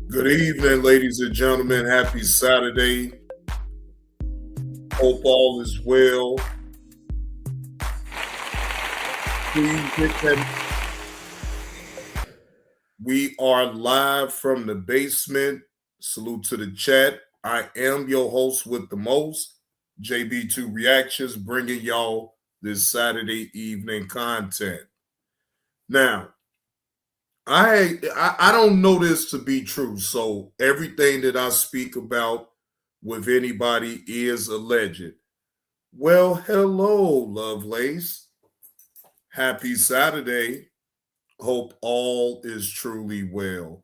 Good evening, ladies and gentlemen. Happy Saturday. Hope all is well. Please hit that. We are live from the basement. Salute to the chat. I am your host with the most, JB2 Reactions, bringing y'all this Saturday evening content. Now, I don't know this to be true, so everything that I speak about with anybody is alleged. Well, hello, Lovelace. Happy Saturday. Hope all is truly well.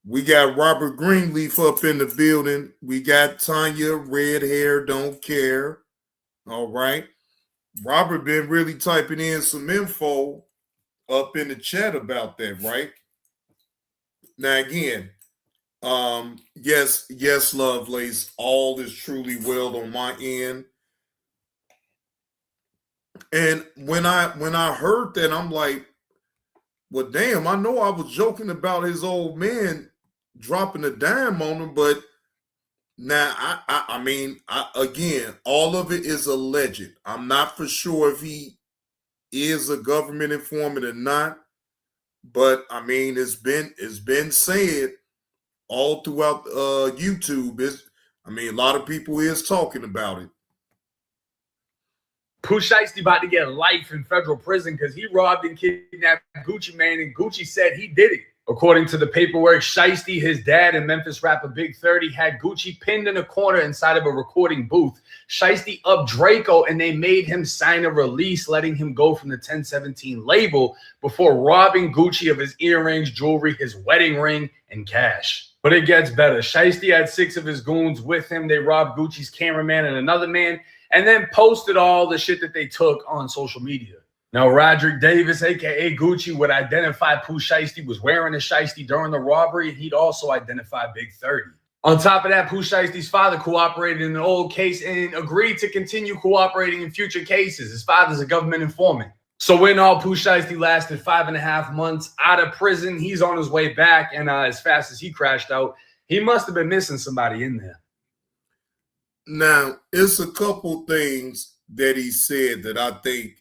We got Robert Greenleaf up in the building. We got Tanya, red hair, don't care. All right. Robert been really typing in some info up in the chat about that, right? Now again, yes, Lovelace, all is truly well on my end. And when I heard that, I'm like, well, damn, I know I was joking about his old man dropping a dime on him, but now I mean, again, all of it is alleged. I'm not for sure if he is a government informant or not, but I mean, it's been said all throughout YouTube. A lot of people is talking about it. Pooh Shiesty about to get life in federal prison because he robbed and kidnapped Gucci Mane, and Gucci said he did it. According to the paperwork, Shiesty, his dad, and Memphis rapper Big 30 had Gucci pinned in a corner inside of a recording booth. Shiesty upped Draco, and they made him sign a release letting him go from the 1017 label before robbing Gucci of his earrings, jewelry, his wedding ring, and cash. But it gets better. Shiesty had 6 of his goons with him. They robbed Gucci's cameraman and another man, and then posted all the shit that they took on social media. Now, Roderick Davis, a.k.a. Gucci, would identify Pooh Shiesty was wearing a shiesty during the robbery, and he'd also identify Big 30. On top of that, Pooh Shiesty's father cooperated in an old case and agreed to continue cooperating in future cases. His father's a government informant. So in all, Pooh Shiesty lasted 5.5 months out of prison. He's on his way back, and as fast as he crashed out, he must have been missing somebody in there. Now, it's a couple things that he said that I think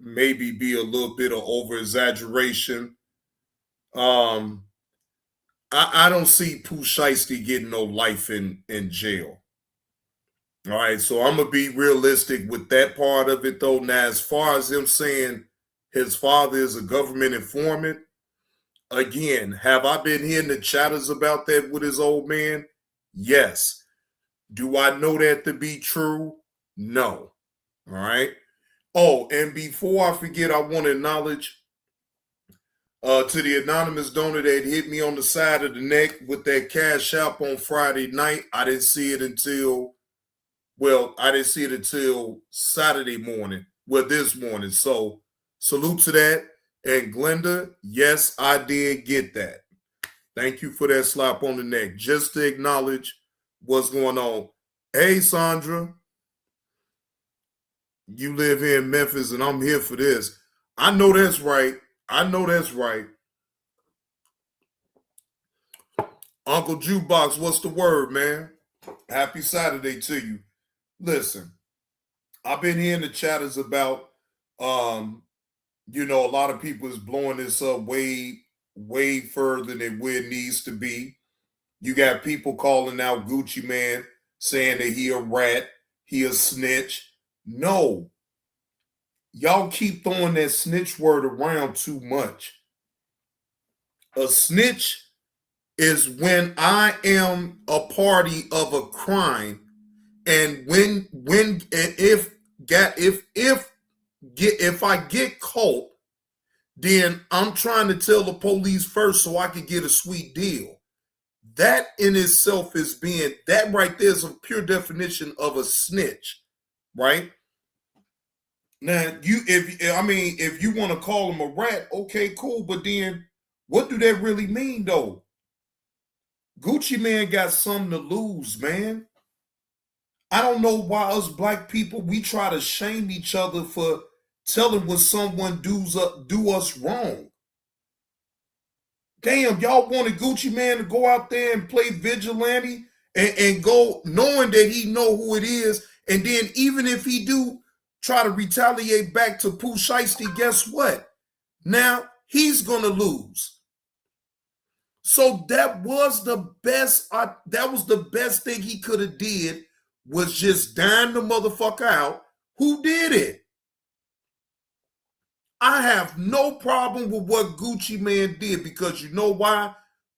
maybe be a little bit of over-exaggeration. I don't see Pooh Shiesty getting no life in jail. All right, so I'm going to be realistic with that part of it, though. Now, as far as him saying his father is a government informant, again, have I been hearing the chatters about that with his old man? Yes. Do I know that to be true? No. All right. Oh, and before I forget, I want to acknowledge to the anonymous donor that hit me on the side of the neck with that cash app on Friday night. I didn't see it until Saturday morning. Well, this morning. So salute to that. And Glenda, yes, I did get that. Thank you for that slap on the neck. Just to acknowledge what's going on. Hey, Sandra. You live here in Memphis, and I'm here for this. I know that's right. Uncle Jukebox, what's the word, man? Happy Saturday to you. Listen, I've been hearing the chatters about, a lot of people is blowing this up way further than where it needs to be. You got people calling out Gucci Mane, saying that he a rat, he a snitch. No. Y'all keep throwing that snitch word around too much. A snitch is when I am a party of a crime, and if I get caught, then I'm trying to tell the police first so I can get a sweet deal. That in itself is that right there is a pure definition of a snitch, right? Now, if you want to call him a rat, okay, cool, but then what do that really mean though? Gucci Man got something to lose, man. I don't know why us black people, we try to shame each other for telling what someone do us wrong. Damn, y'all wanted Gucci Man to go out there and play vigilante and go knowing that he know who it is. And then even if he do try to retaliate back to Pooh Shiesty, guess what? Now he's going to lose. So that was the best. That was the best thing he could have did, was just dime the motherfucker out. Who did it? I have no problem with what Gucci Man did, because you know why?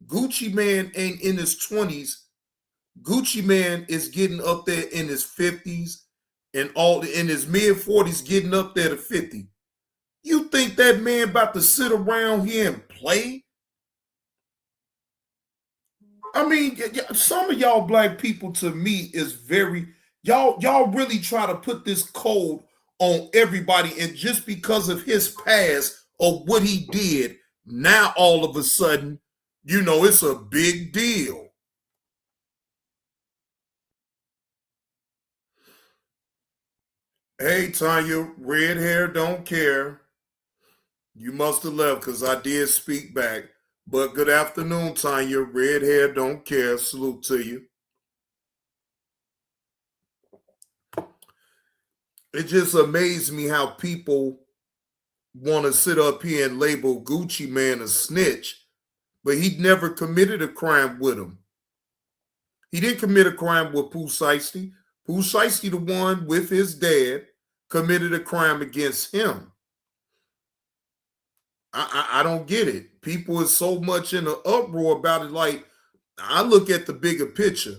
Gucci Man ain't in his 20s. Gucci Man is getting up there in his 50s and all in his mid 40s, getting up there to 50. You think that man about to sit around here and play? I mean, some of y'all black people, to me, is very y'all really try to put this code on everybody, and just because of his past or what he did, now all of a sudden, it's a big deal. Hey, Tanya, red hair don't care. You must have left because I did speak back. But good afternoon, Tanya. Red hair don't care. Salute to you. It just amazed me how people want to sit up here and label Gucci Man a snitch, but he never committed a crime with him. He didn't commit a crime with Pooh Shiesty. Pooh Shiesty, the one with his dad, committed a crime against him. I don't get it. People are so much in an uproar about it. Like, I look at the bigger picture.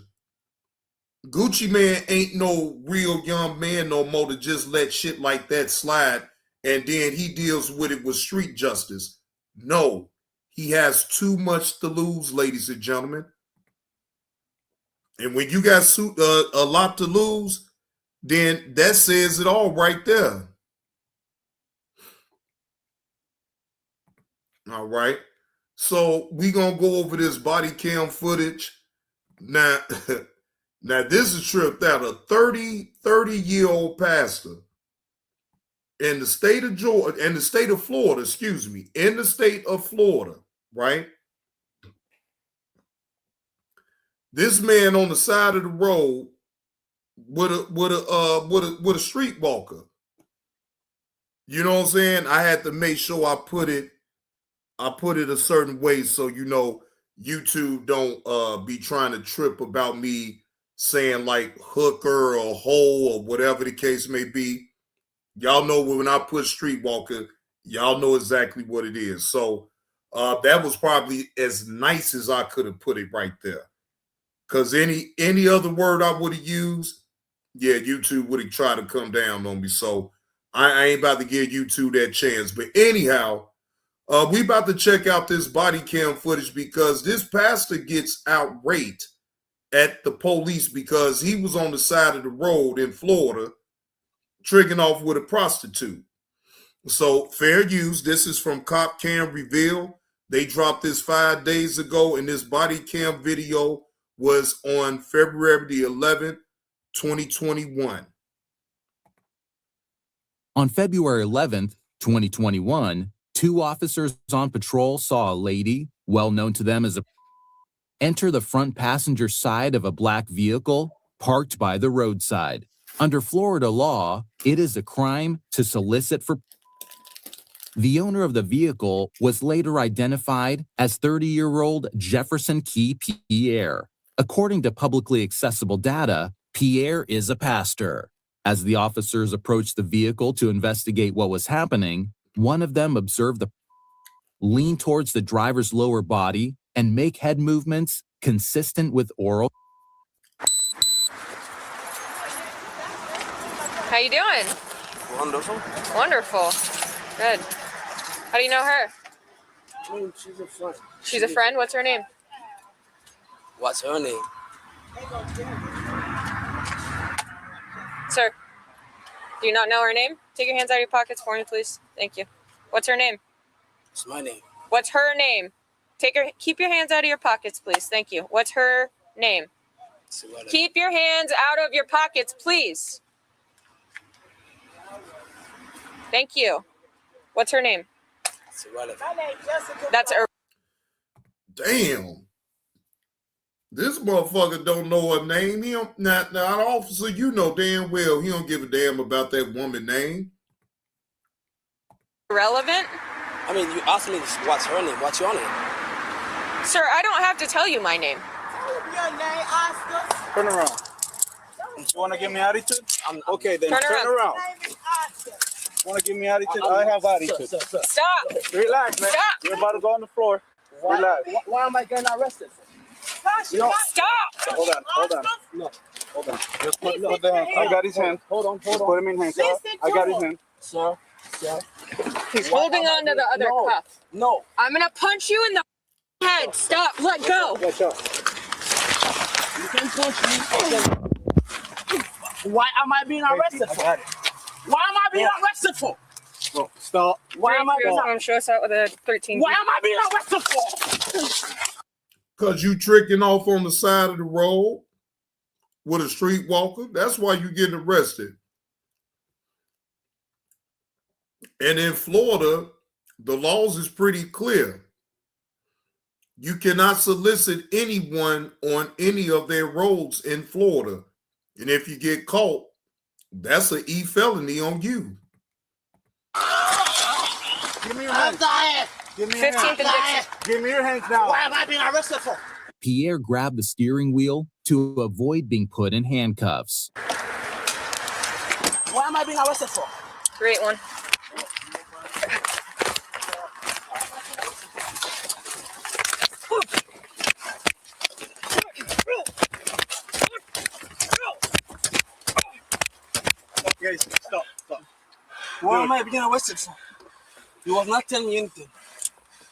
Gucci Man ain't no real young man no more to just let shit like that slide and then he deals with it with street justice. No, he has too much to lose, ladies and gentlemen. And when you got a lot to lose, then that says it all right there. All right. So we're going to go over this body cam footage. Now, this is tripped out. A 30-year-old pastor in the state of Georgia, in the state of Florida, in the state of Florida, right? This man on the side of the road with a streetwalker. You know what I'm saying? I had to make sure I put it a certain way so YouTube don't be trying to trip about me saying like hooker or hoe or whatever the case may be. Y'all know when I put streetwalker, y'all know exactly what it is. So that was probably as nice as I could have put it right there. Because any other word I would have used, yeah, YouTube would have tried to come down on me. So I ain't about to give YouTube that chance. But anyhow, we about to check out this body cam footage because this pastor gets outraged at the police because he was on the side of the road in Florida tricking off with a prostitute. So fair use. This is from Cop Cam Reveal. They dropped this 5 days ago, and this body cam video was on February the 11th, 2021. On February 11th, 2021, 2 officers on patrol saw a lady, well known to them as enter the front passenger side of a black vehicle parked by the roadside. Under Florida law, it is a crime to solicit for. The owner of the vehicle was later identified as 30-year-old Jefferson Key Pierre. According to publicly accessible data, Pierre is a pastor. As the officers approached the vehicle to investigate what was happening, one of them observed the lean towards the driver's lower body, and make head movements consistent with oral. How you doing? Wonderful. Wonderful. Good. How do you know her? She's a friend. She's a friend? What's her name? What's her name? Sir, do you not know her name? Take your hands out of your pockets for me, please. Thank you. What's her name? It's my name. What's her name? Keep your hands out of your pockets, please. Thank you. What's her name? Keep your hands out of your pockets, please. Thank you. What's her name? That's her. Damn. This motherfucker don't know her name. He don't, now, the officer, you know damn well he don't give a damn about that woman name. Irrelevant? I mean, you asked me what's her name. What's your name? Sir, I don't have to tell you my name. Your name, Oscar. Turn around. You want to give me attitude? Okay, then Turn turn around. around. Name is Oscar. Want to give me attitude? I have attitude. Stop! Relax, man. Stop! You're about to go on the floor. Relax. Why am I getting arrested? Stop! Hold on. No. Hold on. Just put the hand. I got his hand. Hold on. Just put him in handcuffs. I got his hand. Sir. He's holding on to the other cuff. No. I'm gonna punch you in the head. Stop. Let go. Watch out. You can punch me. Why am I being arrested for? Why am I being arrested for? Oh, stop. Why am I being Show us out with a 13. Why am I being arrested for? Because you tricking off on the side of the road with a streetwalker. That's why you getting arrested. And in Florida, the laws is pretty clear. You cannot solicit anyone on any of their roads in Florida. And if you get caught, that's an E felony on you. Give me your hands. Give me your 15th and hands. Dixon. Give me your hands now. Why am I being arrested for? Pierre grabbed the steering wheel to avoid being put in handcuffs. Why am I being arrested for? Great one. Okay, stop. Why am I being arrested for? You was not telling me anything.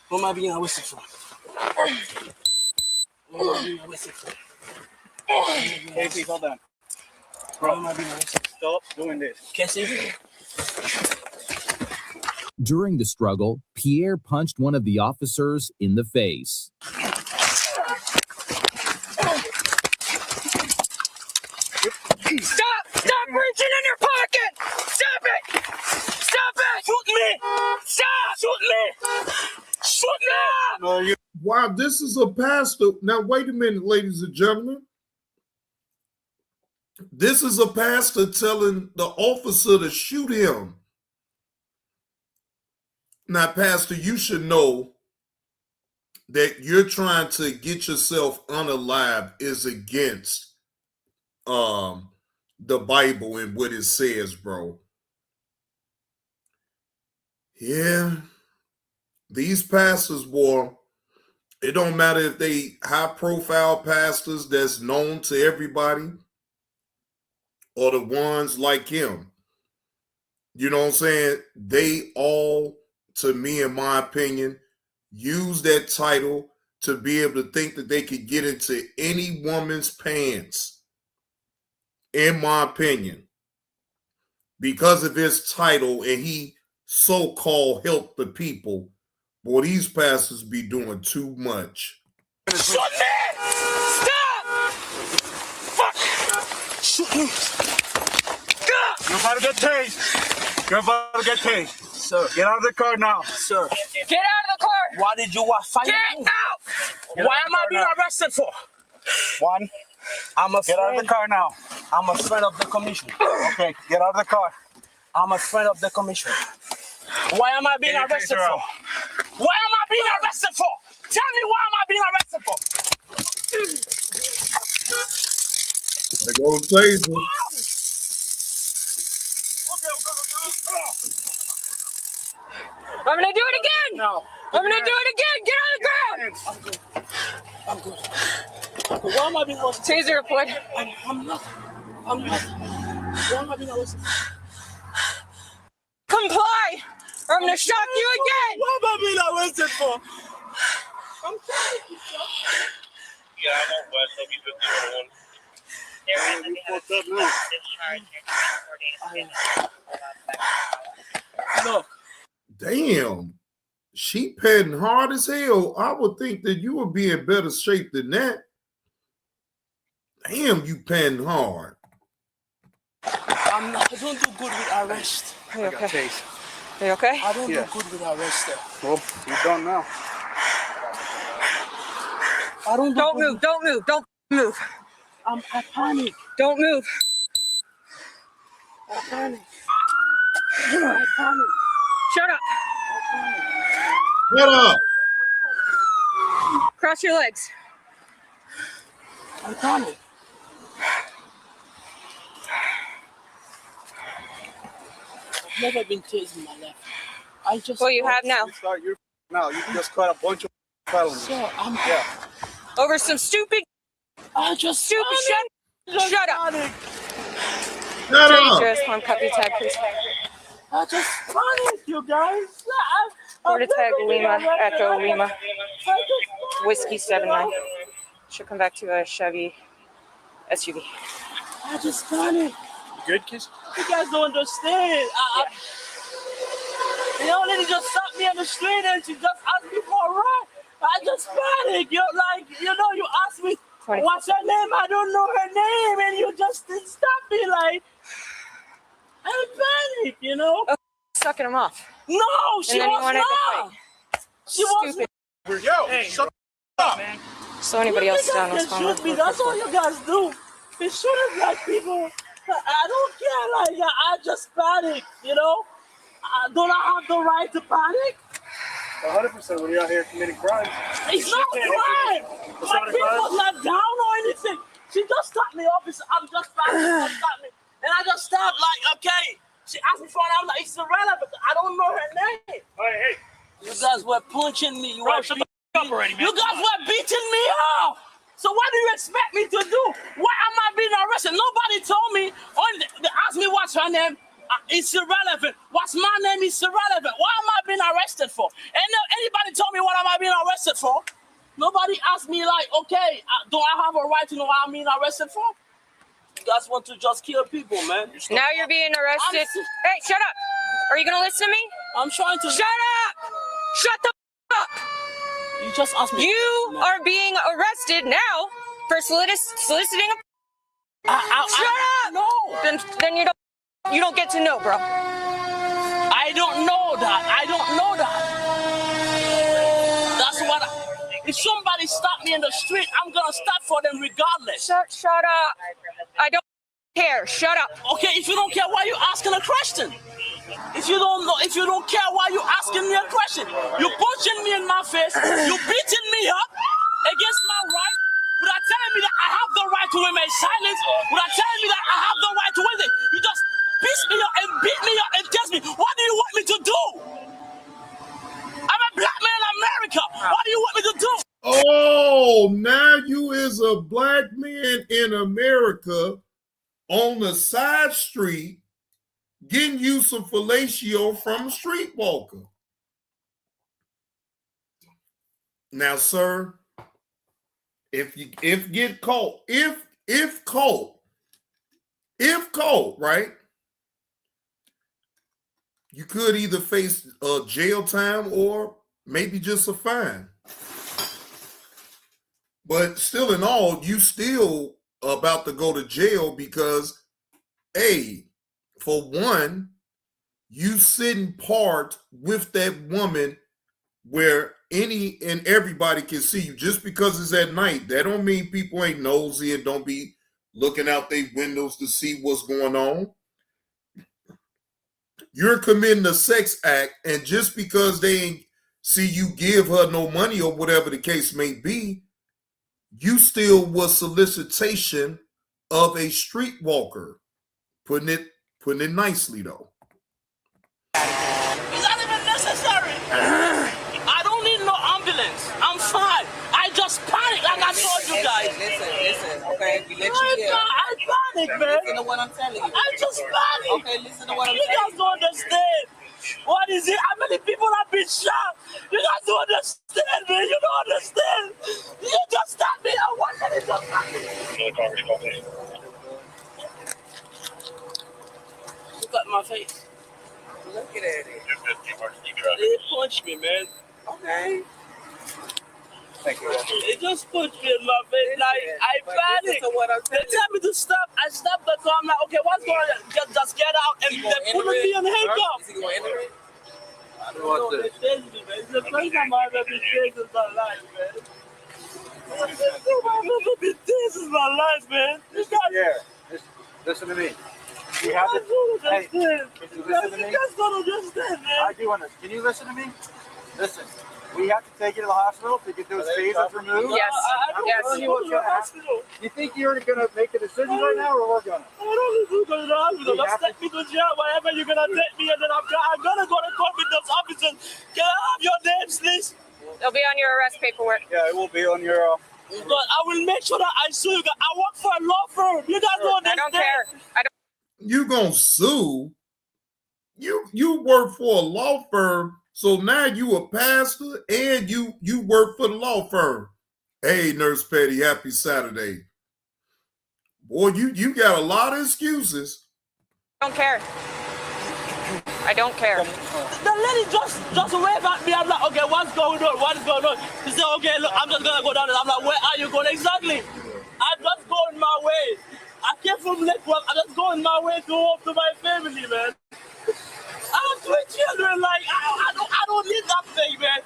What am I being arrested for? What am I being arrested for? Casey, hold on. What am I being arrested for? Stop doing this. Casey? During the struggle, Pierre punched one of the officers in the face. Stop reaching in your pocket! Stop it! Stop it! Shoot me! Stop! Shoot me! Shoot me! No, you. Wow, this is a pastor. Now, wait a minute, ladies and gentlemen. This is a pastor telling the officer to shoot him. Now, Pastor, you should know that you're trying to get yourself unalive is against the Bible and what it says, bro. Yeah. These pastors, boy, it don't matter if they high-profile pastors that's known to everybody or the ones like him. You know what I'm saying? They all, to me, in my opinion, use that title to be able to think that they could get into any woman's pants, in my opinion, because of his title, and he so-called helped the people. Boy, these pastors be doing too much. Shoot me! Stop! Fuck! Shoot me! You're about to get tased. You're about to get tased. Sir. Get out of the car now. Sir. Get out of the car! Why did you fight Get me? out! Why am I being arrested for? One. I'm a Get out of friend. the car now. I'm a friend of the commission. Okay, get out of the car. I'm a friend of the commission. Why am I being Get your arrested taser for? out. Why am I being arrested for? Tell me why am I being arrested for? They go to taser. I'm gonna do it again! No. I'm gonna do it again. Get on the ground. I'm good. Why am I being arrested? Taser report. I'm not. Why am I being arrested? Comply, or I'm gonna shock you again. What am I being arrested for? I'm sorry. Yeah, I know, but so we took the one. We fucked up now. Look. Damn. She padding hard as hell. I would think that you would be in better shape than that. Damn, you padding hard. I don't do good with arrest. Are you okay? Are you okay? I don't do good with arrest. Well, you're done now. I don't do Don't good move. Don't move. Don't move. I panic. Don't move. I panic. I panic. Shut up. Shut up. Cross your legs. I panic. I've never been tased in my life. I just. Well, you have now. Now you just caught a bunch of felonies. So I'm. Over some stupid. I just Stupid. Shut up. panic. Shut up. Dangerous. One puppy tag, please. I just panic, you guys. Order tag Lima, Echo Lima, Whiskey 79. She'll come back to a Chevy SUV. I just panic. Good kiss. You guys don't understand. The old lady just stopped me on the street and she just asked me for a ride. I just panic. You asked me, what's her name? I don't know her name. And you just stop me like, I panic, Oh, sucking him off. No, she And then you was wanted to not. She was Stupid. Yo, shut up, man. So anybody else down can was fine. shoot me. That's all you guys do. You shouldn't like people. I don't care. Like I just panic. Don't I have the right to panic? 100% when you're out here committing crimes. It's not a crime. My kid was not down or anything. She just stopped me, officer. I'm just panic. She just stopped me, and I just stopped. Like, okay. She asked me for it. I'm like, it's irrelevant. I don't know her name. Hey. You guys were punching me. Bro, shut the up already, man. You guys were beating me up. So what do you expect me to do? Why am I being arrested? Nobody told me. They asked me what's her name. It's irrelevant. What's my name is irrelevant. What am I being arrested for? And anybody told me what am I being arrested for? Nobody asked me like, okay, do I have a right to know what I'm being arrested for? You guys want to just kill people, man. Now you're being arrested. Hey, shut up. Are you going to listen to me? I'm trying to. Shut up. Shut the up. You just asked me. You are being arrested now for soliciting a. Shut up. No. Then you don't get to know, bro. I don't know that. That's what. If somebody stop me in the street, I'm gonna stop for them regardless. Shut up. I don't care. Shut up. Okay, if you don't care, why are you asking a question? If you don't care, why are you asking me a question? You punching me in my face, you beating me up against my right, without telling me that I have the right to remain silent, without telling me that I have the right to win it. You just piss me up and beat me up and test me. What do you want me to do? I'm a black man in America. What do you want me to do? Oh, now you is a black man in America on the side street getting you some fellatio from a streetwalker. Now, sir, if caught, right? You could either face jail time or maybe just a fine. But still in all, you still about to go to jail because, for one, you sitting part with that woman where any and everybody can see you. Just because it's at night, that don't mean people ain't nosy and don't be looking out their windows to see what's going on. You're committing a sex act, and just because they ain't see you give her no money or whatever the case may be, you still was solicitation of a streetwalker. Putting it nicely though. It's not even necessary. I don't need Okay, we let you hear. I panic, man. Listen to what I'm telling you. I just panic. Okay, listen to what I'm telling you. You guys don't understand. What is it? How many people have been shot? You guys don't understand, man. You don't understand. You just stopped me. I wanted to just stop me. Look at my face. Look at it. They punched me, man. Okay. Thank you. They just punched me in my face. Like, I panicked. They tell me to stop. I stopped the car. I'm like, okay, what's going on? Just get out. And they put me in handcuffs. Is he going to enter it? I don't know. They chased me, man. It's the first time I've ever been chased in my life, man. It's the first time I've ever been chased in my life, man. Yeah. Listen to me. You have to. Hey, can you listen to me? You guys don't understand, man. I do understand. Can you listen to me? Listen. We have to take you to the hospital to get those phases removed. Yes. I don't want to go to the hospital. You think you're going to make a decision right now, or we're going to? I don't want to go to the hospital. Just take me to jail, wherever you're going to take me, and then I'm going to go to court with those officers. Can I have your names, please? They'll be on your arrest paperwork. Yeah, it will be on your. But I will make sure that I sue you guys. I work for a law firm. You guys don't I understand. don't care. I don't. You gonna sue? You work for a law firm, so now you a pastor and you work for the law firm. Hey, Nurse Patty, happy Saturday. Boy, you got a lot of excuses. I don't care. I don't care. The lady just wave at me. I'm like, okay, what's going on? What is going on? She said, okay, look, I'm just gonna go down there. I'm like, where are you going exactly? I'm just going my way. I came from Lakewood. I'm just going my way to home to my family, man. I have 3 children. Like, I don't need that thing, man.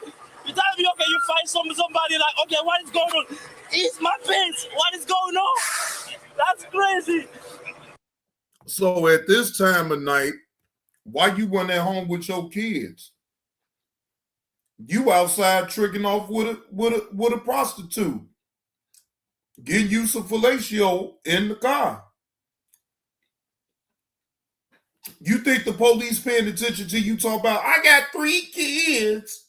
You tell me, okay, you find somebody like, okay, what is going on? Ease my pants. What is going on? That's crazy. So at this time of night, why you weren't at home with your kids? You outside tricking off with a prostitute. Getting you some fellatio in the car. You think the police paying attention to you talk about, I got 3 kids.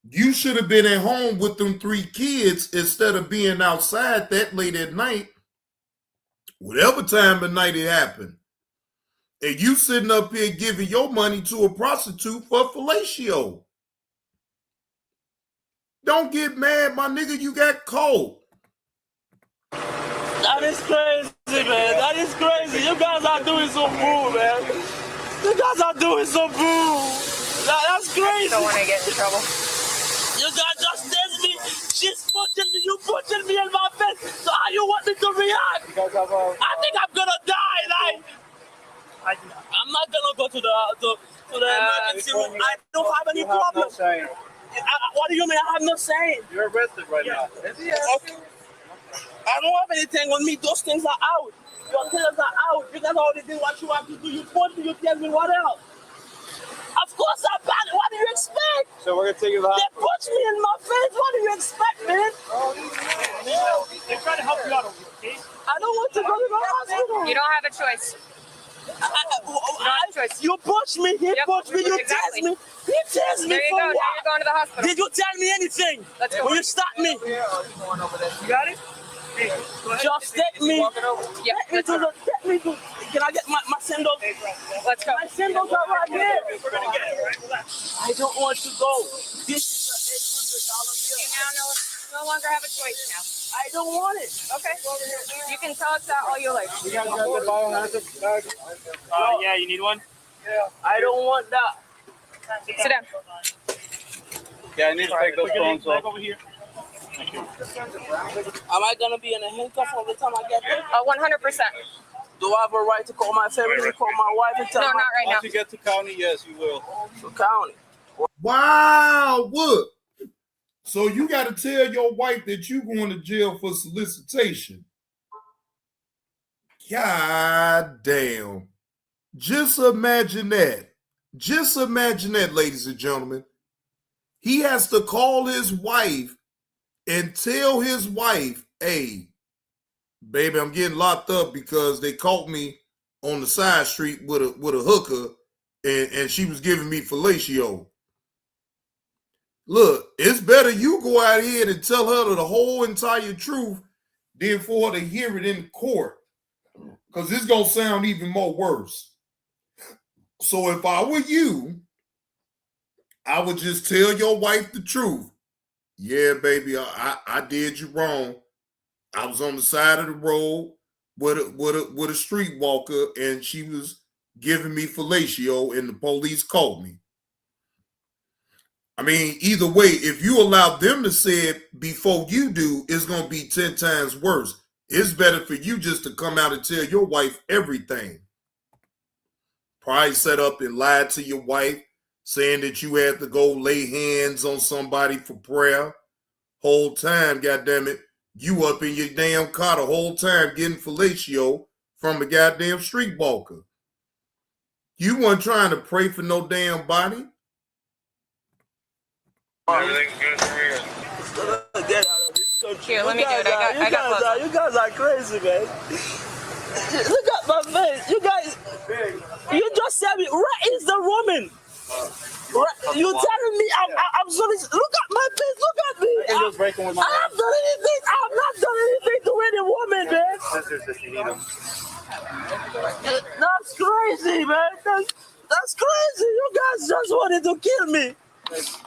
You should have been at home with them 3 kids instead of being outside that late at night. Whatever time of night it happened. And you sitting up here giving your money to a prostitute for fellatio. Don't get mad, my nigga, you got caught. That is crazy, man. That is crazy. You guys are doing some boo, man. You guys are doing some boo. That's crazy. I don't want to get in trouble. You guys just test me. She's punching me. You punching me in my face. So how you want me to react? I think I'm gonna die. Like, I'm not gonna go to the emergency room. I don't have any problem. What do you mean? I have no saying. You're arrested right now. Okay. I don't have anything on me. Those things are out. Your things are out. You guys already did what you have to do. You punch me. You tell me what else. Of course I'm bad. What do you expect? So we're gonna take you to the They punch me in my face. What do you expect, man? They're trying to help you out, okay? I don't want to go to the hospital. You don't have a choice. You punch me. He punch me. You exactly. tase me. He tase me There you for go. Now what? you're going to the hospital. Did you tell me anything? Let's go. When you stop me? You got it? Hey, go ahead. Just take me. Yeah, let's go. Take me to. Can I get my sandals? Let's go. My sandals are right here. We're going to get it, right? Relax. I don't want to go. This is You $800 now no longer have a choice now. I don't want it. Okay. You can tell us that all you like. You guys got the biohazard bag? Yeah, you need one? I don't want that. Sit down. Yeah, I need to take those phones off. Over here. Am I gonna be in a handcuff all the time I get there? 100%. Do I have a right to call my family, call my wife, and tell No, my not right now. Once you get to county, yes, you will. to county? Wow, what? So you got to tell your wife that you going to jail for solicitation. God damn. Just imagine that. Just imagine that, ladies and gentlemen. He has to call his wife and tell his wife, hey, baby, I'm getting locked up because they caught me on the side street with a hooker and she was giving me fellatio. Look, it's better you go out here and tell her the whole entire truth than for her to hear it in court, because it's going to sound even more worse. So if I were you, I would just tell your wife the truth. Yeah, baby, I did you wrong. I was on the side of the road with a streetwalker, and she was giving me fellatio, and the police caught me. I mean, either way, if you allow them to say it before you do, it's going to be 10 times worse. It's better for you just to come out and tell your wife everything. Probably set up and lied to your wife, saying that you had to go lay hands on somebody for prayer. Whole time, goddammit, you up in your damn car the whole time getting fellatio from a goddamn streetwalker. You weren't trying to pray for no damn body. Everything's good for you. Get out of this country. Here, let me do it. I got clothes. You guys are crazy, man. Look at my face. You guys, you just said me, where is the woman? You telling me I'm sorry. Look at my face. Look at me. I haven't done anything. I have not done anything to any woman, man. Scissors if you need them. That's crazy, man. That's crazy. You guys just wanted to kill me.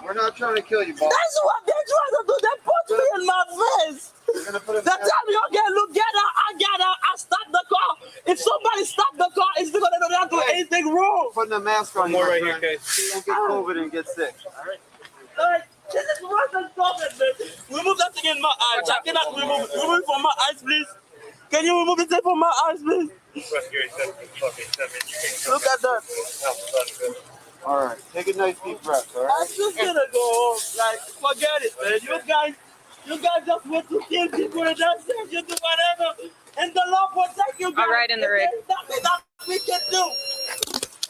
We're not trying to kill you, boss. That's what they're trying to do. They put me in my face. They tell me, okay, look, get out. I stop the car. If somebody stop the car, it's because they don't do anything wrong. Putting a mask on you, More my right friend. here, Case. So you don't get COVID and get sick. All right. This is worse than COVID, man. Remove that thing in my eye. I cannot remove it from my eyes, please. Can you remove it from my eyes, please? Look at that. All right. Take a nice deep breath, all I'm right? just gonna go home. Like, forget it, man. You guys just want to kill people and that's it. You do whatever. And the law protect you guys. I'll ride in the rig. There's nothing that we can do.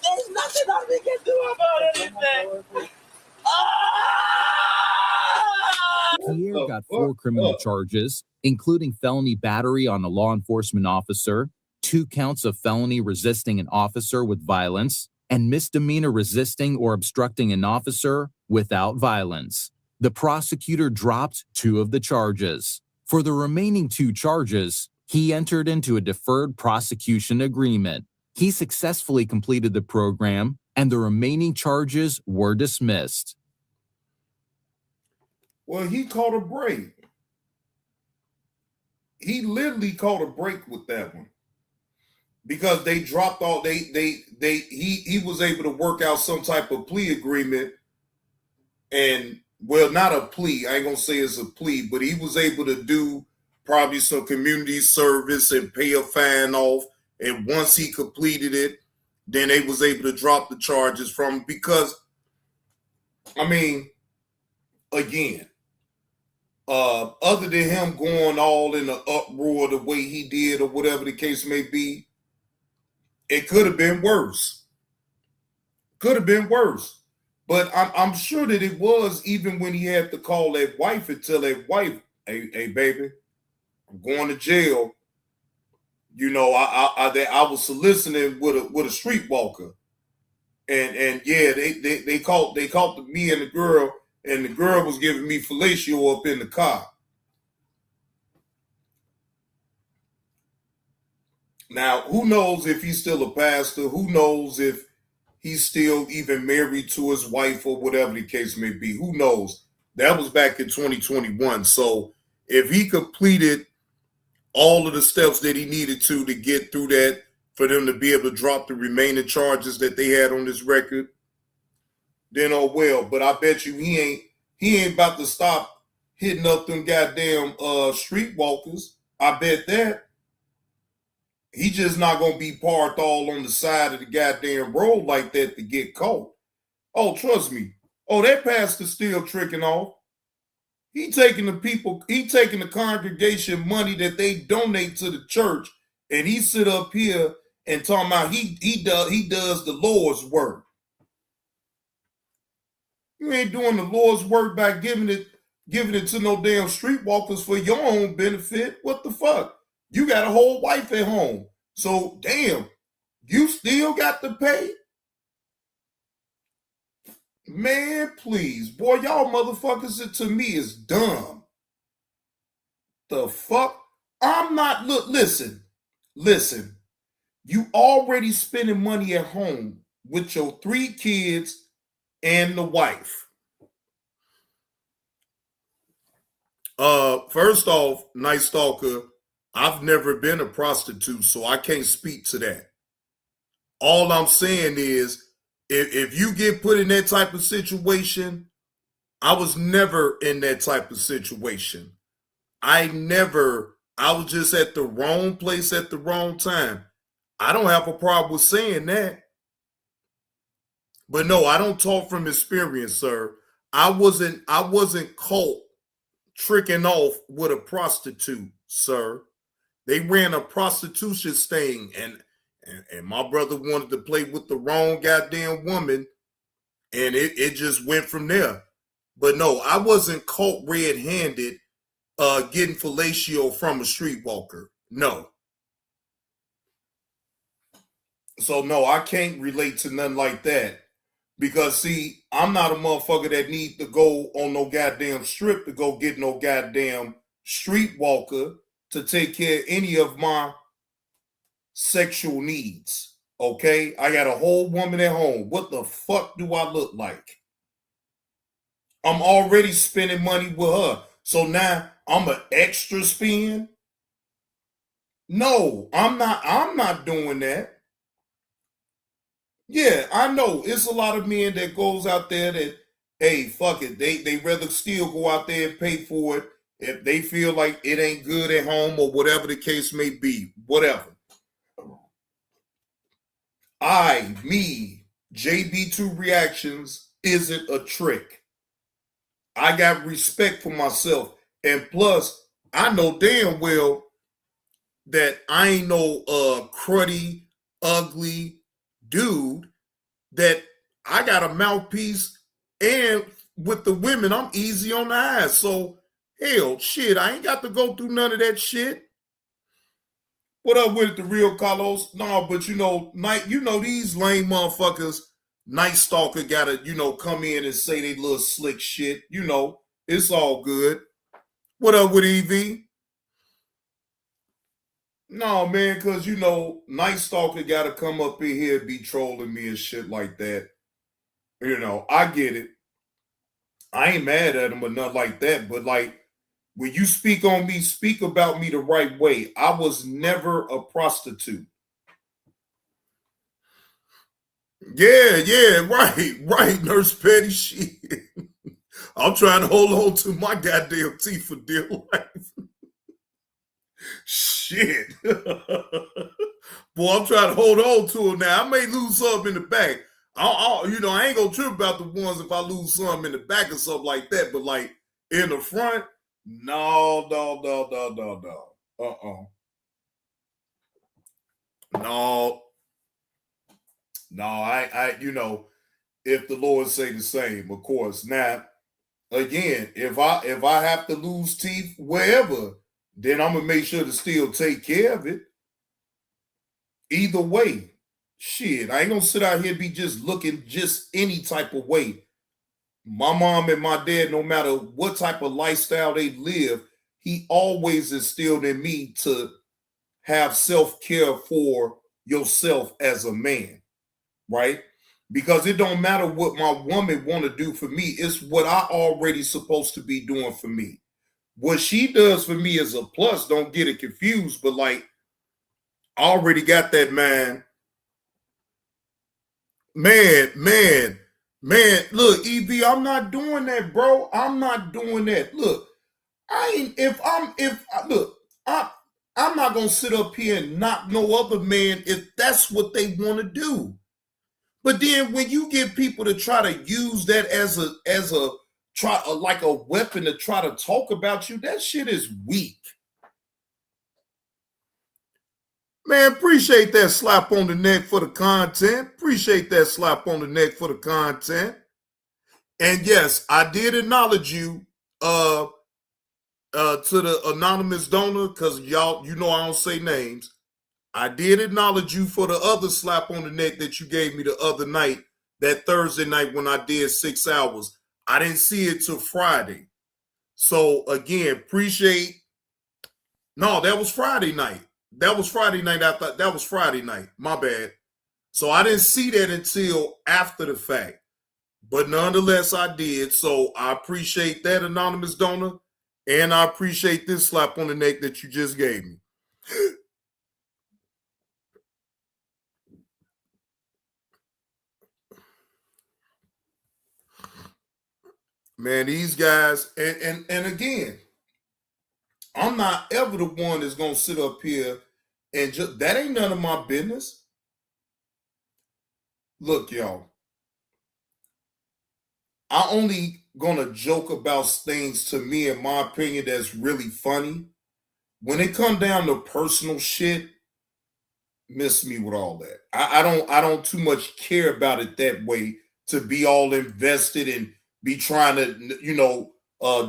There's nothing that we can do about anything. Pierre got 4 criminal charges, including felony battery on a law enforcement officer, 2 counts of felony resisting an officer with violence, and misdemeanor resisting or obstructing an officer without violence. The prosecutor dropped 2 of the charges. For the remaining 2 charges, he entered into a deferred prosecution agreement. He successfully completed the program, and the remaining charges were dismissed. Well, he caught a break. He literally caught a break with that one. Because they dropped all he was able to work out some type of plea agreement, and well, not a plea, I ain't gonna say it's a plea, but he was able to do probably some community service and pay a fine off. And once he completed it, then they was able to drop the charges from, because I mean, again, other than him going all in the uproar the way he did, or whatever the case may be, it could have been worse. Could have been worse. But I'm sure that it was, even when he had to call that wife and tell that wife, hey baby, I'm going to jail. You know, I was soliciting with a streetwalker. And yeah, they caught me and the girl was giving me fellatio up in the car. Now, who knows if he's still a pastor? Who knows if he's still even married to his wife or whatever the case may be? Who knows? That was back in 2021. So if he completed all of the steps that he needed to get through that, for them to be able to drop the remaining charges that they had on this record, then oh well. But I bet you he ain't about to stop hitting up them goddamn streetwalkers. I bet that. He just not gonna be parked all on the side of the goddamn road like that to get caught. Oh, trust me. Oh, that pastor's still tricking off. He taking the congregation money that they donate to the church, and he sit up here and talking about he does the Lord's work. You ain't doing the Lord's work by giving it to no damn streetwalkers for your own benefit. What the fuck? You got a whole wife at home. So, damn, you still got to pay? Man, please. Boy, y'all motherfuckers to me is dumb. The fuck? I'm not, look, listen. You already spending money at home with your 3 kids and the wife. First off, Night Stalker, I've never been a prostitute, so I can't speak to that. All I'm saying is, if you get put in that type of situation, I was never in that type of situation. I was just at the wrong place at the wrong time. I don't have a problem with saying that. But no, I don't talk from experience, sir. I wasn't caught tricking off with a prostitute, sir. They ran a prostitution sting, and my brother wanted to play with the wrong goddamn woman, and it just went from there. But no, I wasn't caught red-handed getting fellatio from a streetwalker. No. So no, I can't relate to nothing like that. Because see, I'm not a motherfucker that need to go on no goddamn strip to go get no goddamn streetwalker to take care of any of my sexual needs. Okay? I got a whole woman at home. What the fuck do I look like? I'm already spending money with her. So now I'm an extra spend? No, I'm not doing that. Yeah, I know. It's a lot of men that goes out there that, hey, fuck it. They rather still go out there and pay for it if they feel like it ain't good at home or whatever the case may be. Whatever. JB2 Reactions isn't a trick. I got respect for myself. And plus, I know damn well that I ain't no cruddy, ugly dude, that I got a mouthpiece, and with the women, I'm easy on the eyes. So, hell, shit, I ain't got to go through none of that shit. What up with the real Carlos? No, but these lame motherfuckers, Night Stalker gotta, come in and say they little slick shit. It's all good. What up with EV? No, man, because, Night Stalker got to come up in here and be trolling me and shit like that. I get it. I ain't mad at him or nothing like that. But, like, when you speak on me, speak about me the right way. I was never a prostitute. Yeah, right, Nurse Petty, shit. I'm trying to hold on to my goddamn teeth for dear life. Shit. Boy, I'm trying to hold on to them now. I may lose some in the back. I ain't gonna trip about the ones if I lose some in the back or something like that. But like in the front, no. No, I if the Lord say the same, of course. Now, again, if I have to lose teeth wherever, then I'm going to make sure to still take care of it. Either way, shit, I ain't going to sit out here and be just looking just any type of way. My mom and my dad, no matter what type of lifestyle they live, he always instilled in me to have self-care for yourself as a man, right? Because it don't matter what my woman want to do for me. It's what I already supposed to be doing for me. What she does for me is a plus. Don't get it confused. But like, I already got that, man. Man. Look, EB, I'm not doing that, bro. I'm not doing that. Look, I'm not gonna sit up here and knock no other man if that's what they want to do. But then when you get people to try to use that as like a weapon to try to talk about you, that shit is weak. Man, appreciate that slap on the neck for the content. Appreciate that slap on the neck for the content. And yes, I did acknowledge you to the anonymous donor, because y'all, I don't say names. I did acknowledge you for the other slap on the neck that you gave me the other night, that Thursday night when I did 6 hours. I didn't see it till Friday. So again, appreciate No, that was Friday night. That was Friday night. I thought that was Friday night. My bad. So I didn't see that until after the fact. But nonetheless, I did. So I appreciate that, anonymous donor. And I appreciate this slap on the neck that you just gave me. Man, these guys, and again, I'm not ever the one that's gonna sit up here and just that ain't none of my business. Look, y'all, I only gonna joke about things to me, in my opinion, that's really funny. When it come down to personal shit, miss me with all that. I don't too much care about it that way to be all invested and be trying to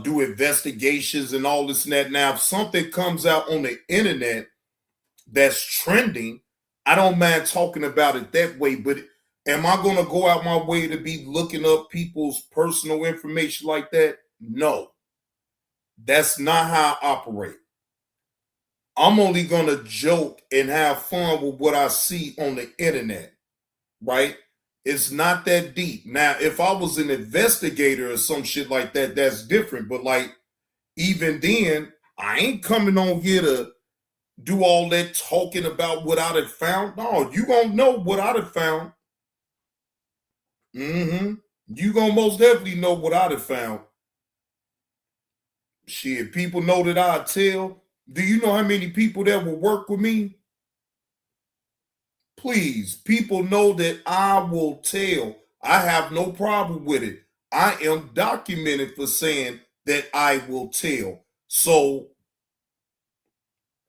do investigations and all this and that. Now, if something comes out on the internet that's trending, I don't mind talking about it that way. But am I going to go out my way to be looking up people's personal information like that? No, that's not how I operate. I'm only going to joke and have fun with what I see on the internet, right? It's not that deep. Now, if I was an investigator or some shit like that, that's different. But like, even then, I ain't coming on here to do all that talking about what I'd have found. No, you gonna know what I'd have found. You gonna most definitely know what I'd have found. Shit, people know that I tell. Do you know how many people that will work with me? Please, people know that I will tell. I have no problem with it. I am documented for saying that I will tell. So,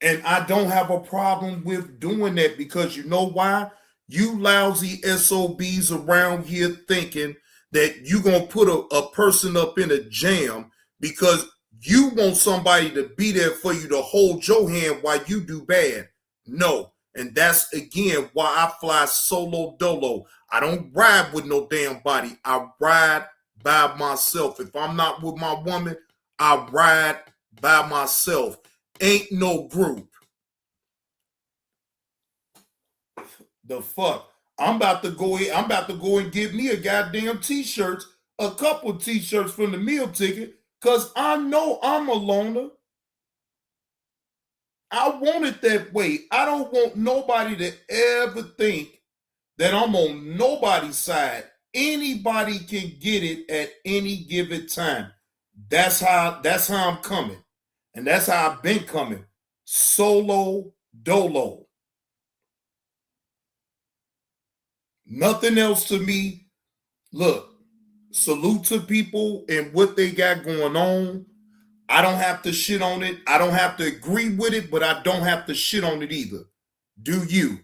and I don't have a problem with doing that because you know why? You lousy SOBs around here thinking that you're going to put a person up in a jam because you want somebody to be there for you to hold your hand while you do bad. No. And that's, again, why I fly solo dolo. I don't ride with no damn body. I ride by myself. If I'm not with my woman, I ride by myself. Ain't no group. The fuck? I'm about to go and get me a goddamn t-shirts, a couple t-shirts from the meal ticket, because I know I'm a loner. I want it that way. I don't want nobody to ever think that I'm on nobody's side. Anybody can get it at any given time. That's how I'm coming. And that's how I've been coming. Solo dolo. Nothing else to me. Look, salute to people and what they got going on. I don't have to shit on it. I don't have to agree with it, but I don't have to shit on it either. Do you?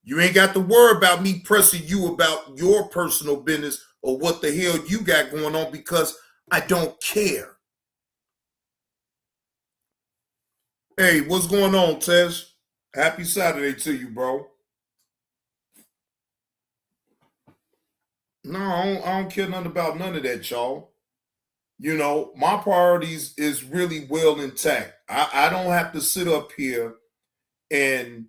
You ain't got to worry about me pressing you about your personal business or what the hell you got going on because I don't care. Hey, what's going on, Tess? Happy Saturday to you, bro. No, I don't care nothing about none of that, y'all. You know, my priorities is really well intact. I don't have to sit up here and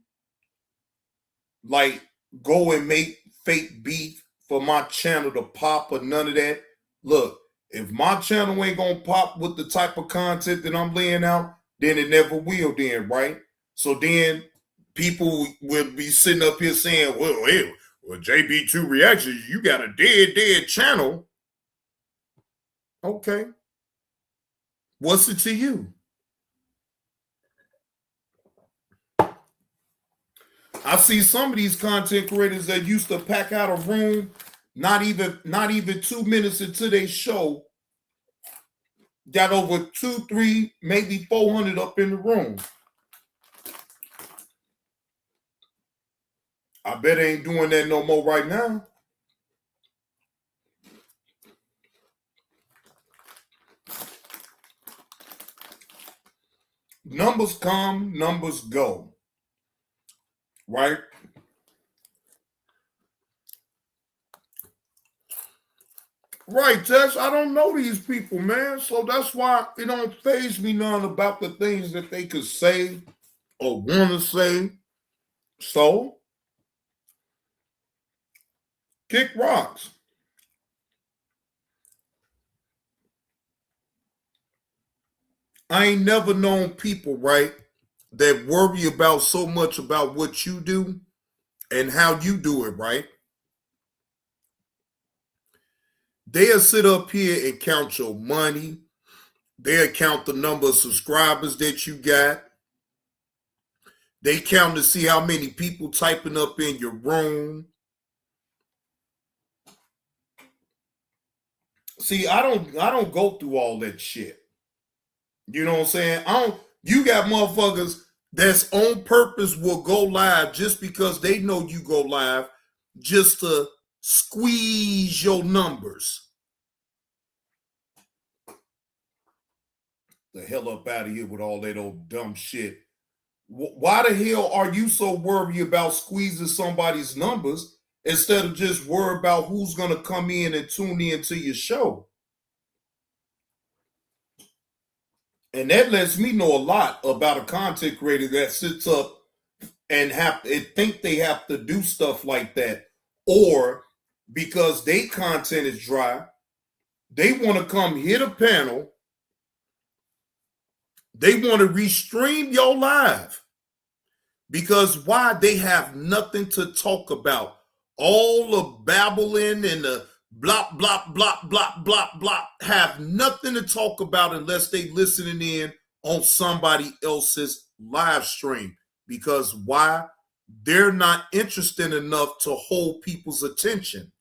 like go and make fake beef for my channel to pop or none of that. Look, if my channel ain't gonna pop with the type of content that I'm laying out, then it never will then, right? So then people will be sitting up here saying, well, hey, JB2 Reactions, you got a dead channel. Okay. What's it to you? I see some of these content creators that used to pack out a room, not even 2 minutes into their show, got over 200, 300, maybe 400 up in the room. I bet I ain't doing that no more right now. Numbers come, numbers go. Right? Right, Tex. I don't know these people, man. So that's why it don't faze me none about the things that they could say or want to say. So, kick rocks. I ain't never known people, right, that worry about so much about what you do and how you do it, right? They'll sit up here and count your money. They'll count the number of subscribers that you got. They count to see how many people typing up in your room. See, I don't go through all that shit. You know what I'm saying? You got motherfuckers that's on purpose will go live just because they know you go live just to squeeze your numbers. The hell up out of here with all that old dumb shit. Why the hell are you so worried about squeezing somebody's numbers instead of just worry about who's going to come in and tune in to your show? And that lets me know a lot about a content creator that sits up and think they have to do stuff like that. Or because their content is dry, they want to come hit a panel. They want to restream your live. Because why? They have nothing to talk about. All the babbling and the blah, blah, blah, blah, blah, blah have nothing to talk about unless they listening in on somebody else's live stream. Because why? They're not interested enough to hold people's attention.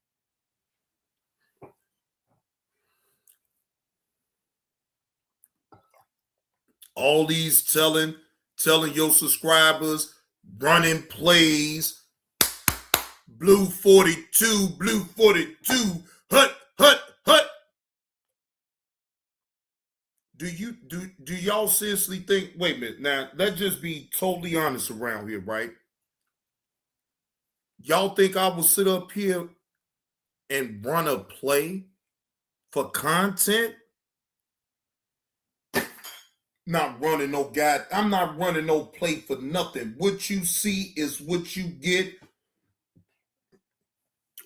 All these telling your subscribers, running plays, blue 42, hut. Do y'all seriously think, wait a minute, now let's just be totally honest around here, right? Y'all think I will sit up here and run a play for content? Not running no guy. I'm not running no play for nothing. What you see is what you get.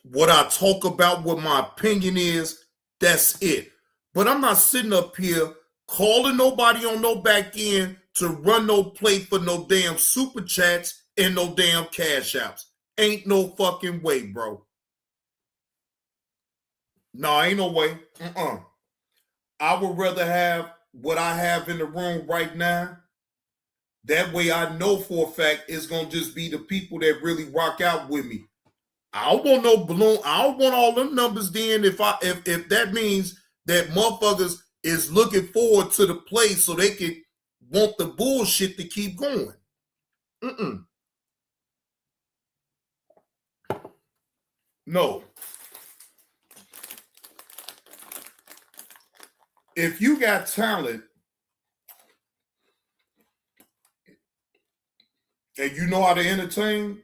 What I talk about, what my opinion is, that's it. But I'm not sitting up here calling nobody on no back end to run no play for no damn super chats and no damn cash apps. Ain't no fucking way, bro. No, ain't no way. I would rather have what I have in the room right now. That way I know for a fact it's going to just be the people that really rock out with me. I don't want no balloon. I don't want all them numbers then if that means that motherfuckers is looking forward to the play so they can want the bullshit to keep going. No. If you got talent and you know how to entertain,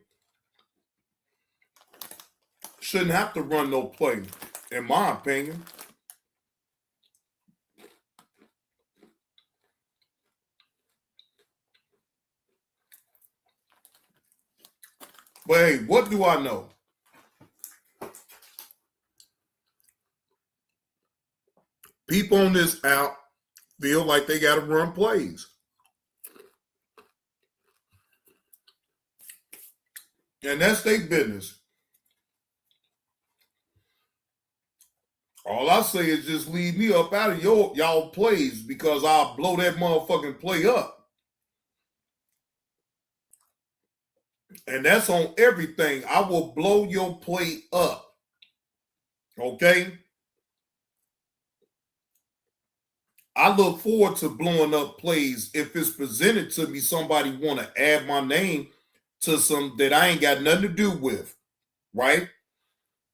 shouldn't have to run no play, in my opinion. But hey, what do I know? People on this app feel like they got to run plays. And that's their business. All I say is just leave me up out of y'all plays because I'll blow that motherfucking play up. And that's on everything. I will blow your play up. Okay? I look forward to blowing up plays if it's presented to me. Somebody want to add my name to some that I ain't got nothing to do with, right?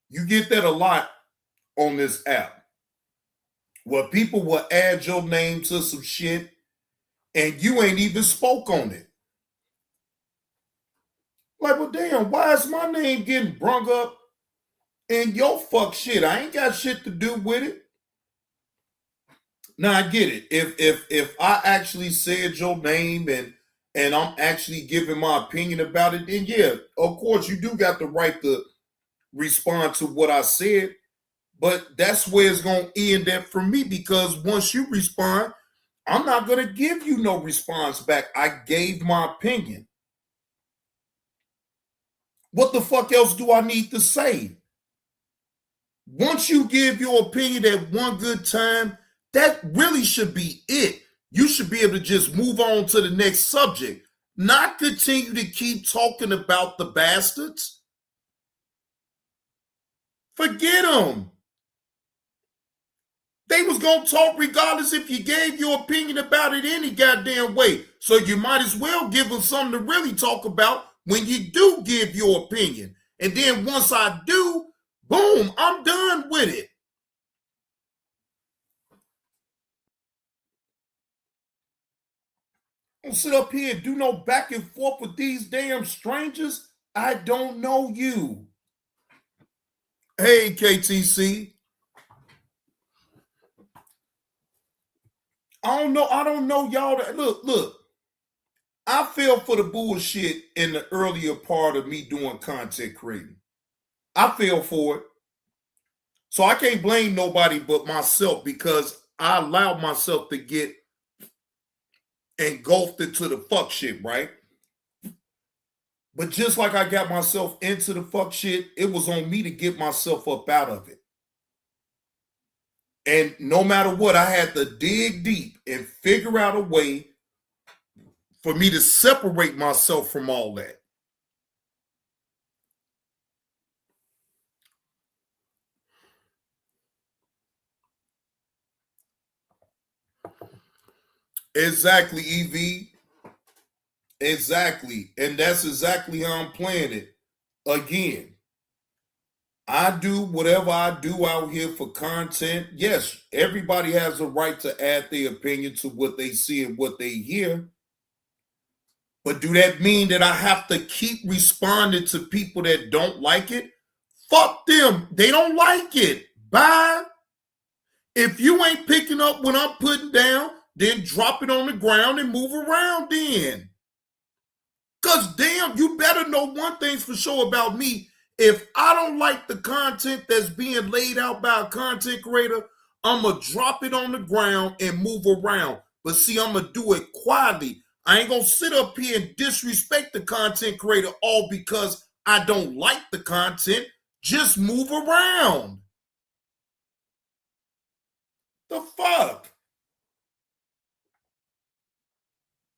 You get that a lot on this app, where people will add your name to some shit and you ain't even spoke on it. Like, well, damn, why is my name getting brung up And your fuck shit. I ain't got shit to do with it. Now I get it. If I actually said your name and I'm actually giving my opinion about it, then yeah, of course you do got the right to respond to what I said. But that's where it's gonna end at for me, because once you respond, I'm not gonna give you no response back. I gave my opinion. What the fuck else do I need to say? Once you give your opinion at one good time, that really should be it. You should be able to just move on to the next subject, not continue to keep talking about the bastards. Forget them. They was going to talk regardless if you gave your opinion about it any goddamn way. So you might as well give them something to really talk about when you do give your opinion. And then once I do, boom, I'm done with it. Don't sit up here and do no back and forth with these damn strangers. I don't know you. Hey, KTC. I don't know y'all. Look. I fell for the bullshit in the earlier part of me doing content creating. I fell for it. So I can't blame nobody but myself, because I allowed myself to get engulfed into the fuck shit, right? But just like I got myself into the fuck shit, it was on me to get myself up out of it. And no matter what, I had to dig deep and figure out a way for me to separate myself from all that. Exactly, EV. Exactly. And that's exactly how I'm playing it. Again, I do whatever I do out here for content. Yes, everybody has a right to add their opinion to what they see and what they hear. But do that mean that I have to keep responding to people that don't like it? Fuck them. They don't like it. Bye. If you ain't picking up when I'm putting down, then drop it on the ground and move around then. Because damn, you better know one thing's for sure about me. If I don't like the content that's being laid out by a content creator, I'm going to drop it on the ground and move around. But see, I'm going to do it quietly. I ain't going to sit up here and disrespect the content creator all because I don't like the content. Just move around. The fuck?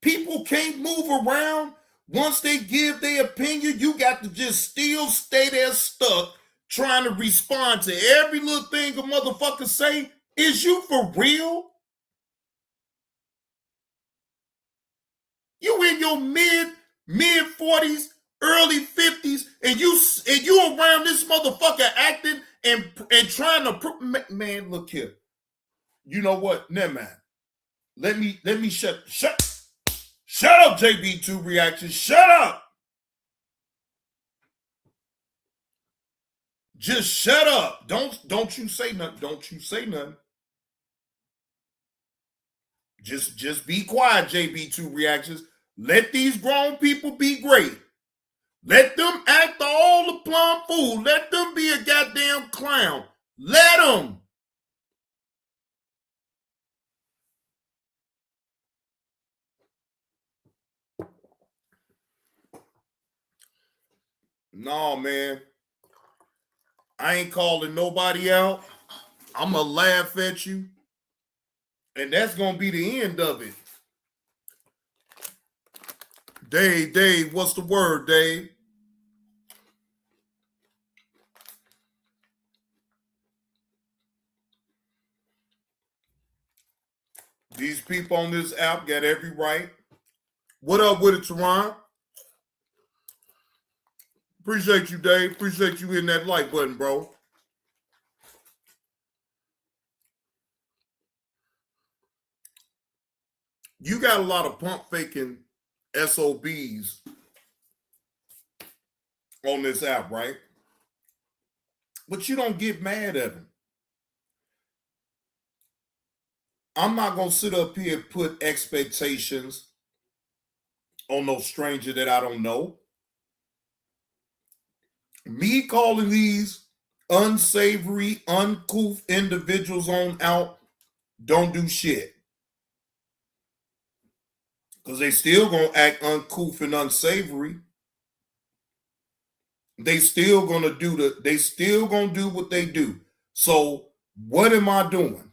People can't move around. Once they give their opinion, you got to just still stay there stuck trying to respond to every little thing a motherfucker say. Is you for real? You in your mid 40s, early 50s, and you around this motherfucker acting and trying to man, look here. You know what? Never mind. Let me shut up, JB2 Reaction. Shut up. Just shut up. Don't you say nothing. Don't you say nothing. Just be quiet, JB2 Reactions. Let these grown people be great. Let them act all the plum fool. Let them be a goddamn clown. Let them. No, man. I ain't calling nobody out. I'm going to laugh at you. And that's going to be the end of it. Dave, what's the word, Dave? These people on this app got every right. What up with it, Teron? Appreciate you, Dave. Appreciate you hitting that like button, bro. You got a lot of pump faking SOBs on this app, right? But you don't get mad at him. I'm not going to sit up here and put expectations on no stranger that I don't know. Me calling these unsavory, uncouth individuals on out don't do shit. Because they still going to act uncouth and unsavory. They still going to do what they do. So what am I doing?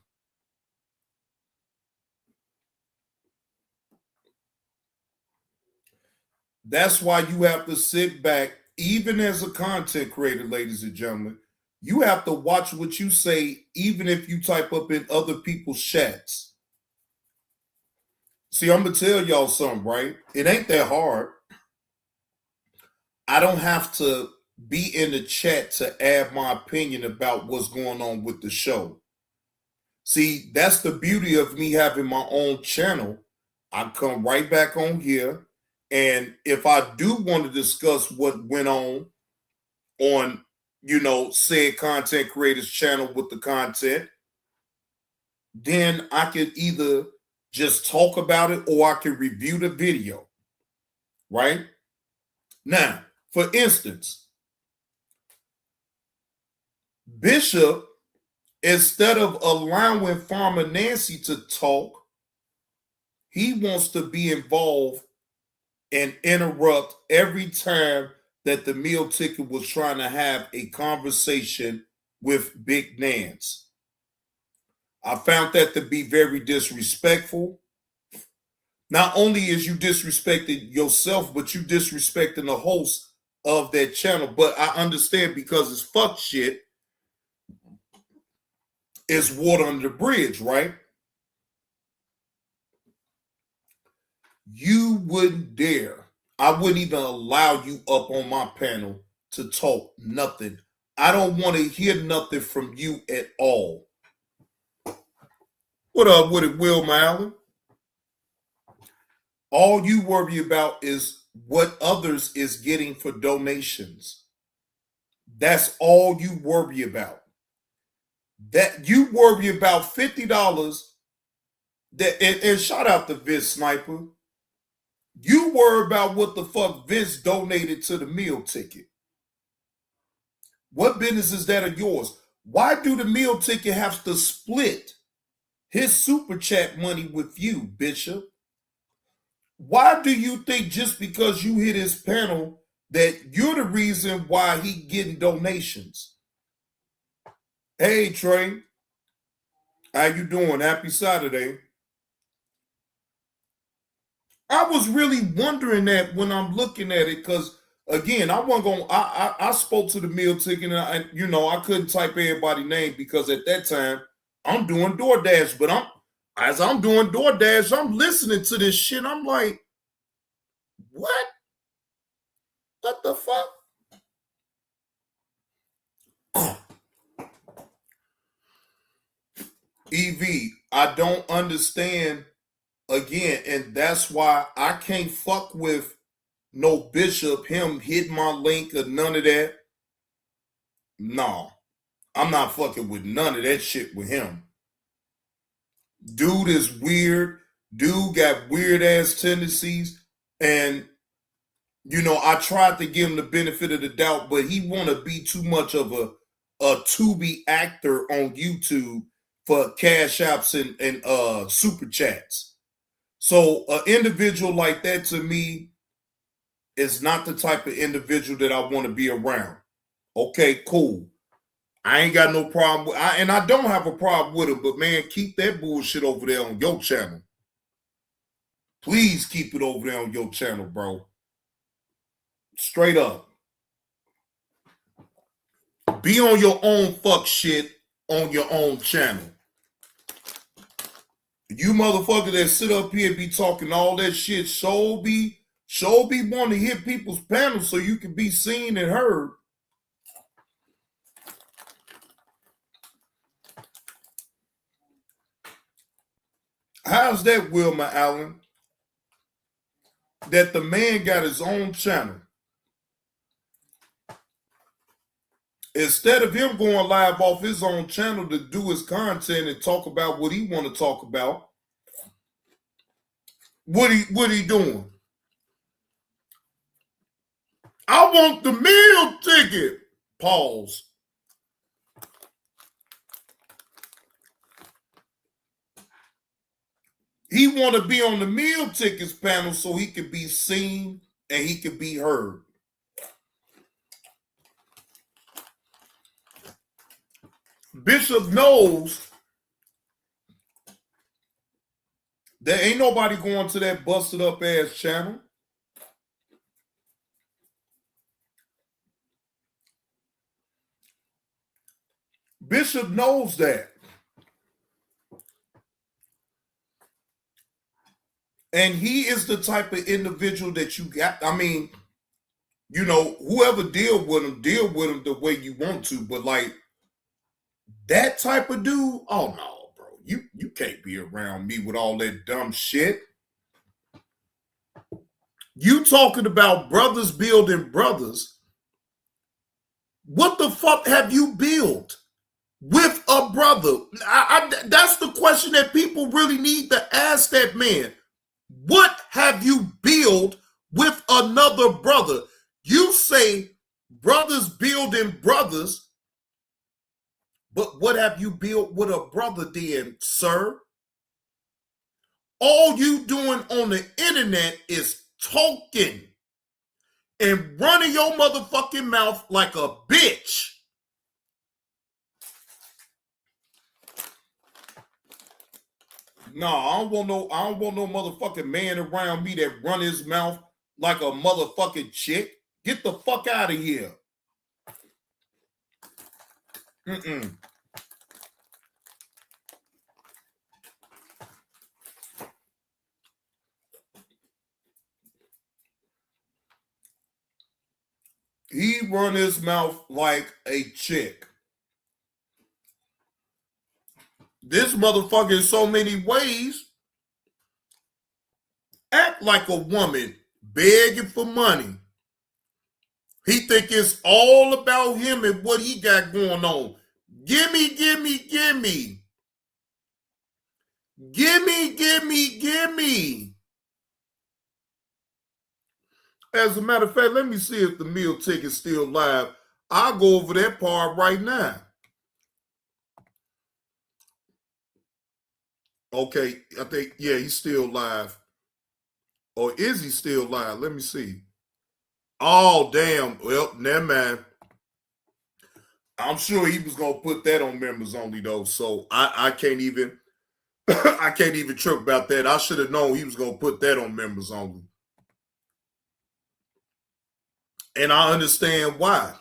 That's why you have to sit back, even as a content creator, ladies and gentlemen. You have to watch what you say, even if you type up in other people's chats. See, I'm going to tell y'all something, right? It ain't that hard. I don't have to be in the chat to add my opinion about what's going on with the show. See, that's the beauty of me having my own channel. I come right back on here. And if I do want to discuss what went on, said content creators channel with the content, then I could either just talk about it or I can review the video, right? Now, for instance, Bishop, instead of allowing Farmer Nancy to talk, he wants to be involved and interrupt every time that the meal ticket was trying to have a conversation with Big Nance. I found that to be very disrespectful. Not only is you disrespecting yourself, but you disrespecting the host of that channel. But I understand, because it's fuck shit, it's water under the bridge, right? You wouldn't dare. I wouldn't even allow you up on my panel to talk nothing. I don't want to hear nothing from you at all. What up with it, Wilma Allen? All you worry about is what others is getting for donations. That's all you worry about. That you worry about $50. And shout out to Vince Sniper. You worry about what the fuck Vince donated to the meal ticket. What business is that of yours? Why do the meal ticket have to split his super chat money with you, Bishop? Why do you think just because you hit his panel that you're the reason why he getting donations? Hey, Trey. How you doing? Happy Saturday. I was really wondering that when I'm looking at it, because again, I wasn't going. I spoke to the meal ticket, and I couldn't type everybody's name because at that time I'm doing DoorDash. But as I'm doing DoorDash, I'm listening to this shit. I'm like, what? What the fuck? EV, I don't understand. Again, and that's why I can't fuck with no Bishop, him hit my link or none of that. No, I'm not fucking with none of that shit with him. Dude is weird. Dude got weird ass tendencies. And, I tried to give him the benefit of the doubt, but he want to be too much of a Tubi actor on YouTube for cash apps and super chats. So an individual like that to me is not the type of individual that I want to be around. Okay, cool. I ain't got no problem with, and I don't have a problem with it, but man, keep that bullshit over there on your channel. Please keep it over there on your channel, bro. Straight up. Be on your own fuck shit on your own channel. You motherfuckers that sit up here and be talking all that shit, show be wanting to hit people's panels so you can be seen and heard. How's that, Wilma Allen? That the man got his own channel. Instead of him going live off his own channel to do his content and talk about what he want to talk about, what he doing? I want the meal ticket. Pause. He want to be on the meal tickets panel so he can be seen and he can be heard. Bishop knows there ain't nobody going to that busted up ass channel. Bishop knows that. And he is the type of individual that you got. I mean, you know, whoever deal with him the way you want to. But like that type of dude, oh no, bro. You can't be around me with all that dumb shit. You talking about brothers building brothers. What the fuck have you built with a brother? That's the question that people really need to ask that man. What have you built with another brother? You say brothers building brothers, but what have you built with a brother then, sir? All you doing on the internet is talking and running your motherfucking mouth like a bitch. No, I don't want no motherfucking man around me that run his mouth like a motherfucking chick. Get the fuck out of here. He run his mouth like a chick. This motherfucker in so many ways act like a woman begging for money. He think it's all about him and what he got going on. Gimme, gimme, gimme. Gimme, gimme, gimme. As a matter of fact, let me see if the meal ticket's still live. I'll go over that part right now. Okay, I think, yeah, he's still live. Or is he still live? Let me see. Oh, damn. Well, never mind. I'm sure he was going to put that on members only, though. So I can't even, I can't even trip about that. I should have known he was going to put that on members only. And I understand why.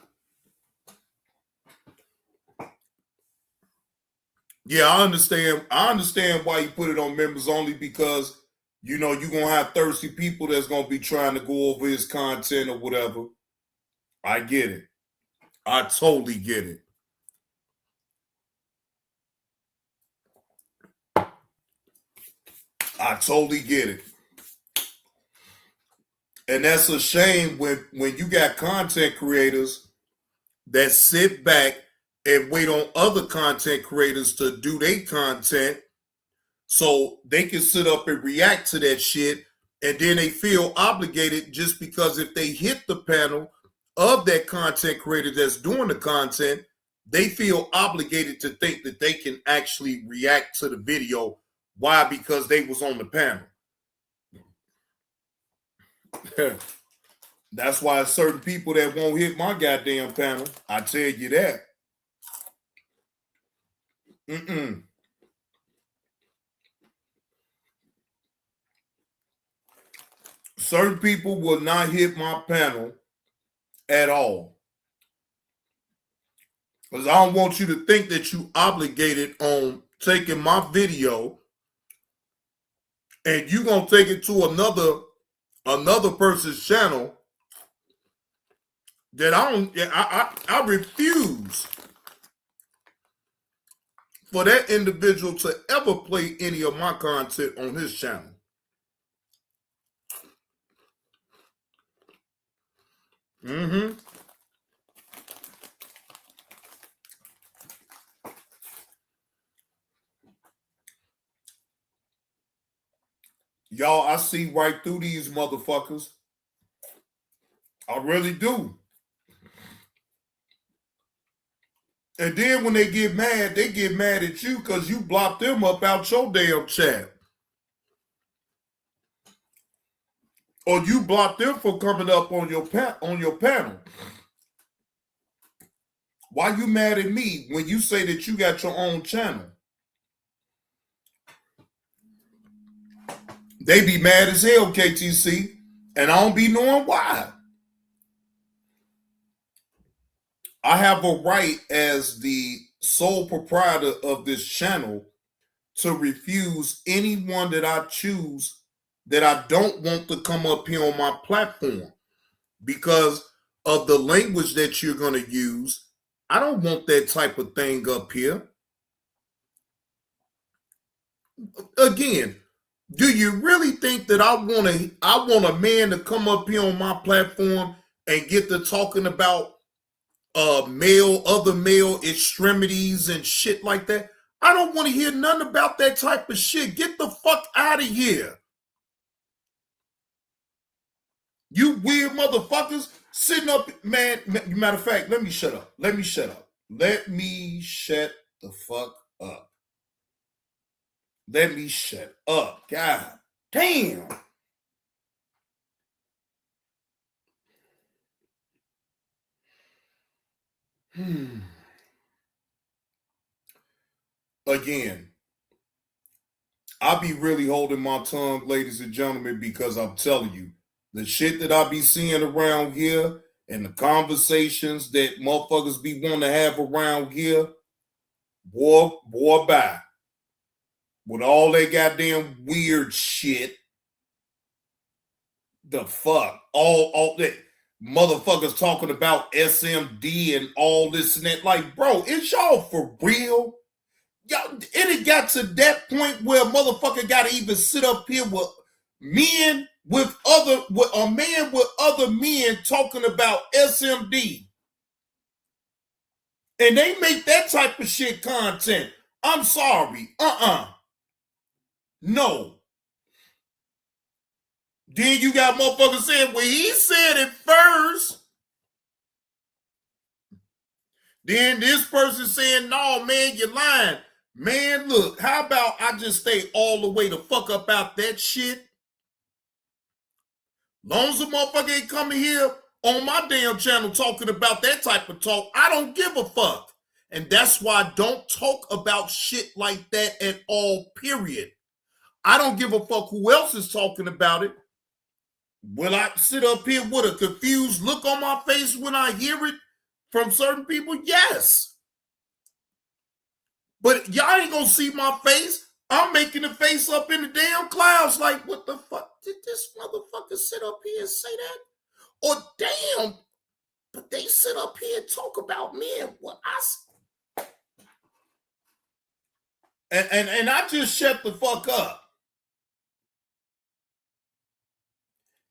Yeah, I understand why you put it on members only, because, you know, you're going to have thirsty people that's going to be trying to go over his content or whatever. I get it. I totally get it. I totally get it. And that's a shame when you got content creators that sit back and wait on other content creators to do their content so they can sit up and react to that shit, and then they feel obligated just because if they hit the panel of that content creator that's doing the content, they feel obligated to think that they can actually react to the video. Why? Because they was on the panel. That's why certain people that won't hit my goddamn panel, I tell you that. Certain people will not hit my panel at all. Because I don't want you to think that you obligated on taking my video and you gonna take it to another person's channel that I refuse for that individual to ever play any of my content on his channel. Y'all, I see right through these motherfuckers. I really do. And then when they get mad at you because you blocked them up out your damn chat. Or you blocked them for coming up on your panel. Why you mad at me when you say that you got your own channel? They be mad as hell, KTC, and I don't be knowing why. I have a right as the sole proprietor of this channel to refuse anyone that I choose that I don't want to come up here on my platform because of the language that you're going to use. I don't want that type of thing up here. Again, do you really think that I want a man to come up here on my platform and get to talking about other male extremities and shit like that? I don't want to hear nothing about that type of shit. Get the fuck out of here. You weird motherfuckers sitting up, man. Matter of fact, let me shut up. Let me shut the fuck up. Let me shut up. God damn. Again, I be really holding my tongue, ladies and gentlemen, because I'm telling you, the shit that I be seeing around here and the conversations that motherfuckers be wanting to have around here, boy, bye. With all that goddamn weird shit, the fuck, all that motherfuckers talking about SMD and all this and that. Like, bro, is y'all for real? Y'all, it got to that point where a motherfucker got to even sit up here with men with a man with other men talking about SMD, and they make that type of shit content. I'm sorry, no. Then you got motherfuckers saying, well, he said it first. Then this person saying, no, man, you're lying. Man, look, how about I just stay all the way the fuck up out that shit? Long as a motherfucker ain't coming here on my damn channel talking about that type of talk, I don't give a fuck. And that's why I don't talk about shit like that at all, period. I don't give a fuck who else is talking about it. Will I sit up here with a confused look on my face when I hear it from certain people? Yes. But y'all ain't gonna see my face. I'm making a face up in the damn clouds like, what the fuck? Did this motherfucker sit up here and say that? Or damn, but they sit up here and talk about me and what and I just shut the fuck up.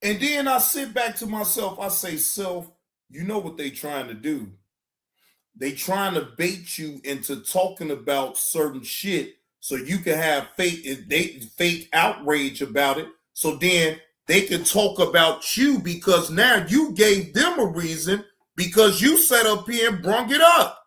And then I sit back to myself, I say, self, you know what they trying to do. They trying to bait you into talking about certain shit so you can have fake outrage about it. So then they can talk about you because now you gave them a reason because you sat up here and brung it up.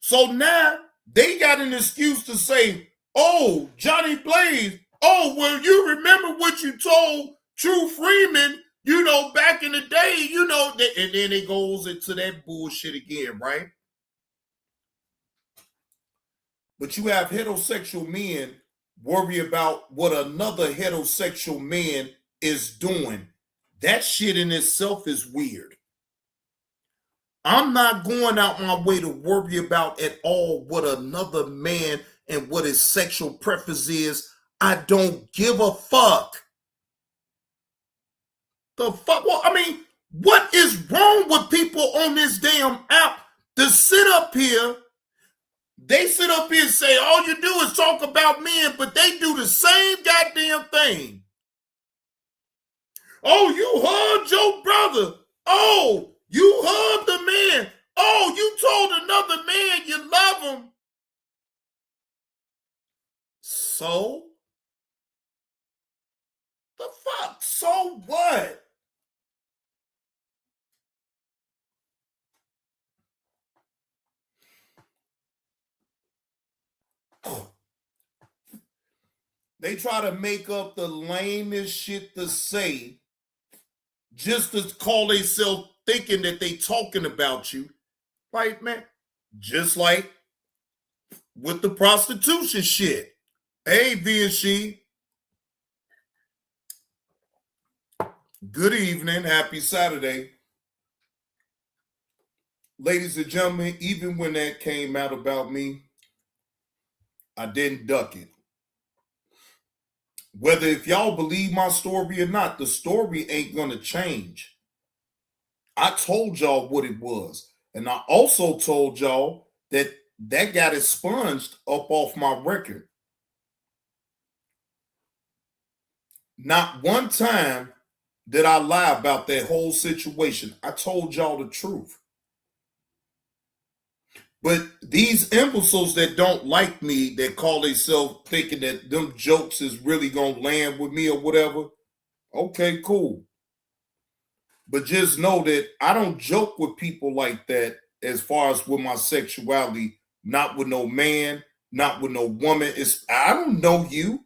So now they got an excuse to say, oh, Johnny Blaze, oh, well, you remember what you told True Freeman, you know, back in the day, you know, and then it goes into that bullshit again, right? But you have heterosexual men worry about what another heterosexual man is doing. That shit in itself is weird. I'm not going out my way to worry about at all what another man and what his sexual preference is. I don't give a fuck. The fuck? Well, I mean, what is wrong with people on this damn app to sit up here? They sit up here and say, all you do is talk about men, but they do the same goddamn thing. Oh, you hugged your brother. Oh, you hugged a man. Oh, you told another man you love him. So? The fuck? So what? They try to make up the lamest shit to say just to call themselves thinking that they talking about you. Right, man? Just like with the prostitution shit. Hey, V and she. Good evening. Happy Saturday. Ladies and gentlemen, even when that came out about me, I didn't duck it. Whether if y'all believe my story or not, the story ain't gonna change. I told y'all what it was. And I also told y'all that that got expunged up off my record. Not one time did I lie about that whole situation. I told y'all the truth. But these imbeciles that don't like me, that call themselves thinking that them jokes is really gonna land with me or whatever, okay, cool. But just know that I don't joke with people like that as far as with my sexuality, not with no man, not with no woman. I don't know you.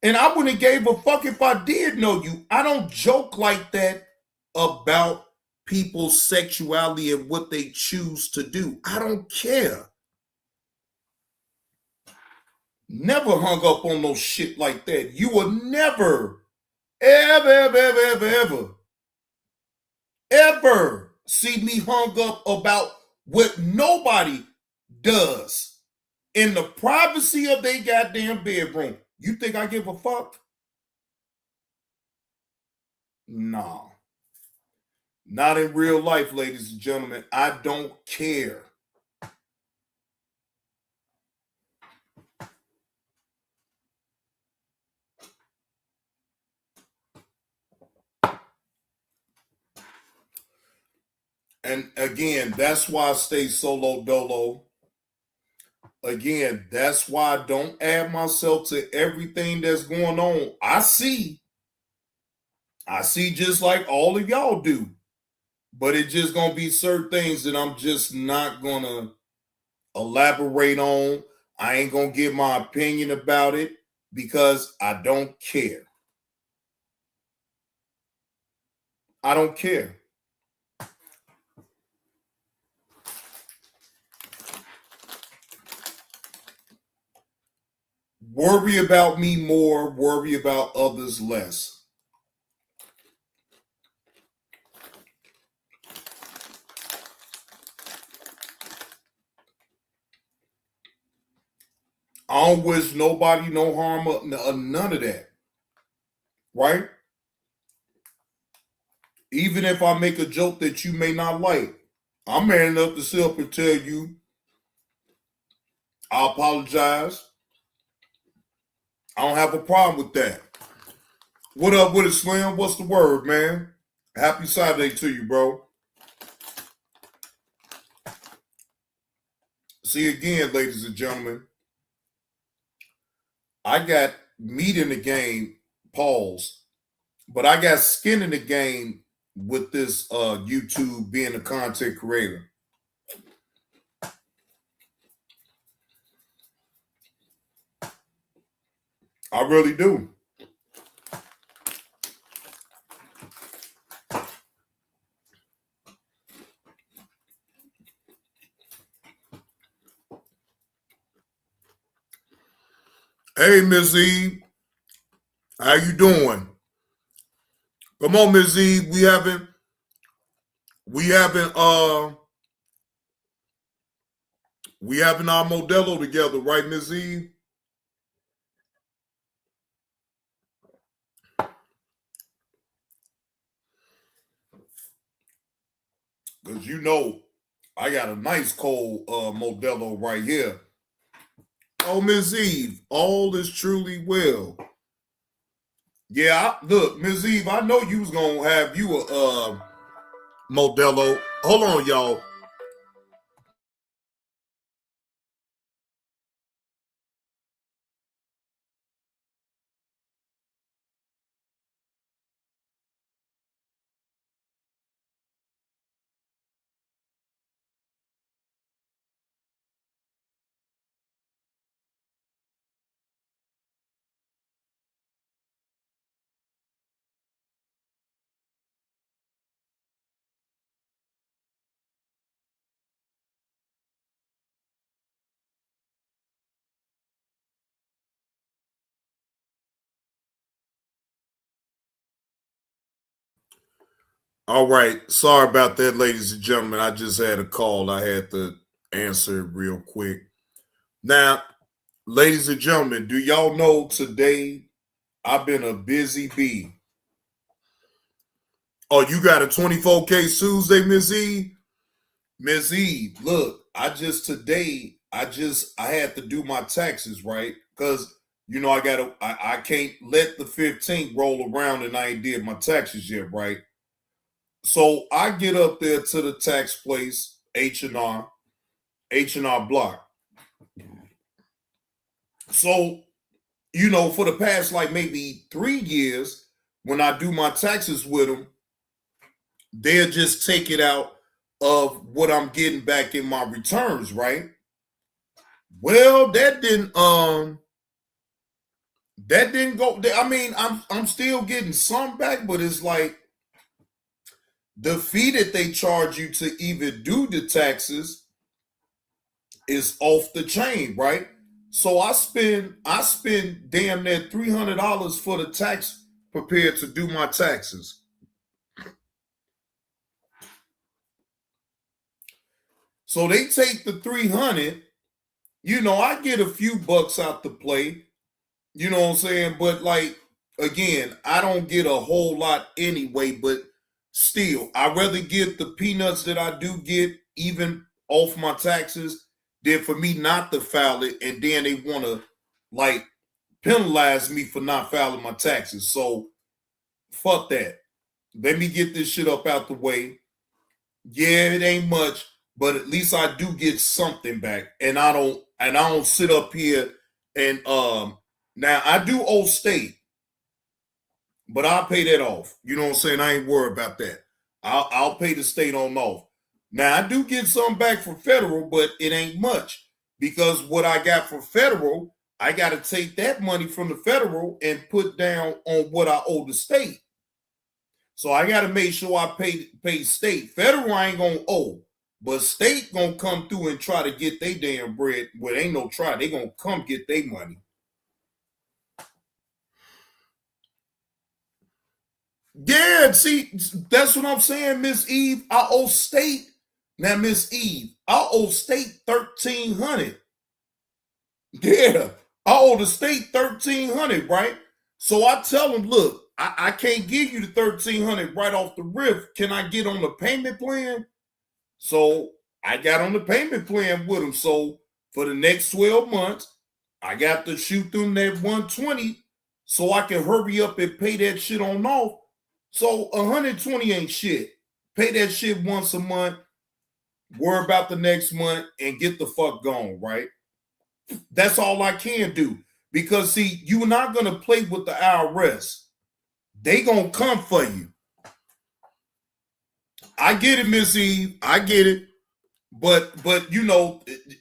And I wouldn't have gave a fuck if I did know you. I don't joke like that about people's sexuality and what they choose to do. I don't care. Never hung up on no shit like that. You will never, ever see me hung up about what nobody does in the privacy of their goddamn bedroom. You think I give a fuck? Nah. Not in real life, ladies and gentlemen. I don't care. And again, that's why I stay solo dolo. Again, that's why I don't add myself to everything that's going on. I see just like all of y'all do. But it's just going to be certain things that I'm just not going to elaborate on. I ain't going to give my opinion about it because I don't care. I don't care. Worry about me more, worry about others less. I don't wish nobody no harm or none of that. Right? Even if I make a joke that you may not like, I'm man enough to sit up and tell you, I apologize. I don't have a problem with that. What up with it, Slim? What's the word, man? Happy Saturday to you, bro. See, again, ladies and gentlemen, I got meat in the game, pause, but I got skin in the game with this YouTube being a content creator. I really do. Hey, Miss Eve. How you doing? Come on, Miss Eve. We having our Modelo together, right, Miss Eve? Because you know, I got a nice cold Modelo right here. Oh, Miss Eve, all is truly well. Yeah, look, Miss Eve, I know you was going to have you a Modelo. Hold on, y'all. All right. Sorry about that, ladies and gentlemen. I just had a call. I had to answer it real quick. Now, ladies and gentlemen, do y'all know today I've been a busy bee? Oh, you got a 24K Tuesday, Miss Eve? Miss Eve, look, I had to do my taxes, right? Because I can't let the 15th roll around and I ain't did my taxes yet, right? So I get up there to the tax place, H&R Block. So, for the past like maybe 3 years, when I do my taxes with them, they'll just take it out of what I'm getting back in my returns, right? Well, that didn't go. I mean, I'm still getting some back, but it's like the fee that they charge you to even do the taxes is off the chain, right? So I spend damn near $300 for the tax prepared to do my taxes. So they take the $300, I get a few bucks out the play, you know what I'm saying? But like, again, I don't get a whole lot anyway, but still, I'd rather get the peanuts that I do get even off my taxes than for me not to file it, and then they want to like penalize me for not filing my taxes. So fuck that. Let me get this shit up out the way. Yeah, it ain't much, but at least I do get something back, and I don't sit up here and now I do owe state, but I'll pay that off. You know what I'm saying? I ain't worried about that. I'll pay the state on off. Now I do get some back from federal, but it ain't much, because what I got from federal, I got to take that money from the federal and put down on what I owe the state. So I got to make sure I pay state. Federal I ain't gonna owe, but state gonna come through and try to get their damn bread. Well, ain't no try. They gonna come get their money. Yeah, see, that's what I'm saying, Miss Eve. I owe state. Now, Miss Eve, I owe state $1,300. Yeah, I owe the state $1,300, right? So I tell them, look, I can't give you the $1,300 right off the rip. Can I get on the payment plan? So I got on the payment plan with them. So for the next 12 months, I got to shoot them that $120 so I can hurry up and pay that shit on off. So $120 ain't shit. Pay that shit once a month, worry about the next month, and get the fuck gone, right? That's all I can do. Because, see, you're not going to play with the IRS. They going to come for you. I get it, Miss Eve. I get it. But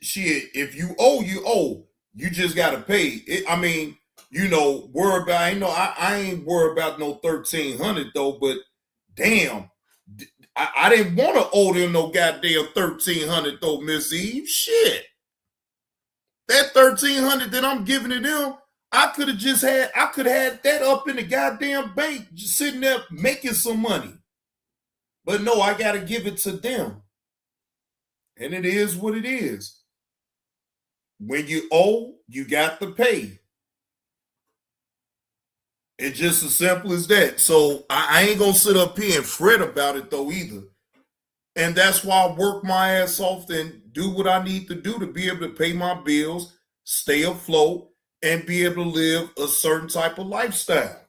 shit, if you owe, you owe. You just got to pay. Worry about, I ain't worried about no $1,300 though, but damn, I didn't want to owe them no goddamn $1,300 though, Miss Eve. Shit. That $1,300 that I'm giving to them, I could have had that up in the goddamn bank, just sitting there making some money. But no, I got to give it to them. And it is what it is. When you owe, you got to pay. It's just as simple as that. So I ain't going to sit up here and fret about it though either. And that's why I work my ass off and do what I need to do to be able to pay my bills, stay afloat, and be able to live a certain type of lifestyle.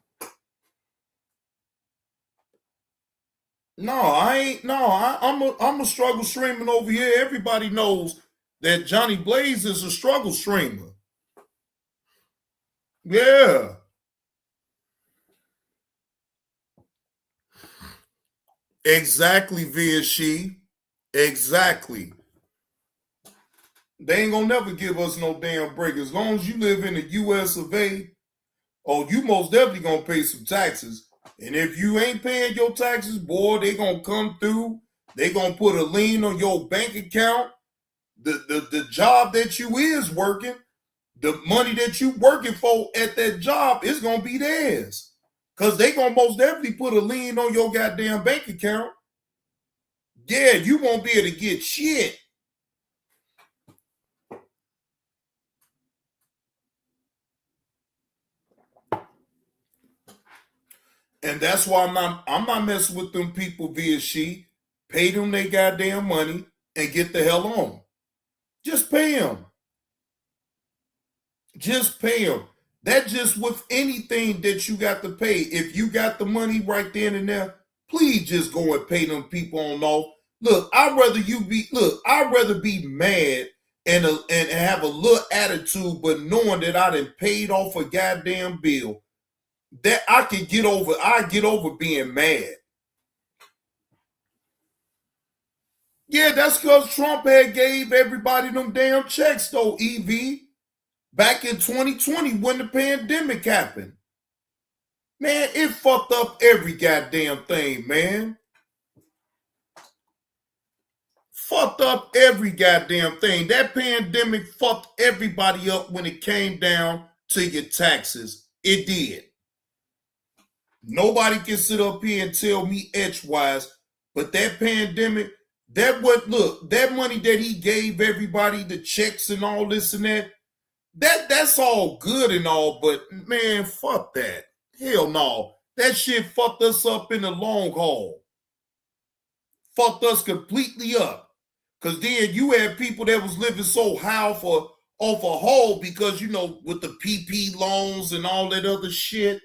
I'm a struggle streaming over here. Everybody knows that Johnny Blaze is a struggle streamer. Yeah. Exactly, VSC. Exactly. They ain't gonna never give us no damn break. As long as you live in the US of A, you most definitely gonna pay some taxes. And if you ain't paying your taxes, boy, they gonna come through. They gonna put a lien on your bank account. The job that you is working, the money that you working for at that job is gonna be theirs. Because they gonna most definitely put a lien on your goddamn bank account. Yeah, you won't be able to get shit. And that's why I'm not messing with them people via she. Pay them their goddamn money and get the hell on. Just pay them. Just pay them. That's just with anything that you got to pay. If you got the money right then and there, please just go and pay them people on off. Look, I'd rather be mad and have a little attitude, but knowing that I done paid off a goddamn bill, that I get over being mad. Yeah, that's because Trump had gave everybody them damn checks though, EV. Back in 2020 when the pandemic happened. Man, it fucked up every goddamn thing, man. Fucked up every goddamn thing. That pandemic fucked everybody up when it came down to your taxes. It did. Nobody can sit up here and tell me edgewise, but that pandemic, that money that he gave everybody, the checks and all this and that's all good and all, but man, fuck that. Hell no. That shit fucked us up in the long haul. Fucked us completely up. Because then you had people that was living so high off a haul because, with the PP loans and all that other shit.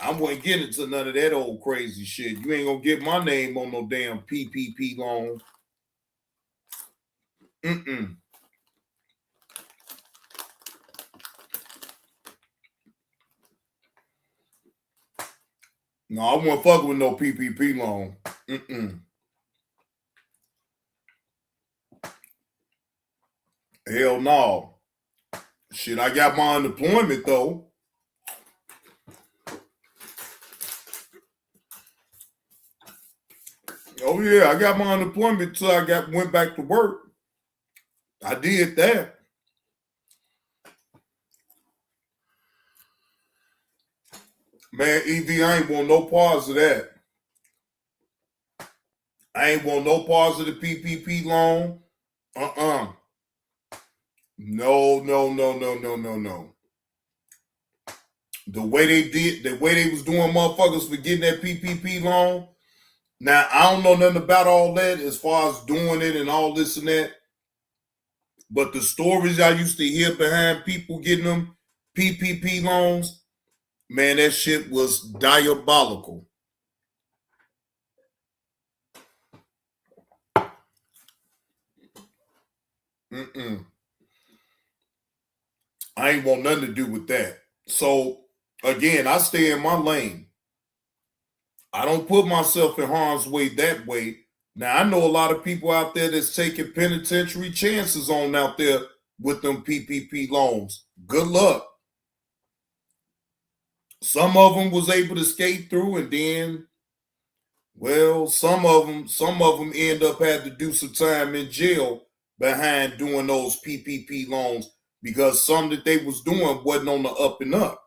I wasn't getting into none of that old crazy shit. You ain't gonna get my name on no damn PPP loan. No, I won't fuck with no PPP loan. Hell no. Shit, I got my unemployment though. Oh yeah, I got my unemployment till I went back to work. I did that. Man, EV, I ain't want no parts of that. I ain't want no parts of the PPP loan. No. The way they was doing motherfuckers for getting that PPP loan. Now, I don't know nothing about all that as far as doing it and all this and that. But the stories I used to hear behind people getting them PPP loans, man, that shit was diabolical. I ain't want nothing to do with that. So, again, I stay in my lane. I don't put myself in harm's way that way. Now, I know a lot of people out there that's taking penitentiary chances on out there with them PPP loans. Good luck. Some of them was able to skate through, and then, well, some of them end up had to do some time in jail behind doing those PPP loans because some that they was doing wasn't on the up and up.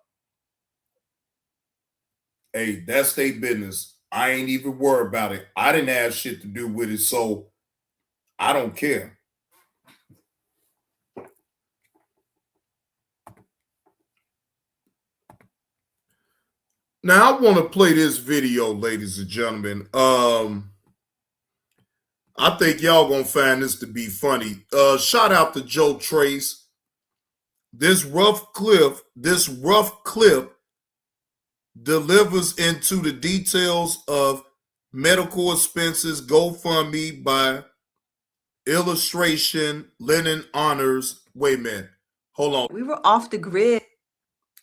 Hey, that's their business. I ain't even worried about it. I didn't have shit to do with it, so I don't care. Now, I want to play this video, ladies and gentlemen. I think y'all gonna find this to be funny. Shout out to Joe Trace. This rough clip delivers into the details of medical expenses GoFundMe by illustration Lennon Honors. Wait a minute. Hold on. We were off the grid.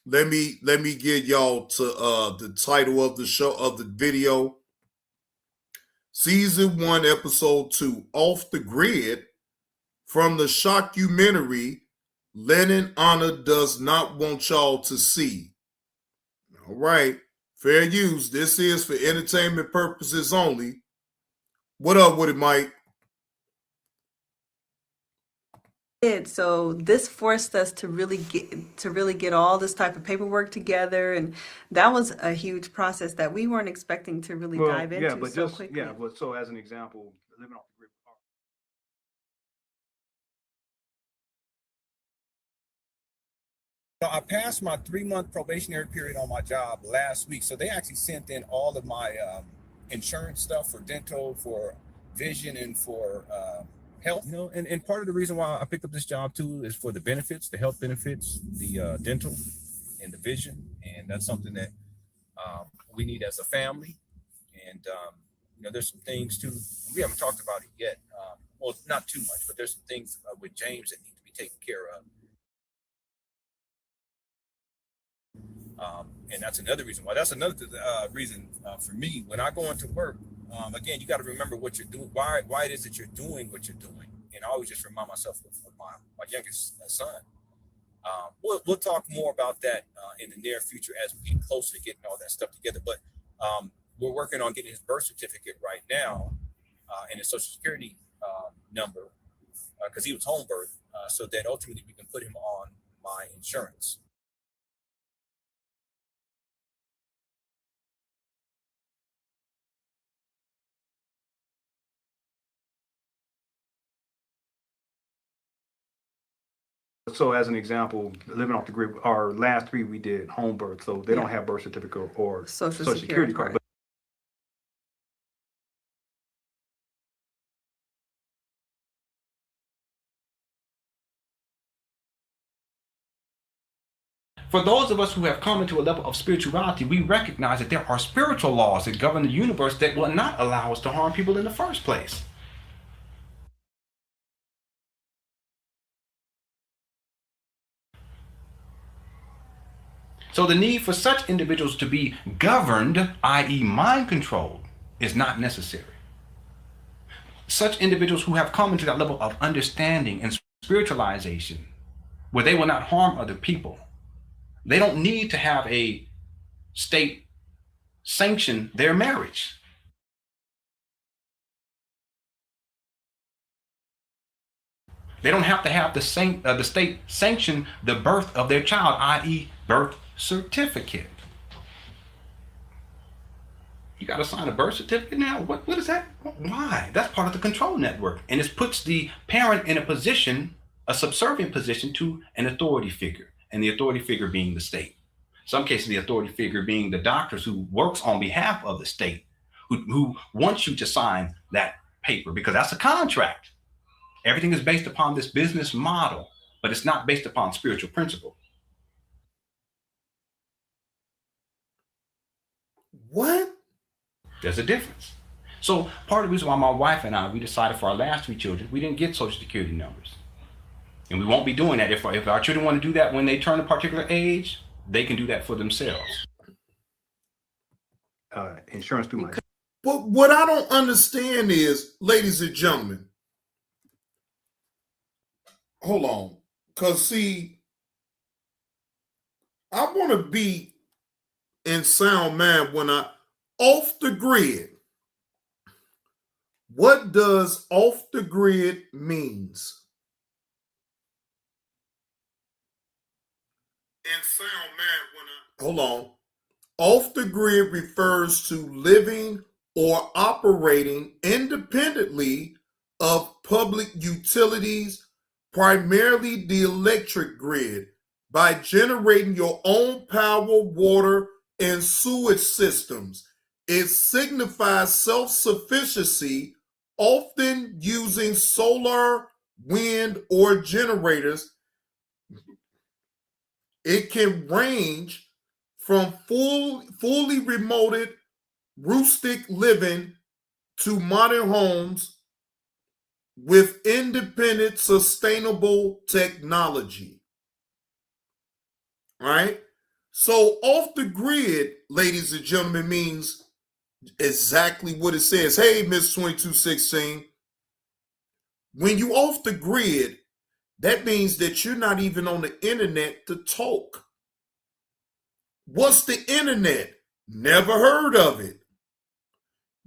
Let me get y'all to the title of the show, of the video. Season 1, Episode 2, Off the Grid, from the shockumentary Lennon Honor Does Not Want Y'all to See. All right, fair use. This is for entertainment purposes only. What up with it, Mike? So this forced us to really get all this type of paperwork together, and that was a huge process that we weren't expecting to really dive into so quickly. But so as an example, living off the grid. I passed my 3-month probationary period on my job last week, so they actually sent in all of my insurance stuff for dental, for vision, and for health. And part of the reason why I picked up this job too is for the benefits, the health benefits, the dental, and the vision, and that's something that we need as a family. And there's some things too we haven't talked about it yet. Well, not too much, but there's some things with James that need to be taken care of. And that's another reason why. That's another reason for me when I go into work. Again, you got to remember what you're doing, why it is that you're doing what you're doing. And I always just remind myself of my youngest son. We'll talk more about that in the near future as we get closer to getting all that stuff together. But we're working on getting his birth certificate right now and his social security number because he was home birth, so that ultimately we can put him on my insurance. So as an example, living off the grid, our last 3 we did home birth, so they don't have birth certificate or social security card. Right. For those of us who have come into a level of spirituality, we recognize that there are spiritual laws that govern the universe that will not allow us to harm people in the first place. So the need for such individuals to be governed, i.e. mind controlled, is not necessary. Such individuals who have come into that level of understanding and spiritualization, where they will not harm other people, they don't need to have a state sanction their marriage. They don't have to have the state sanction the birth of their child, i.e. birth certificate. You got to sign a birth certificate now? What is that? Why? That's part of the control network. And it puts the parent in a position, a subservient position to an authority figure, and the authority figure being the state. In some cases, the authority figure being the doctors who works on behalf of the state, who wants you to sign that paper because that's a contract. Everything is based upon this business model, but it's not based upon spiritual principle. What? There's a difference. So part of the reason why my wife and I, we decided for our last 3 children, we didn't get social security numbers. And we won't be doing that. If our children want to do that when they turn a particular age, they can do that for themselves. Insurance through my... But what I don't understand is, ladies and gentlemen, hold on. Because, see, I want to be in sound mind when I off the grid. What does off the grid means? In sound mind when I hold on. Off the grid refers to living or operating independently of public utilities, primarily the electric grid, by generating your own power, water, and sewage systems. It signifies self-sufficiency, often using solar, wind, or generators. It can range from fully remoted rustic living to modern homes with independent, sustainable technology. All right? So off the grid, ladies and gentlemen, means exactly what it says. Hey, Miss 2216. When you off the grid, that means that you're not even on the internet to talk. What's the internet? Never heard of it.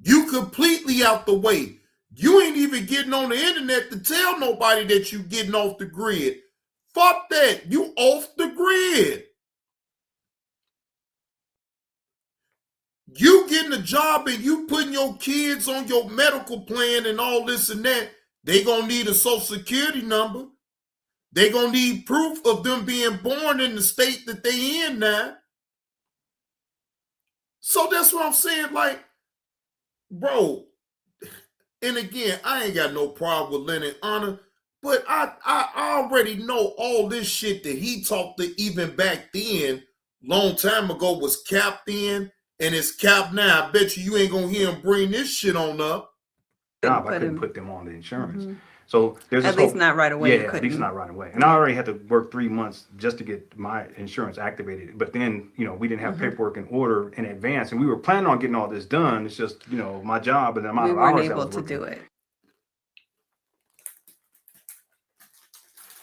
You completely out the way. You ain't even getting on the internet to tell nobody that you getting off the grid. Fuck that. You off the grid. You getting a job and you putting your kids on your medical plan and all this and that, they gonna need a social security number. They gonna need proof of them being born in the state that they in now. So that's what I'm saying. Like, bro, and again, I ain't got no problem with Lennon Honor, but I already know all this shit that he talked to even back then, long time ago, was capped in, and it's capped now. I bet you ain't gonna hear him bring this shit on up. I couldn't put them on the insurance. So there's at least not right away. Yeah, at least not right away. And I already had to work 3 months just to get my insurance activated. But then, we didn't have paperwork in order in advance, and we were planning on getting all this done. It's just, my job and the amount of hours we weren't able to do it.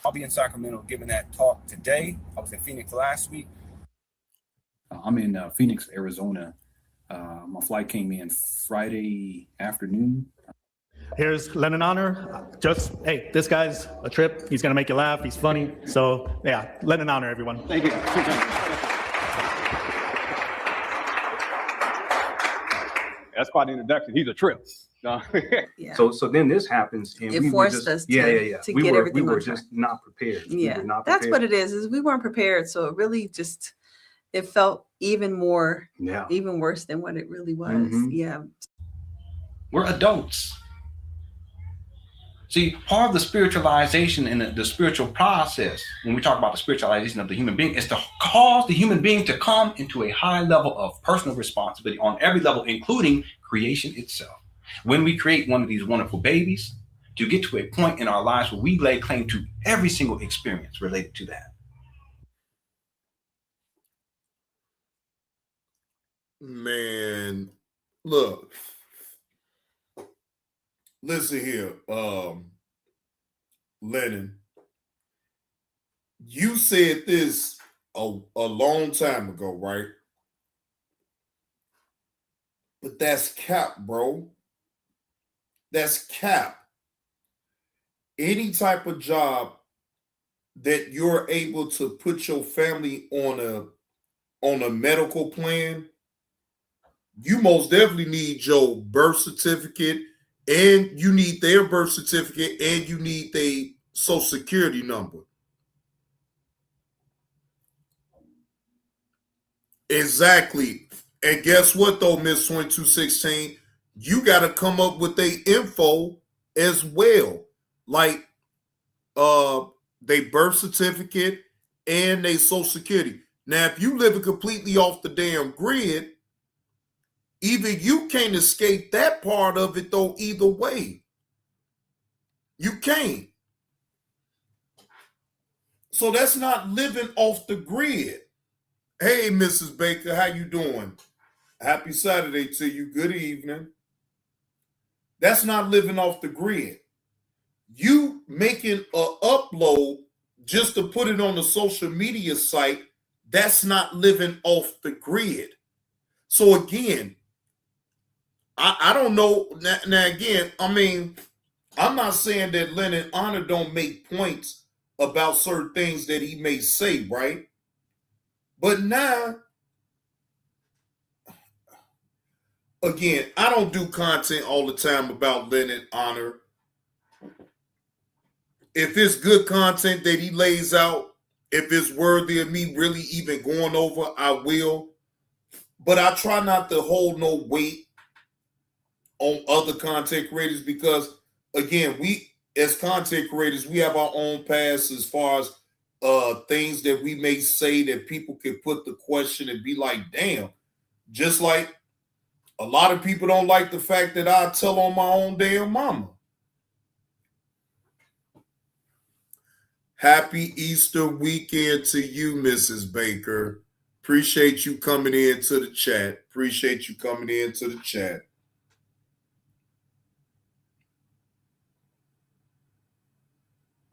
I'll be in Sacramento giving that talk today. I was in Phoenix last week. I'm in Phoenix, Arizona. My flight came in Friday afternoon. Here's Lennon Honor. Hey, this guy's a trip. He's going to make you laugh. He's funny. So, yeah, Lennon Honor, everyone. Thank you. That's quite an introduction. He's a trip. Yeah. So then this happens, and it forced us to get everything. We were just not prepared. Yeah, that's what it is we weren't prepared. So it really just, it felt even more, even worse than what it really was. Yeah. We're adults. See, part of the spiritualization and the spiritual process, when we talk about the spiritualization of the human being, is to cause the human being to come into a high level of personal responsibility on every level, including creation itself. When we create one of these wonderful babies, to get to a point in our lives where we lay claim to every single experience related to that. Man, look. Listen here, Lennon. You said this a long time ago, right? But that's cap, bro. That's cap. Any type of job that you're able to put your family on a medical plan, you most definitely need your birth certificate, and you need their birth certificate, and you need their social security number. Exactly. And guess what, though, Miss 2216? You got to come up with their info as well. Like their birth certificate and their social security. Now, if you living completely off the damn grid, even you can't escape that part of it, though, either way. You can't. So that's not living off the grid. Hey, Mrs. Baker, how you doing? Happy Saturday to you. Good evening. That's not living off the grid. You making an upload just to put it on the social media site, that's not living off the grid. So again, I don't know. Now again, I mean, I'm not saying that Lennon Honor don't make points about certain things that he may say, right? But now, again, I don't do content all the time about Lennon Honor. If it's good content that he lays out, if it's worthy of me really even going over, I will. But I try not to hold no weight on other content creators because, again, we as content creators, we have our own past as far as things that we may say that people can put the question and be like, damn. Just like a lot of people don't like the fact that I tell on my own damn mama. Happy Easter weekend to you, Mrs. Baker. Appreciate you coming into the chat. Appreciate you coming into the chat.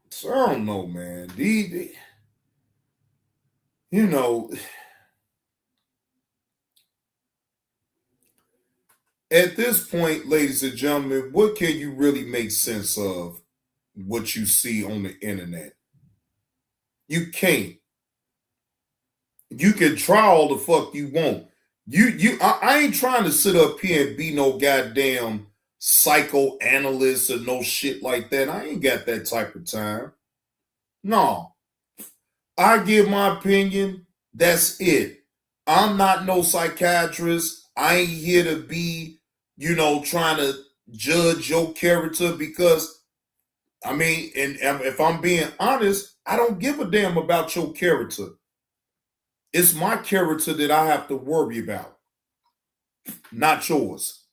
So I don't know, man. You know, At this point, ladies and gentlemen, what can you really make sense of what you see on the internet? You can't. You can try all the fuck you want. I ain't trying to sit up here and be no goddamn psychoanalyst or no shit like that. I ain't got that type of time. No. I give my opinion. That's it. I'm not no psychiatrist. I ain't here to be, trying to judge your character because, and if I'm being honest, I don't give a damn about your character. It's my character that I have to worry about, not yours.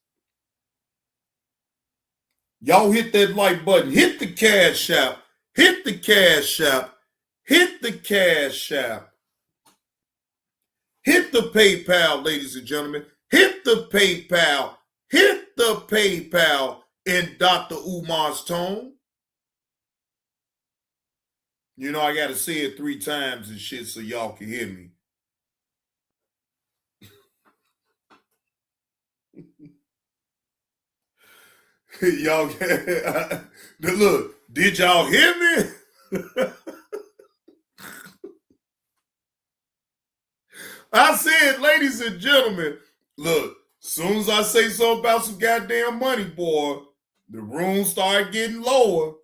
Y'all hit that like button. Hit the cash app. Hit the cash app. Hit the cash app. Hit the PayPal, ladies and gentlemen. Hit the PayPal. Hit the PayPal in Dr. Umar's tone. I got to say it 3 times and shit so y'all can hear me. Y'all, look, did y'all hear me? I said, ladies and gentlemen, look, soon as I say something about some goddamn money, boy, the room started getting lower.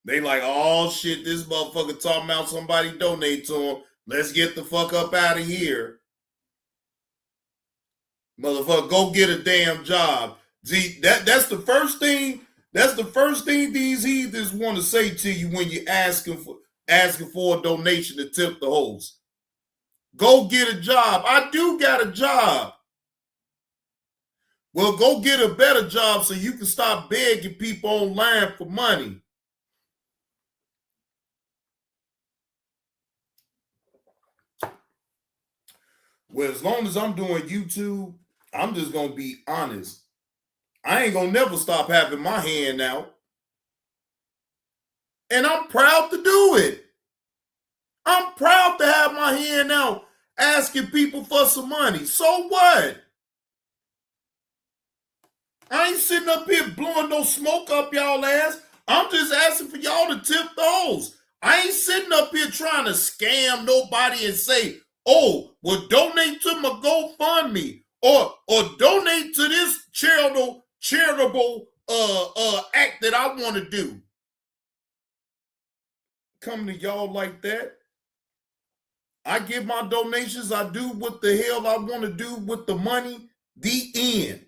They like, oh shit, this motherfucker talking about somebody donate to him. Let's get the fuck up out of here. Motherfucker, go get a damn job. See, that's the first thing. That's the first thing these heathens want to say to you when you're asking for a donation to tip the host. Go get a job. I do got a job. Well, go get a better job so you can stop begging people online for money. Well, as long as I'm doing YouTube, I'm just going to be honest. I ain't going to never stop having my hand out. And I'm proud to do it. I'm proud to have my hand out asking people for some money. So what? I ain't sitting up here blowing no smoke up y'all ass. I'm just asking for y'all to tip those. I ain't sitting up here trying to scam nobody and say, oh, well, donate to my GoFundMe or donate to this charitable act that I want to do. Come to y'all like that. I give my donations. I do what the hell I want to do with the money. The end.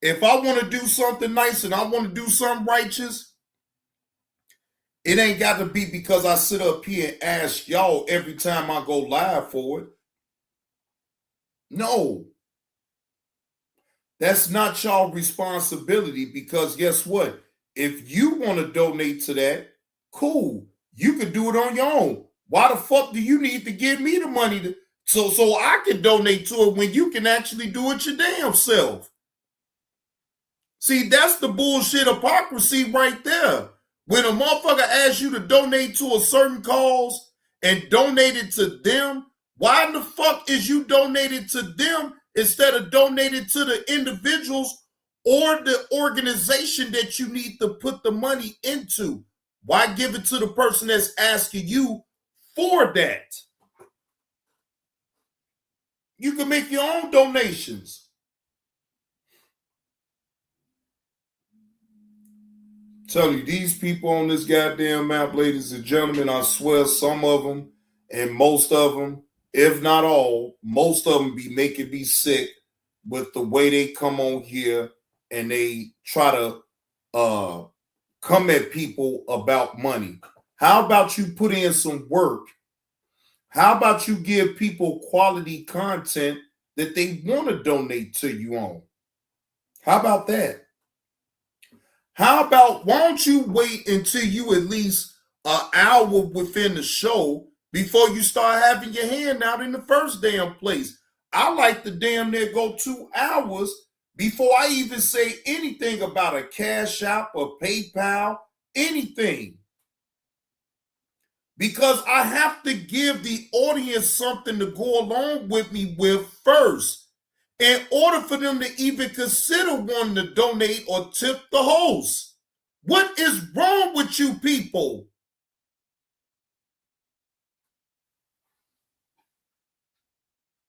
If I want to do something nice and I want to do something righteous, it ain't got to be because I sit up here and ask y'all every time I go live for it. No. That's not y'all responsibility because guess what? If you want to donate to that, cool. You can do it on your own. Why the fuck do you need to give me the money so I can donate to it when you can actually do it your damn self? See, that's the bullshit hypocrisy right there. When a motherfucker asks you to donate to a certain cause and donate it to them, why in the fuck is you donated to them instead of donating to the individuals or the organization that you need to put the money into? Why give it to the person that's asking you for that? You can make your own donations. Tell you, these people on this goddamn map, ladies and gentlemen, I swear some of them and most of them, if not all, most of them be making me sick with the way they come on here and they try to come at people about money. How about you put in some work? How about you give people quality content that they want to donate to you on? How about that? How about, why don't you wait until you at least an hour within the show before you start having your hand out in the first damn place? I like to damn near go 2 hours before I even say anything about a Cash App or PayPal, anything. Because I have to give the audience something to go along with me with first. in order for them to even consider wanting to donate or tip the host. What is wrong with you people?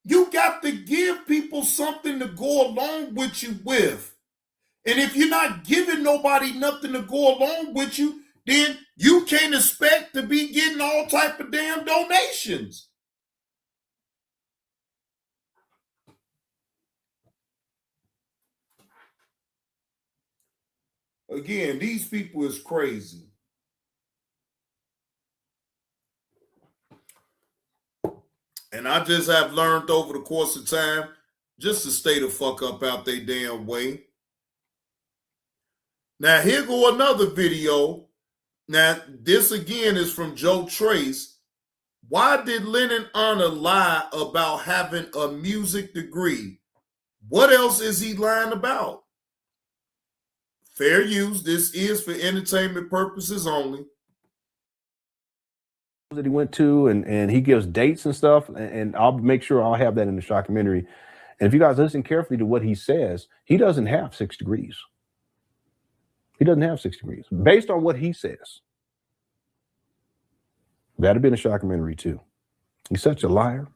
You got to give people something to go along with you with. And if you're not giving nobody nothing to go along with you, then you can't expect to be getting all type of damn donations. Again, these people is crazy. And I just have learned over the course of time just to stay the fuck up out their damn way. Now, here go another video. Now, this again is from Joe Trace. Why did Lennon Honor lie about having a music degree? What else is he lying about? Fair use. This is for entertainment purposes only. That he went to, and he gives dates and stuff, and I'll make sure I'll have that in the documentary. And if you guys listen carefully to what he says, he doesn't have 6 degrees. He doesn't have 6 degrees based on what he says. That'd be in a documentary too. He's such a liar.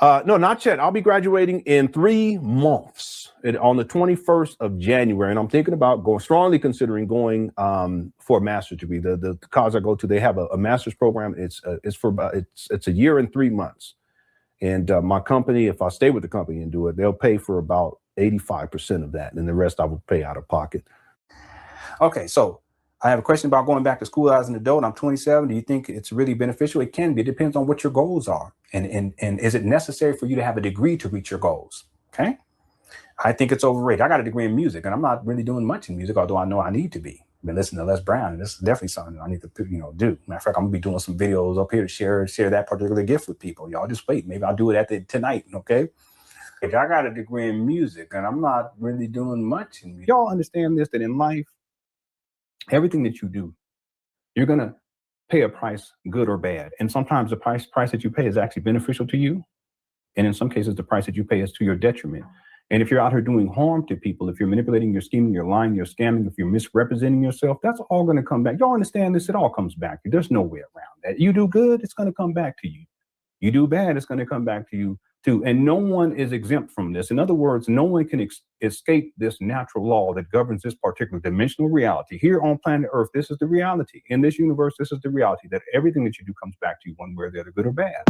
No, not yet. I'll be graduating in 3 months on the 21st of January. And I'm thinking about strongly considering going for a master's degree. The college I go to, they have a master's program. It's a year and 3 months. And my company, if I stay with the company and do it, they'll pay for about 85% of that. And the rest I will pay out of pocket. Okay, so I have a question about going back to school as an adult. I'm 27. Do you think it's really beneficial? It can be. It depends on what your goals are. And is it necessary for you to have a degree to reach your goals? Okay. I think it's overrated. I got a degree in music, and I'm not really doing much in music, although I know I need to be. I've been listening to Les Brown, and this is definitely something I need to, do. Matter of fact, I'm gonna be doing some videos up here to share that particular gift with people. Y'all just wait. Maybe I'll do it tonight. Okay. I got a degree in music, and I'm not really doing much in music. Y'all understand this, that in life, everything that you do, you're going to pay a price, good or bad. And sometimes the price that you pay is actually beneficial to you. And in some cases, the price that you pay is to your detriment. And if you're out here doing harm to people, if you're manipulating, you're scheming, you're lying, you're scamming, if you're misrepresenting yourself, that's all going to come back. Y'all understand this? It all comes back. There's no way around that. You do good, it's going to come back to you. You do bad, it's going to come back to you too. And no one is exempt from this. In other words, no one can escape this natural law that governs this particular dimensional reality. Here on planet Earth, this is the reality. In this universe, this is the reality that everything that you do comes back to you one way or the other, good or bad.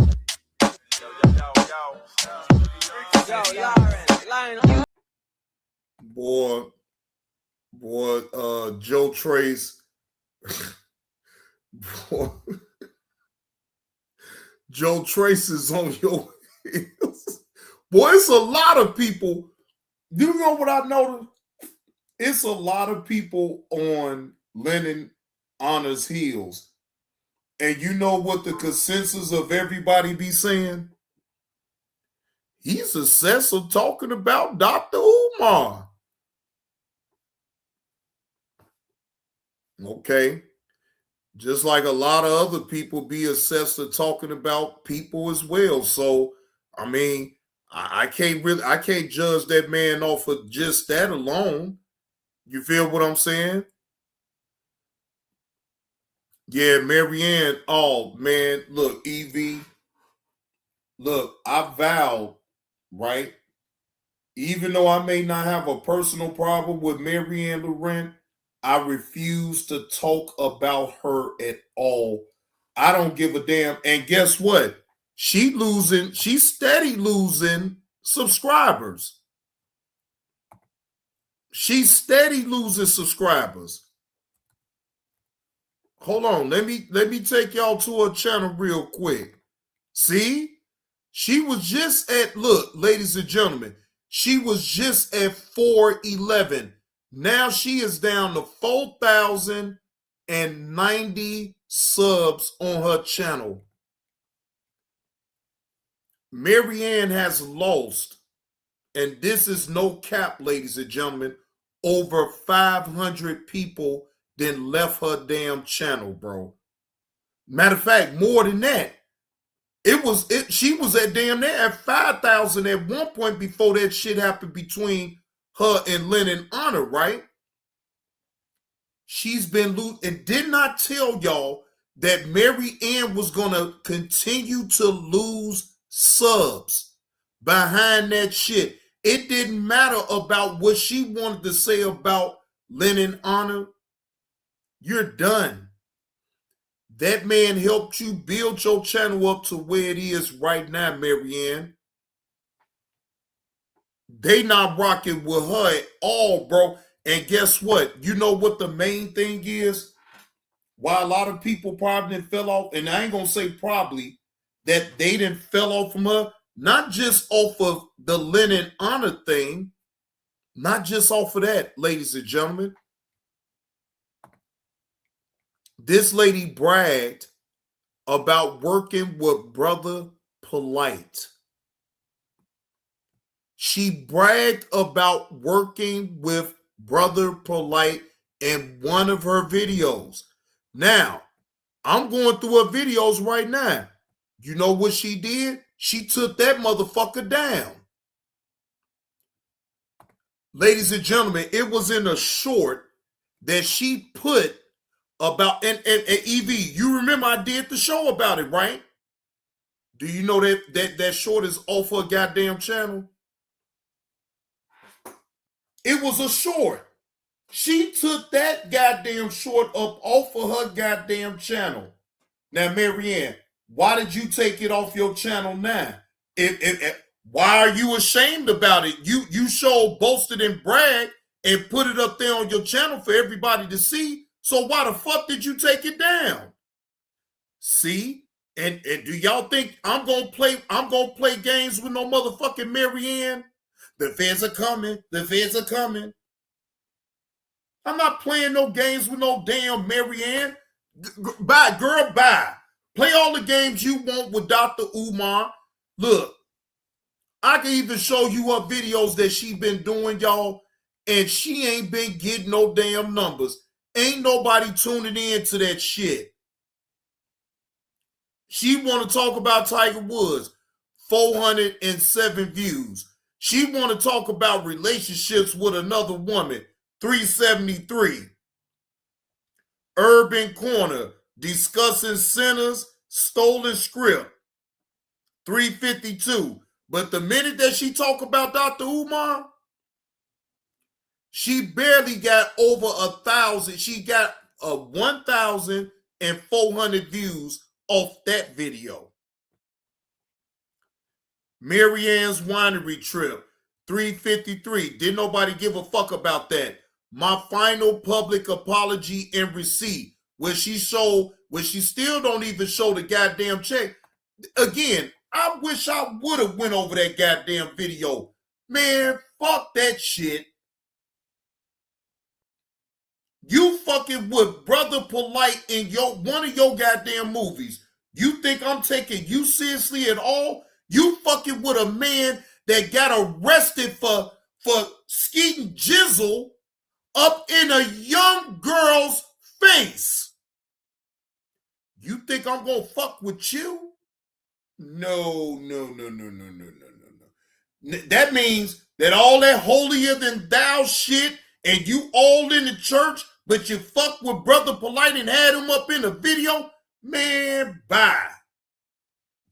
Boy, Joe Trace. Boy, Joe Trace is on your heels. Boy, it's a lot of people. You know what I noticed? It's a lot of people on Lennon Honor's heels. And you know what the consensus of everybody be saying? He's obsessed with talking about Dr. Umar. Okay. Just like a lot of other people be obsessed with talking about people as well. So, I mean, I can't judge that man off of just that alone. You feel what I'm saying? Yeah, Marianne. Oh, man. Look, Evie. Look, I vowed, right? Even though I may not have a personal problem with Marianne Laurent, I refuse to talk about her at all. I don't give a damn. And guess what? She's steady losing subscribers. She's steady losing subscribers. Hold on. Let me take y'all to her channel real quick. See? She was just at, look, ladies and gentlemen, she was just at 411. Now she is down to 4,090 subs on her channel. Marianne has lost, and this is no cap, ladies and gentlemen, over 500 people then left her damn channel, bro. Matter of fact, more than that. She was at damn near at 5,000 at one point before that shit happened between her and Lennon Honor, right? She's been and did not tell y'all that Mary Ann was gonna continue to lose subs behind that shit. It didn't matter about what she wanted to say about Lennon Honor. You're done. That man helped you build your channel up to where it is right now, Marianne. They not rocking with her at all, bro. And guess what? You know what the main thing is? Why a lot of people probably fell off, and I ain't gonna say probably, that they didn't fell off from her, not just off of the Lennon Honor thing, not just off of that, ladies and gentlemen. This lady bragged about working with Brother Polite. She bragged about working with Brother Polite in one of her videos. Now, I'm going through her videos right now. You know what she did? She took that motherfucker down. Ladies and gentlemen, it was in a short that she put about, and EV, you remember I did the show about it, right? Do you know that short is off her goddamn channel? It was a short. She took that goddamn short up off of her goddamn channel. Now, Marianne, why did you take it off your channel now? Why are you ashamed about it? You sure boasted and bragged and put it up there on your channel for everybody to see. So why the fuck did you take it down? See? And do y'all think I'm gonna play games with no motherfucking Marianne? The feds are coming. The feds are coming. I'm not playing no games with no damn Marianne. Bye, girl, bye. Play all the games you want with Dr. Umar. Look, I can even show you her videos that she been doing, y'all, and she ain't been getting no damn numbers. Ain't nobody tuning in to that shit. She want to talk about Tiger Woods, 407 views. She want to talk about relationships with another woman, 373. Urban Corner, discussing sinners, stolen script, 352. But the minute that she talk about Dr. Umar, she barely got over 1,000. She got 1,400 views off that video. Marianne's winery trip, 353. Didn't nobody give a fuck about that. My final public apology and receipt, where she still don't even show the goddamn check. Again, I wish I would have went over that goddamn video. Man, fuck that shit. You fucking with Brother Polite in one of your goddamn movies. You think I'm taking you seriously at all? You fucking with a man that got arrested for skeeting jizzle up in a young girl's face. You think I'm gonna fuck with you? No. That means that all that holier than thou shit, and you all in the church, but you fuck with Brother Polite and had him up in a video? Man, bye.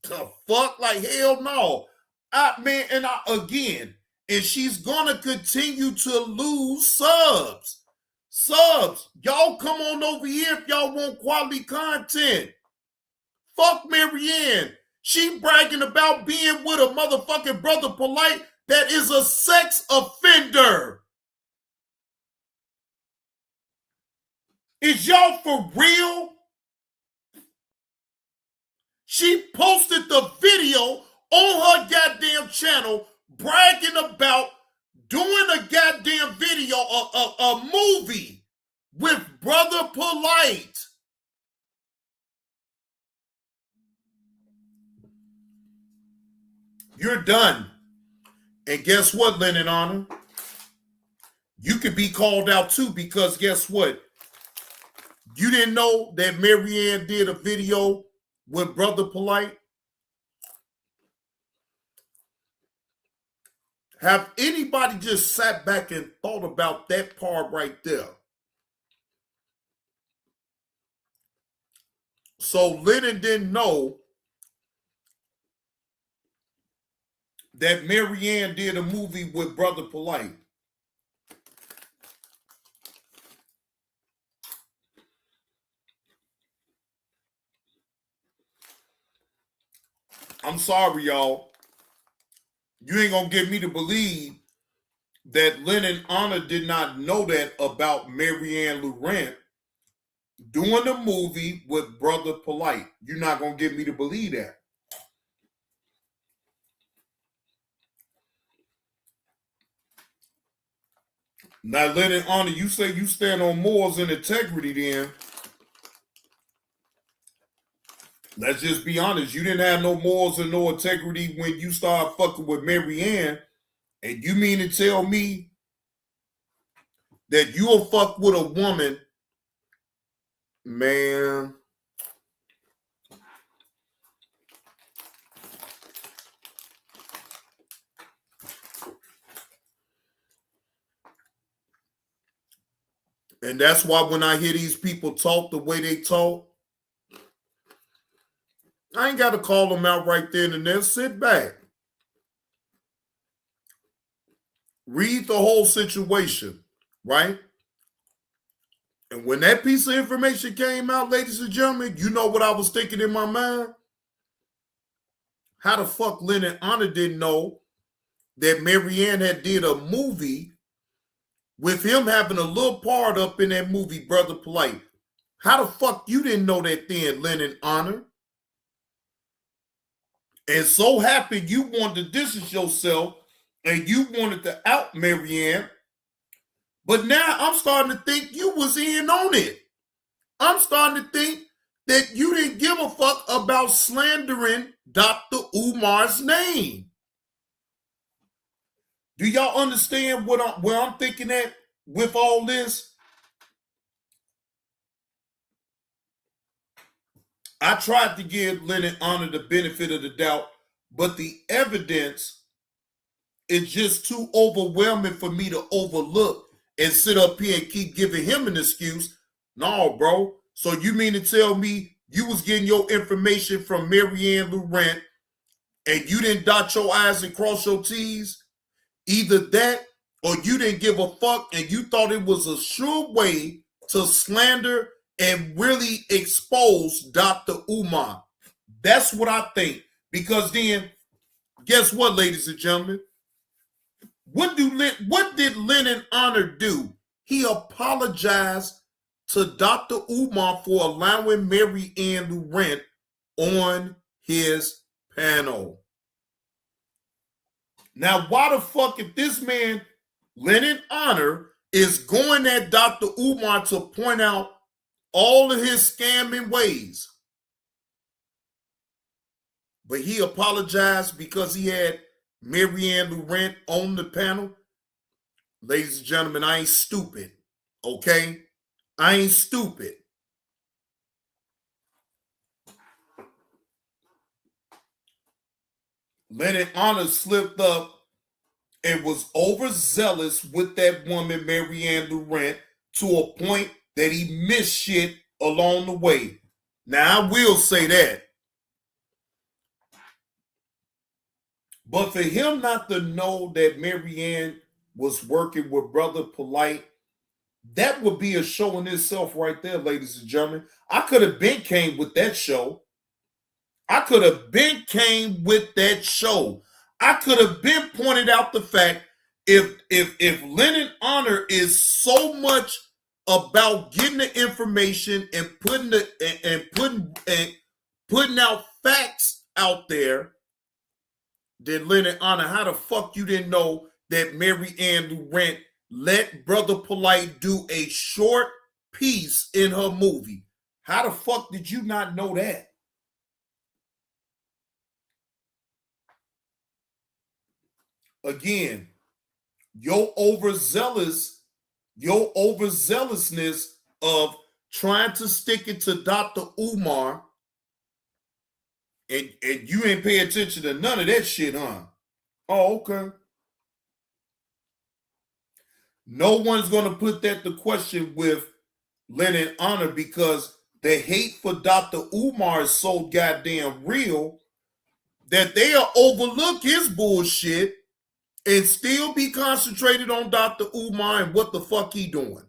The fuck? Like, hell no. Again, and she's gonna continue to lose subs. Y'all come on over here if y'all want quality content. Fuck Marianne. She bragging about being with a motherfucking Brother Polite that is a sex offender. Is y'all for real? She posted the video on her goddamn channel bragging about doing a goddamn video, a movie with Brother Polite. You're done. And guess what, Lennon Honor? You could be called out too, because guess what? You didn't know that Marianne did a video with Brother Polite? Have anybody just sat back and thought about that part right there? So Lennon didn't know that Marianne did a movie with Brother Polite. I'm sorry, y'all. You ain't gonna get me to believe that Lennon Honor did not know that about Marianne Laurent doing a movie with Brother Polite. You're not gonna get me to believe that. Now, Lennon Honor, you say you stand on morals and integrity, then let's just be honest. You didn't have no morals and no integrity when you started fucking with Marianne. And you mean to tell me that you'll fuck with a woman, man? And that's why when I hear these people talk the way they talk, I ain't got to call them out right then and there. Sit back. Read the whole situation, right? And when that piece of information came out, ladies and gentlemen, you know what I was thinking in my mind? How the fuck Lennon Honor didn't know that Marianne had did a movie with him having a little part up in that movie, Brother Polite? How the fuck you didn't know that then, Lennon Honor? And so happy you wanted to distance yourself and you wanted to out Marianne. But now I'm starting to think you was in on it. I'm starting to think that you didn't give a fuck about slandering Dr. Umar's name. Do y'all understand where I'm thinking at with all this? I tried to give Lennon Honor the benefit of the doubt, but the evidence is just too overwhelming for me to overlook and sit up here and keep giving him an excuse. No, bro. So you mean to tell me you was getting your information from Marianne Laurent and you didn't dot your I's and cross your T's? Either that or you didn't give a fuck and you thought it was a sure way to slander and really expose Dr. Umar. That's what I think. Because then, guess what, ladies and gentlemen? What did Lennon Honor do? He apologized to Dr. Umar for allowing Marianne Laurent on his panel. Now, why the fuck if this man, Lennon Honor, is going at Dr. Umar to point out all of his scamming ways, but he apologized because he had Marianne Laurent on the panel? Ladies and gentlemen, I ain't stupid, okay? I ain't stupid. Lennon Honor slipped up and was overzealous with that woman, Marianne Laurent, to a point that he missed shit along the way. Now, I will say that. But for him not to know that Marianne was working with Brother Polite, that would be a show in itself right there, ladies and gentlemen. I could have been came with that show. I could have been came with that show. I could have been pointed out the fact if Lennon Honor is so much about getting the information and putting out facts out there, then Lennon Honor, how the fuck you didn't know that Marianne Laurent let Brother Polite do a short piece in her movie? How the fuck did you not know that? Again, your overzealousness of trying to stick it to Dr. Umar, and you ain't pay attention to none of that shit, huh? Oh, okay. No one's going to put that to question with Lennon Honor because the hate for Dr. Umar is so goddamn real that they'll overlook his bullshit and still be concentrated on Dr. Umar and what the fuck he doing.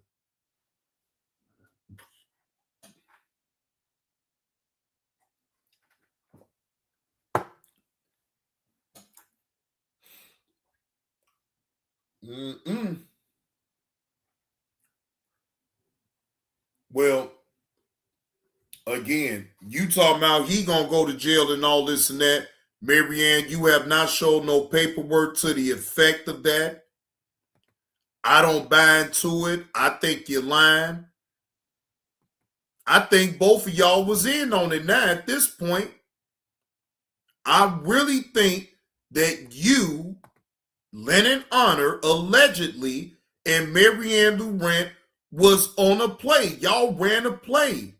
Well, again, you talking about he gonna go to jail and all this and that. Marianne, you have not shown no paperwork to the effect of that. I don't buy into it. I think you're lying. I think both of y'all was in on it now at this point. I really think that you, Lennon Honor, allegedly, and Marianne Laurent was on a play. Y'all ran a play.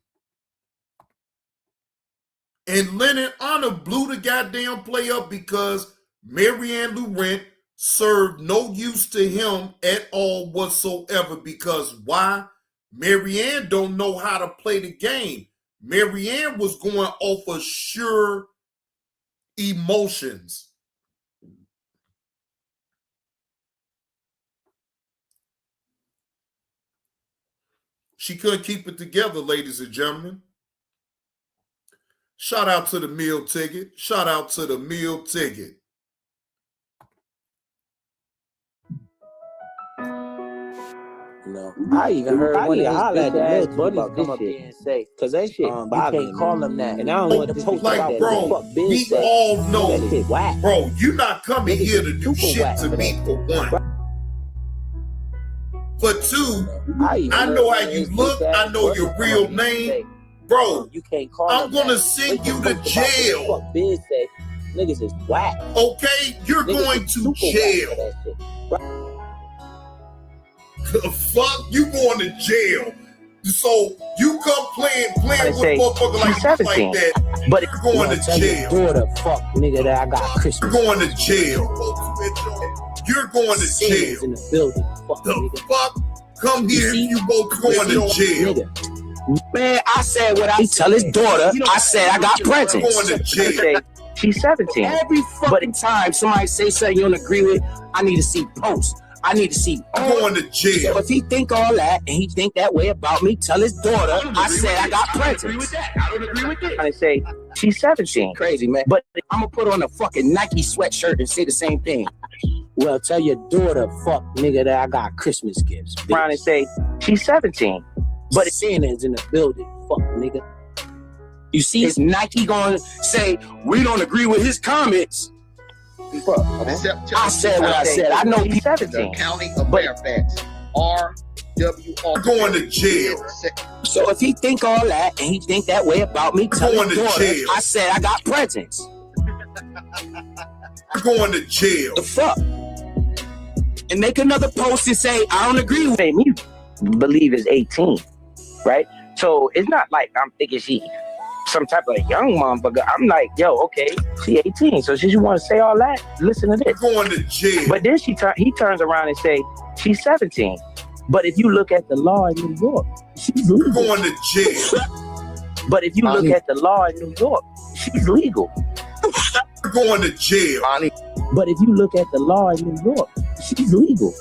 And Lennon Honor blew the goddamn play up because Marianne Laurent served no use to him at all whatsoever. Because why? Marianne don't know how to play the game. Marianne was going off of sure emotions. She couldn't keep it together, ladies and gentlemen. Shout out to the meal ticket. Shout out to the meal ticket. No, I even heard one of his bitch ass buddies come up there and say, "Cause that shit, you can't call them that." And I don't want to post like, bro, we all know, bro, you're not coming here to do shit to me for one. For two, I know how you look. I know your real name. Bro, you can't call I'm going to send you to jail. Fuck Biz say, niggas is whack. Okay, you're going to jail. The fuck? You going to jail. So you come playing with motherfucker like that, but you're going to jail. Daughter, fuck nigga that I got Christmas. You're going to jail. You're going to jail. In the building. Fuck, the fuck? Come here, you both going to jail. Man, I said what I tell his daughter. I said I got presents. Going to jail. She's 17. Every fucking time somebody say something you don't agree with, I need to see posts. I need to see. Going to jail. So if he think all that and he think that way about me, tell his daughter. I said I got presents. I don't agree with that. I say she's 17. Crazy, man. But I'm gonna put on a fucking Nike sweatshirt and say the same thing. Well, tell your daughter, fuck nigga that I got Christmas gifts. Brown and say she's 17. But Santa's in the building. Fuck nigga. You see, is Nike gonna say we don't agree with his comments? Fuck, I said what I said. I know he's 17. County of Fairfax. RWR. Going to jail. So if he think all that and he think that way about me, tell his daughter, I said I got presents. Going to jail. The fuck? And make another post and say I don't agree with him. You believe is 18, right? So it's not like I'm thinking she some type of young motherfucker. I'm like, yo, okay, she 18, so she want to say all that. Listen to this. Going to jail. But then he turns around and say she's 17. But if you look at the law in New York, she's legal. Going to jail. But if you look at the law in New York, she's legal. Going to jail. But if you look at the law in New York, she's legal.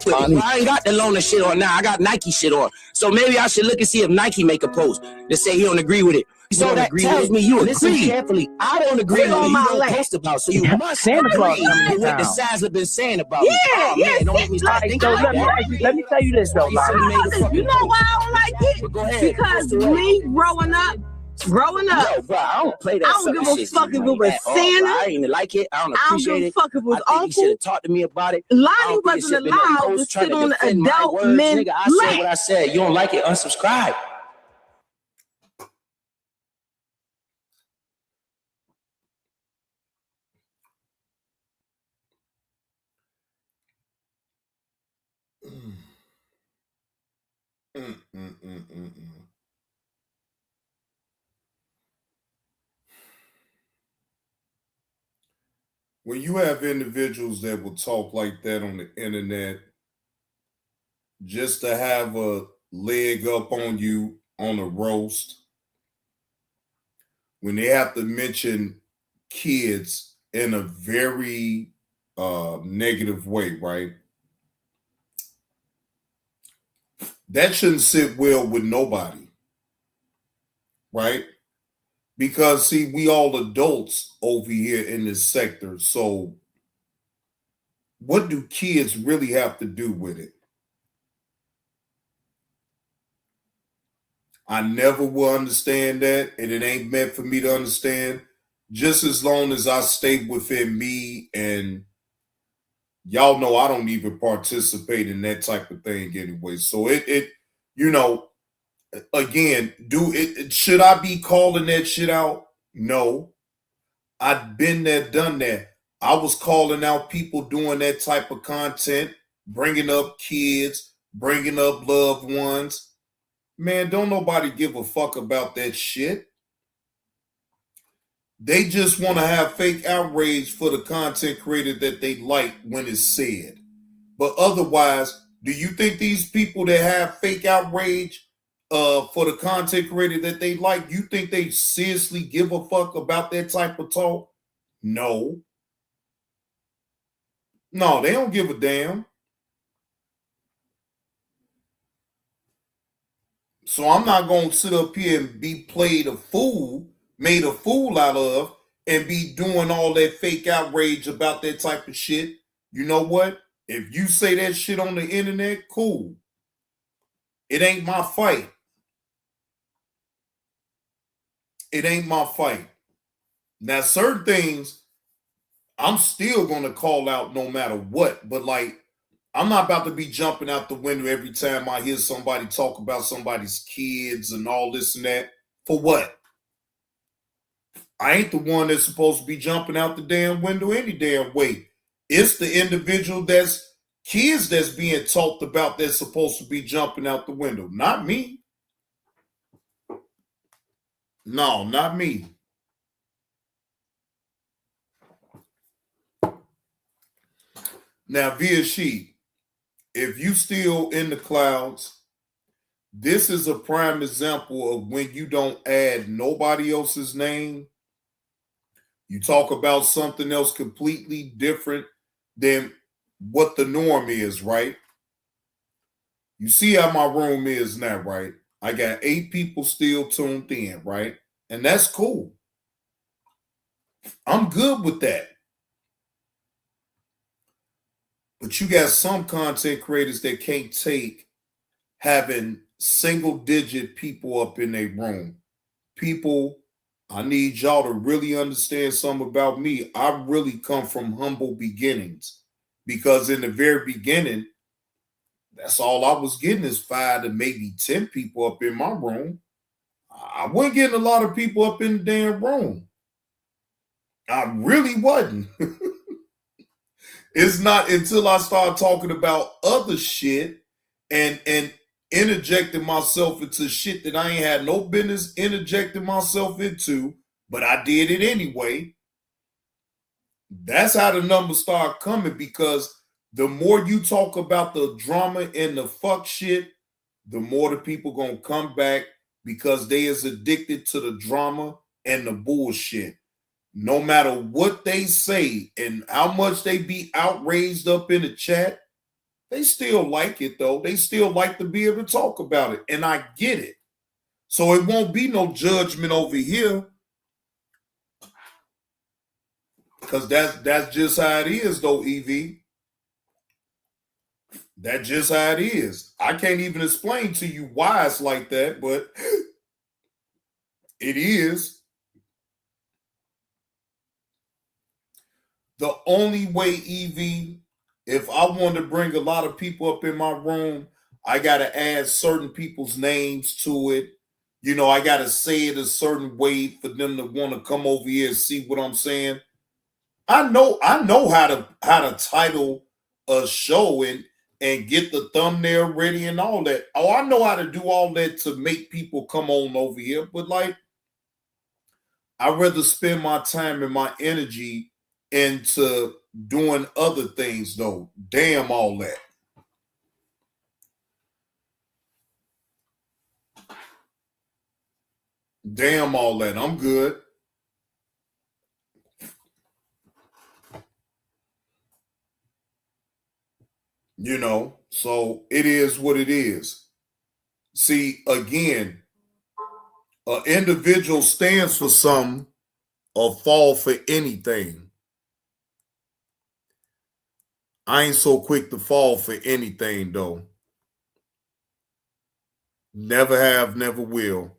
I ain't got the loaner shit on now. I got Nike shit on. So maybe I should look and see if Nike make a post to say he don't agree with it. So that tells me you agree. Carefully. I don't agree with all it. my You don't life. post about, so you must Santa Claus agree with what the Sazza been saying about me. Yeah, Man, don't make me start thinking so like let me tell you this though, Lonnie. You know why I don't like it? Go ahead. Because me growing up, Yo, bro, I don't play that. I don't give a fuck if it was Santa. I ain't like it. I don't I don't appreciate give a it. fuck if it was I think you should Uncle. have talked to me about it. Lonnie wasn't allowed to sit on the adult men Nigga, I said what I said. You don't like it? Unsubscribe. when you have individuals that will talk like that on the internet just to have a leg up on you on a roast, when they have to mention kids in a very negative way, right? That shouldn't sit well with nobody, right? Because, see, we all adults over here in this sector. So what do kids really have to do with it? I never will understand that, and it ain't meant for me to understand. Just as long as I stay within me, and y'all know I don't even participate in that type of thing anyway. So it you know, again, should I be calling that shit out? No. I've been there, done that. I was calling out people doing that type of content, bringing up kids, bringing up loved ones. Man, don't nobody give a fuck about that shit. They just want to have fake outrage for the content creator that they like when it's said. But otherwise, do you think these people that have fake outrage for the content creator that they like, you think they seriously give a fuck about that type of talk? No. No, they don't give a damn. So I'm not going to sit up here and be made a fool out of, and be doing all that fake outrage about that type of shit. You know what? If you say that shit on the internet, cool. It ain't my fight. It ain't my fight. Now, certain things I'm still going to call out no matter what. But, like, I'm not about to be jumping out the window every time I hear somebody talk about somebody's kids and all this and that. For what? I ain't the one that's supposed to be jumping out the damn window any damn way. It's the individual that's kids that's being talked about that's supposed to be jumping out the window. Not me. No, not me. Now, via sheet, if you still in the clouds, this is a prime example of when you don't add nobody else's name. You talk about something else completely different than what the norm is, right? You see how my room is now, right? I got 8 people still tuned in, right? And that's cool. I'm good with that. But you got some content creators that can't take having single-digit people up in their room. People, I need y'all to really understand something about me. I really come from humble beginnings, because in the very beginning, that's all I was getting is 5 to maybe 10 people up in my room. I wasn't getting a lot of people up in the damn room. I really wasn't. It's not until I started talking about other shit and interjecting myself into shit that I ain't had no business interjecting myself into, but I did it anyway. That's how the numbers start coming, because the more you talk about the drama and the fuck shit, the more the people gonna come back, because they is addicted to the drama and the bullshit. No matter what they say and how much they be outraged up in the chat, they still like it though. They still like to be able to talk about it. And I get it. So it won't be no judgment over here. Because that's just how it is though, Evie. That's just how it is. I can't even explain to you why it's like that, but it is. The only way, Evie, if I want to bring a lot of people up in my room, I got to add certain people's names to it. You know, I got to say it a certain way for them to want to come over here and see what I'm saying. I know how to title a show and get the thumbnail ready and all that. Oh, I know how to do all that to make people come on over here. But like, I'd rather spend my time and my energy into doing other things, though. Damn all that. Damn all that. I'm good. You know, so it is what it is. See, again, an individual stands for something or fall for anything. I ain't so quick to fall for anything, though. Never have, never will.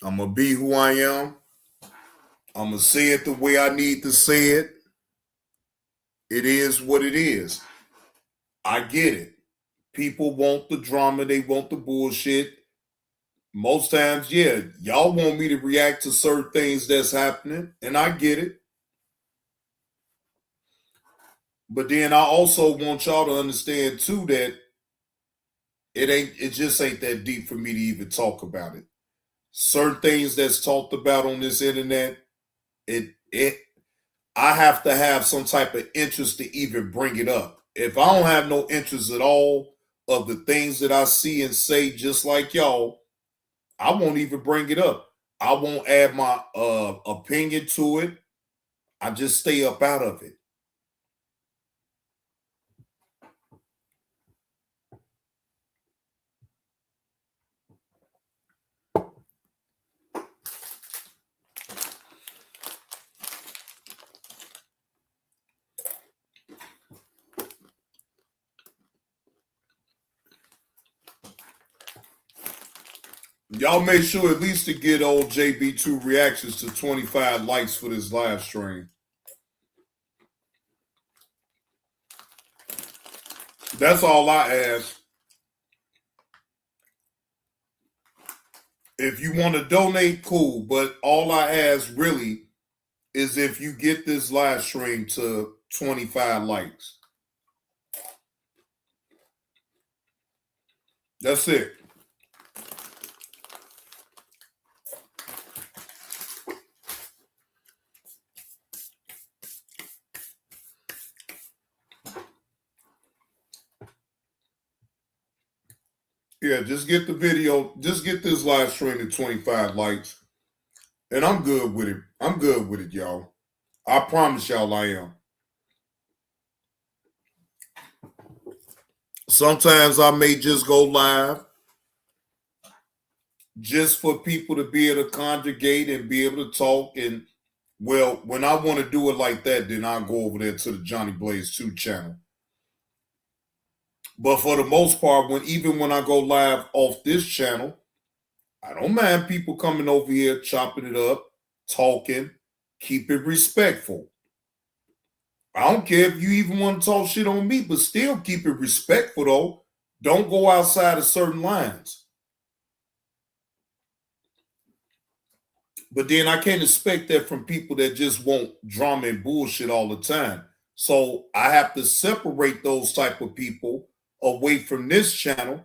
I'm going to be who I am. I'm going to say it the way I need to say it. It is what it is. I get it. People want the drama. They want the bullshit. Most times, yeah, y'all want me to react to certain things that's happening, and I get it. But then I also want y'all to understand, too, that it just ain't that deep for me to even talk about it. Certain things that's talked about on this internet, I have to have some type of interest to even bring it up. If I don't have no interest at all of the things that I see and say, just like y'all, I won't even bring it up. I won't add my opinion to it. I just stay up out of it. Y'all make sure at least to get old JB2 reactions to 25 likes for this live stream. That's all I ask. If you want to donate, cool. But all I ask really is if you get this live stream to 25 likes. That's it. Yeah, just get the video, just get this live stream to 25 likes. And I'm good with it. I'm good with it, y'all. I promise y'all I am. Sometimes I may just go live just for people to be able to congregate and be able to talk. And, well, when I want to do it like that, then I'll go over there to the Johnny Blaze 2 channel. But for the most part, even when I go live off this channel, I don't mind people coming over here, chopping it up, talking, keep it respectful. I don't care if you even want to talk shit on me, but still keep it respectful, though. Don't go outside of certain lines. But then I can't expect that from people that just want drama and bullshit all the time. So I have to separate those type of people away from this channel.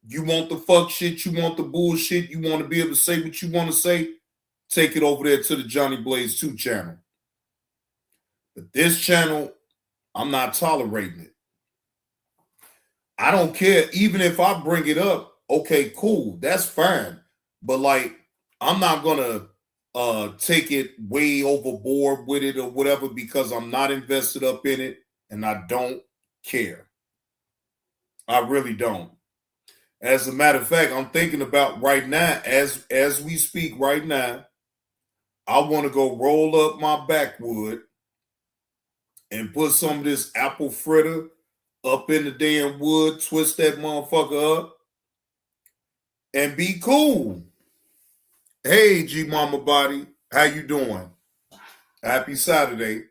You want the fuck shit, you want the bullshit, you want to be able to say what you want to say, take it over there to the Johnny Blaze 2 channel. But this channel, I'm not tolerating it. I don't care. Even if I bring it up, okay, cool, that's fine. But like, I'm not gonna take it way overboard with it or whatever because I'm not invested up in it and I don't care. I really don't. As a matter of fact, I'm thinking about right now, as we speak right now, I want to go roll up my backwood and put some of this apple fritter up in the damn wood, twist that motherfucker up, and be cool. Hey, G Mama Body, how you doing? Happy Saturday.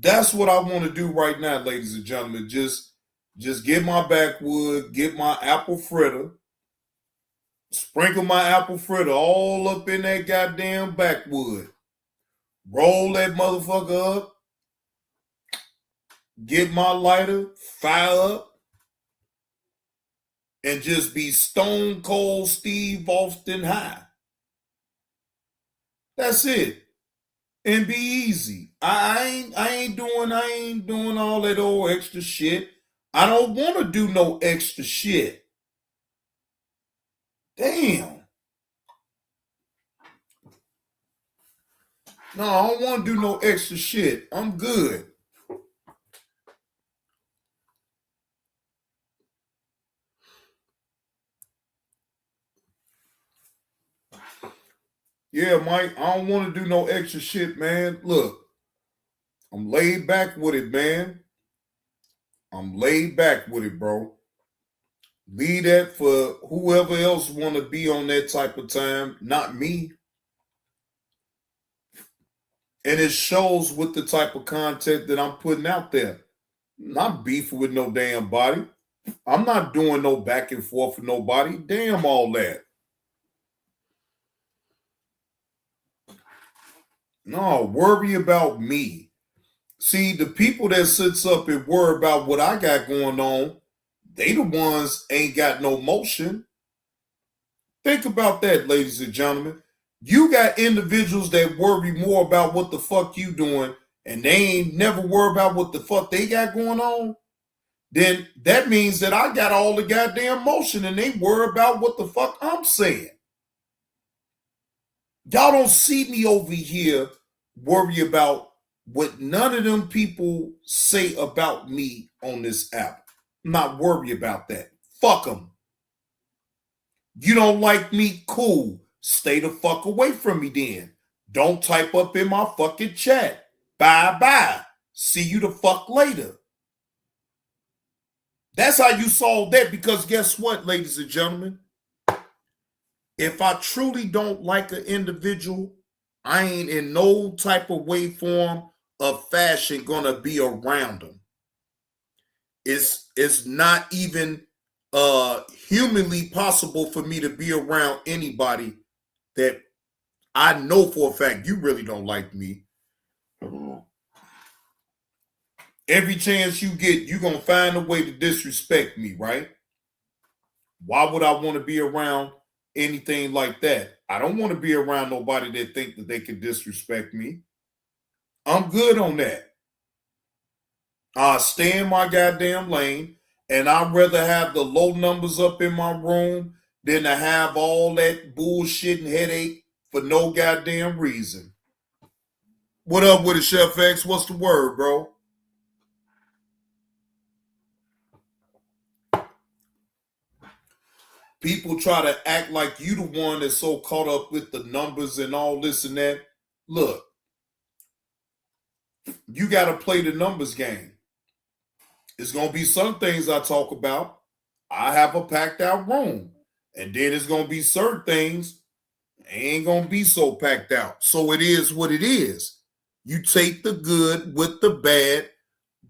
That's what I want to do right now, ladies and gentlemen. Just get my backwood, get my apple fritter, sprinkle my apple fritter all up in that goddamn backwood. Roll that motherfucker up. Get my lighter, fire up, and just be stone cold Steve Austin high. That's it. and be easy. I ain't doing all that old extra shit. I don't want to do no extra shit. Damn. No, I don't want to do no extra shit. I'm good. Yeah, Mike, I don't want to do no extra shit, man. Look, I'm laid back with it, man. I'm laid back with it, bro. Leave that for whoever else want to be on that type of time, not me. And it shows with the type of content that I'm putting out there. I'm not beefing with no damn body. I'm not doing no back and forth with nobody. Damn all that. No, worry about me. See, the people that sits up and worry about what I got going on, they the ones ain't got no motion. Think about that, ladies and gentlemen. You got individuals that worry more about what the fuck you doing, and they ain't never worry about what the fuck they got going on. Then that means that I got all the goddamn motion, and they worry about what the fuck I'm saying. Y'all don't see me over here worry about what none of them people say about me on this app. I'm not worried about that. Fuck them. You don't like me? Cool. Stay the fuck away from me then. Don't type up in my fucking chat. Bye-bye. See you the fuck later. That's how you solve that, because guess what, ladies and gentlemen? If I truly don't like an individual, I ain't in no type of way, form, of fashion gonna be around them. It's not even humanly possible for me to be around anybody that I know for a fact you really don't like me. Every chance you get, you're gonna find a way to disrespect me, right? Why would I want to be around anything like that? I don't want to be around nobody that think that they can disrespect me. I'm good on that. I stay in my goddamn lane, and I'd rather have the low numbers up in my room than to have all that bullshit and headache for no goddamn reason. What up with it, Chef X? What's the word, bro? People try to act like you the one that's so caught up with the numbers and all this and that. Look, you got to play the numbers game. It's going to be some things I talk about. I have a packed out room. And then it's going to be certain things ain't going to be so packed out. So it is what it is. You take the good with the bad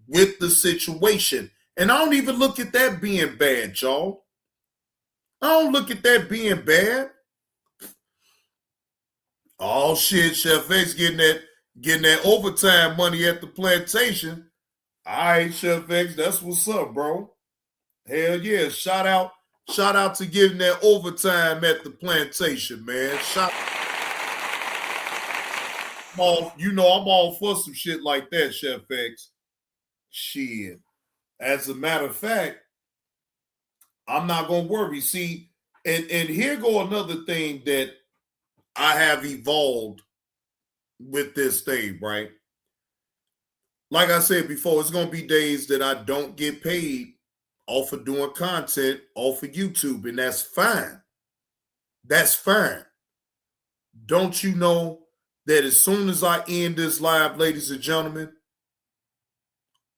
with the situation. And I don't even look at that being bad, y'all. I don't look at that being bad. Oh shit, Chef X getting that overtime money at the plantation. All right, Chef X, that's what's up, bro. Hell yeah. Shout out to getting that overtime at the plantation, man. I'm all for some shit like that, Chef X. Shit. As a matter of fact, I'm not gonna worry. See, and here go another thing that I have evolved with this thing, right? Like I said before, it's gonna be days that I don't get paid off of doing content off of YouTube, and that's fine. That's fine. Don't you know that as soon as I end this live, ladies and gentlemen,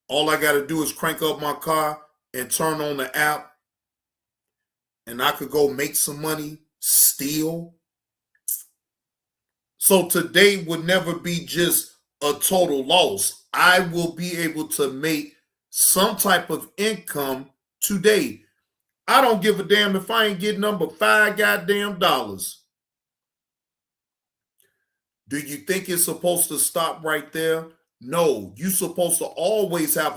all I got to do is crank up my car and turn on the app, and I could go make some money still. So today would never be just a total loss. I will be able to make some type of income today. I don't give a damn if I ain't getting number $5 goddamn dollars. Do you think it's supposed to stop right there? No, you're supposed to always have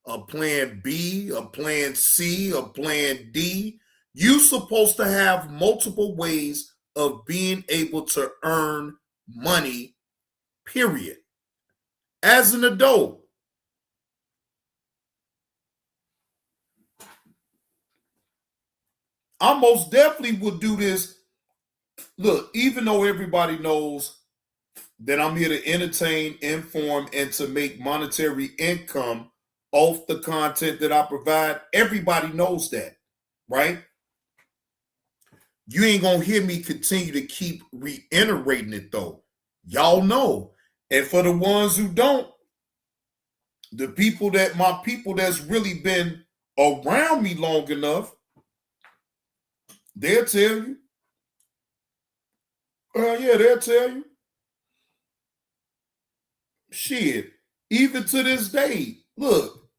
a plan B, a plan C, a plan D. You're supposed to have multiple ways of being able to earn money, period. As an adult. I most definitely would do this. Look, even though everybody knows that I'm here to entertain, inform, and to make monetary income off the content that I provide, everybody knows that, right? You ain't gonna hear me continue to keep reiterating it though. Y'all know. And for the ones who don't, my people that's really been around me long enough, they'll tell you. Yeah, they'll tell you. Shit, even to this day, look,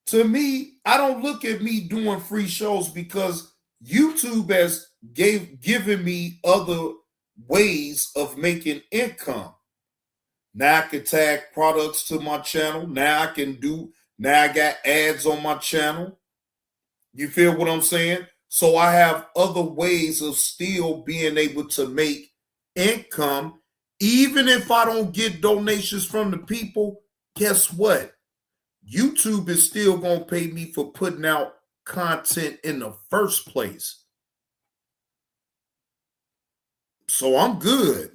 to me, I don't look at me doing free shows because YouTube has given me other ways of making income. Now I can tag products to my channel. Now I got ads on my channel. You feel what I'm saying? So I have other ways of still being able to make income. Even if I don't get donations from the people, guess what? YouTube is still going to pay me for putting out content in the first place. So I'm good.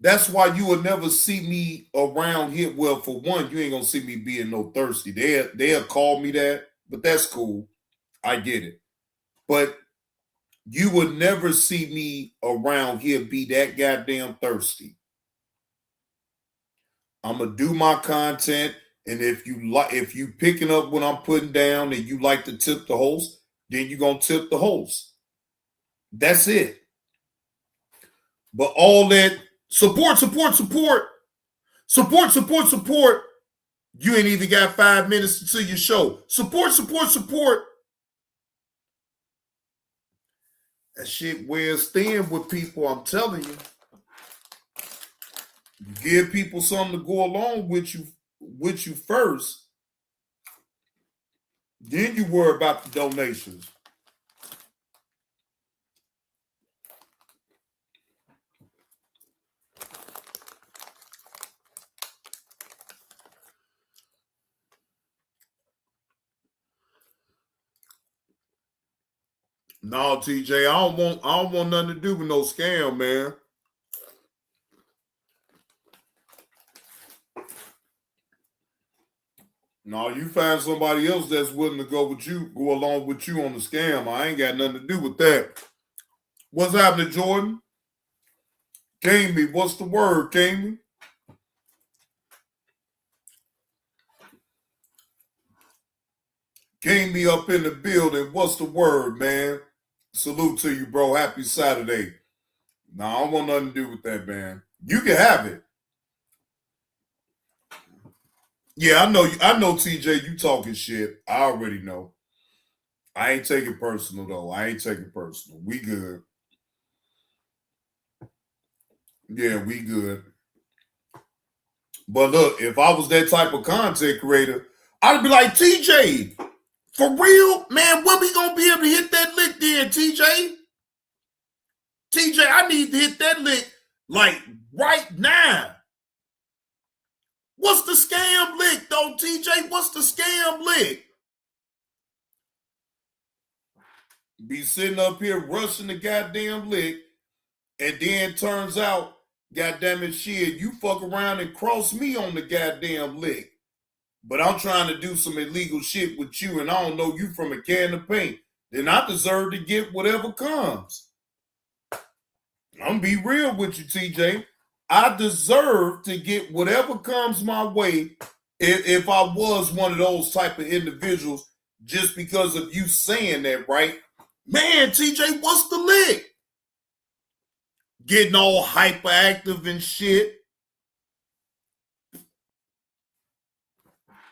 That's why you will never see me around here. Well, for one, you ain't going to see me being no thirsty. They'll call me that, but that's cool. I get it. But you would never see me around here be that goddamn thirsty. I'm gonna do my content, and if you picking up what I'm putting down and you like to tip the host, then you're gonna tip the host. That's it. But all that support, you ain't even got 5 minutes to your show. Support. That shit wears thin with people, I'm telling you. You give people something to go along with you first, then you worry about the donations. No, TJ, I don't want nothing to do with no scam, man. No, you find somebody else that's willing to go along with you on the scam. I ain't got nothing to do with that. What's happening, Jordan? Jamie, what's the word, Jamie? Jamie up in the building. What's the word, man? Salute to you, bro. Happy Saturday. No, I don't want nothing to do with that, man. You can have it. Yeah, I know, TJ, you talking shit. I already know. I ain't taking personal, though. We good. Yeah, we good. But look, if I was that type of content creator, I'd be like, TJ, for real? Man, when we gonna be able to hit that lick then, TJ? TJ, I need to hit that lick, like, right now. What's the scam lick, though, TJ? What's the scam lick? Be sitting up here rushing the goddamn lick, and then turns out, goddamn it, shit, you fuck around and cross me on the goddamn lick. But I'm trying to do some illegal shit with you, and I don't know you from a can of paint. Then I deserve to get whatever comes. I'm gonna be real with you, TJ. I deserve to get whatever comes my way if I was one of those type of individuals just because of you saying that, right? Man, TJ, what's the lick? Getting all hyperactive and shit.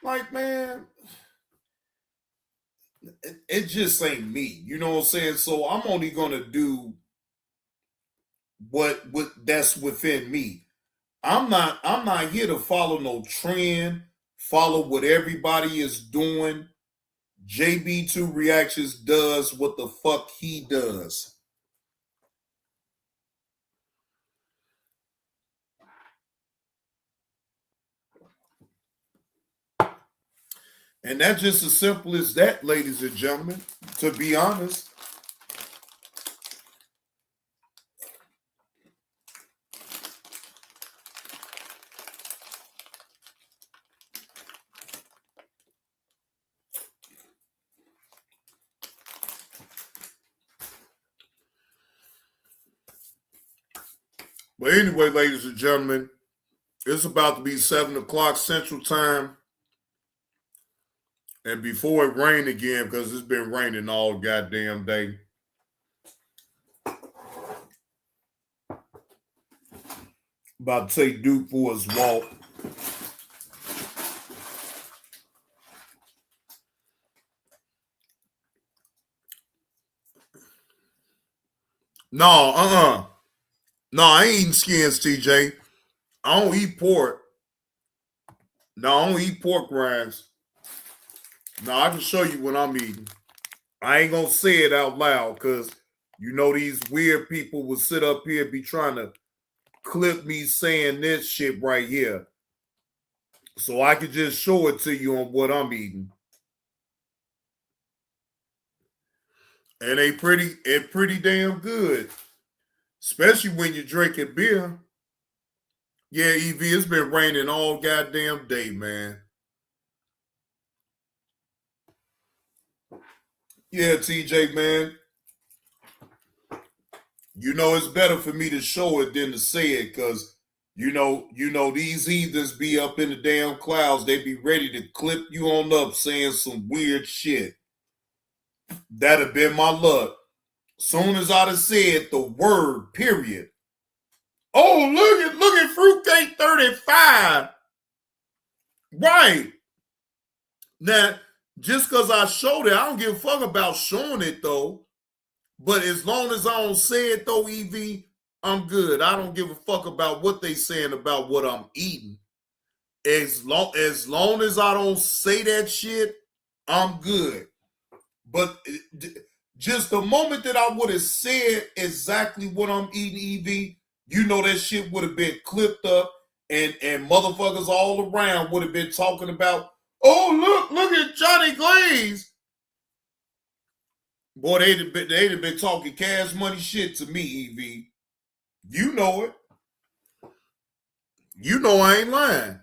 Like, man, it just ain't me. You know what I'm saying? So I'm only going to do what that's within me. I'm not here to follow no trend, follow what everybody is doing. JB2 Reactions does what the fuck he does. And that's just as simple as that, ladies and gentlemen, to be honest. But anyway, ladies and gentlemen, it's about to be 7 o'clock Central Time. And before it rain again, because it's been raining all goddamn day. About to take Duke for his walk. No, No, I ain't eating skins, TJ. I don't eat pork. No, I don't eat pork rinds. No, I can show you what I'm eating. I ain't gonna say it out loud because you know these weird people will sit up here and be trying to clip me saying this shit right here. So I could just show it to you on what I'm eating. And it's pretty damn good. Especially when you're drinking beer. Yeah, EV, it's been raining all goddamn day, man. Yeah, TJ, man. You know, it's better for me to show it than to say it, because you know, these heathens be up in the damn clouds. They be ready to clip you on up saying some weird shit. That'd have been my luck. Soon as I'd have said the word, period. Oh, look at Fruitcake 35. Right. Now, just because I showed it, I don't give a fuck about showing it, though. But as long as I don't say it, though, EV, I'm good. I don't give a fuck about what they saying about what I'm eating. As long as I don't say that shit, I'm good. But just the moment that I would have said exactly what I'm eating, EV, you know that shit would have been clipped up and motherfuckers all around would have been talking about, oh, look at Johnny Glaze. Boy, they'd have been talking cash money shit to me, EV. You know it. You know I ain't lying.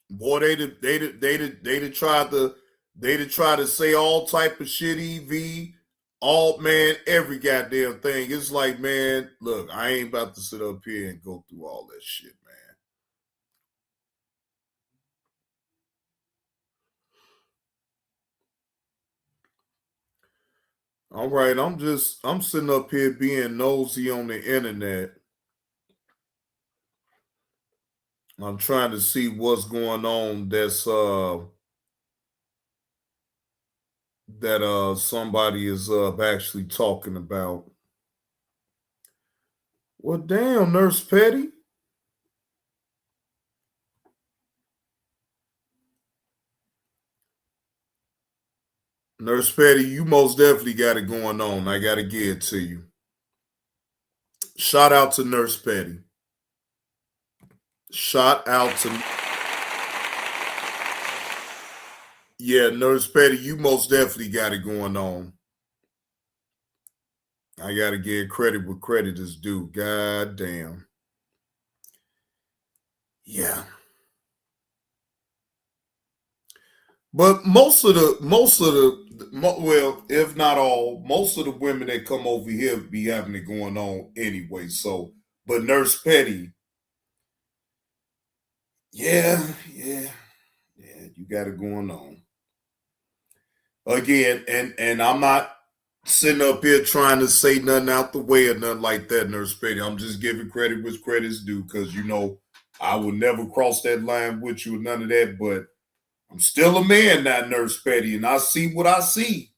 Boy, they'd try to say all type of shit, EV. All, man, every goddamn thing. It's like, man, look, I ain't about to sit up here and go through all that shit, man. All right, I'm sitting up here being nosy on the internet. I'm trying to see what's going on that's that somebody is actually talking about. Well, damn, Nurse Petty. Nurse Petty, you most definitely got it going on. I got to give it to you. Shout out to Nurse Petty. Shout out to... Yeah, Nurse Petty, you most definitely got it going on. I got to give credit where credit is due. God damn. Yeah. But most of the, well, if not all, most of the women that come over here be having it going on anyway. So, but Nurse Petty, yeah, you got it going on. Again, and I'm not sitting up here trying to say nothing out the way or nothing like that, Nurse Petty. I'm just giving credit where credit's due, because, you know, I would never cross that line with you or none of that, but I'm still a man now, Nurse Petty, and I see what I see.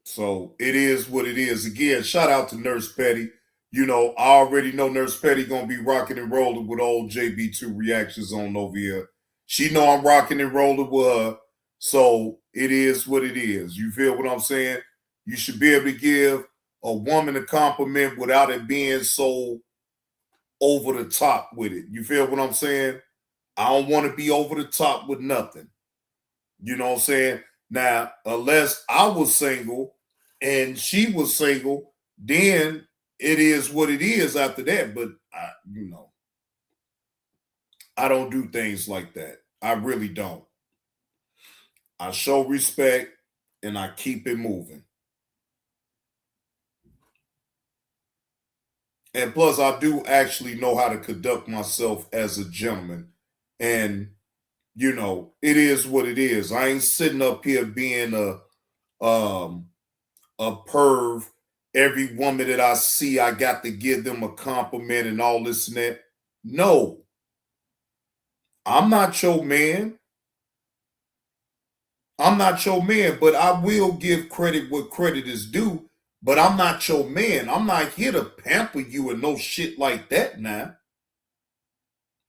So it is what it is. Again, shout out to Nurse Petty. You know, I already know Nurse Petty gonna be rocking and rolling with old JB2 reactions on over here. She know I'm rocking and rolling with her. So it is what it is. You feel what I'm saying? You should be able to give a woman a compliment without it being so over the top with it. You feel what I'm saying? I don't want to be over the top with nothing. You know what I'm saying? Now, unless I was single and she was single, then it is what it is after that. But, I don't do things like that. I really don't. I show respect and I keep it moving. And plus, I do actually know how to conduct myself as a gentleman. And, it is what it is. I ain't sitting up here being a perv. Every woman that I see, I got to give them a compliment and all this and that. No. I'm not your man. I'm not your man, but I will give credit what credit is due. But I'm not your man. I'm not here to pamper you and no shit like that now.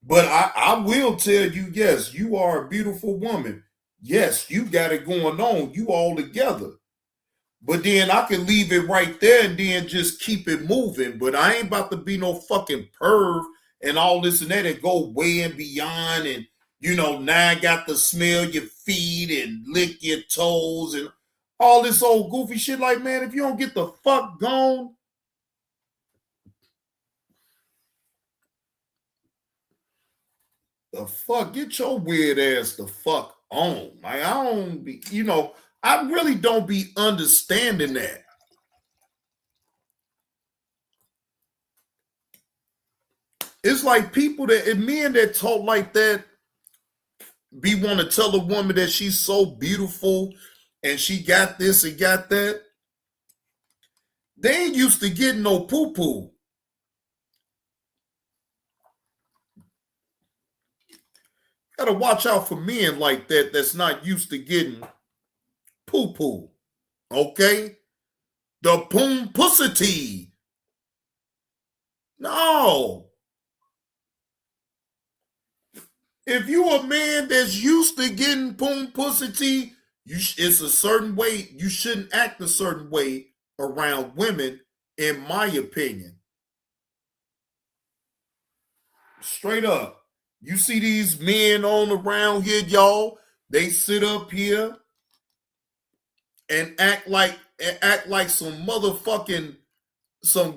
But I will tell you, yes, you are a beautiful woman. Yes, you got it going on. You all together. But then I can leave it right there and then just keep it moving. But I ain't about to be no fucking perv and all this and that and go way and beyond. And, now I got to smell your feet and lick your toes and all this old goofy shit. Like, man, if you don't get the fuck gone, the fuck, get your weird ass the fuck on. Like, I don't be, I really don't be understanding that. It's like men that talk like that be want to tell a woman that she's so beautiful and she got this and got that. They ain't used to getting no poo-poo. Gotta watch out for men like that that's not used to getting poo-poo. Okay? The poom-pussity. No. If you a man that's used to getting poom-pussity, it's a certain way. You shouldn't act a certain way around women, in my opinion. Straight up. You see these men on around here, y'all, they sit up here and act like some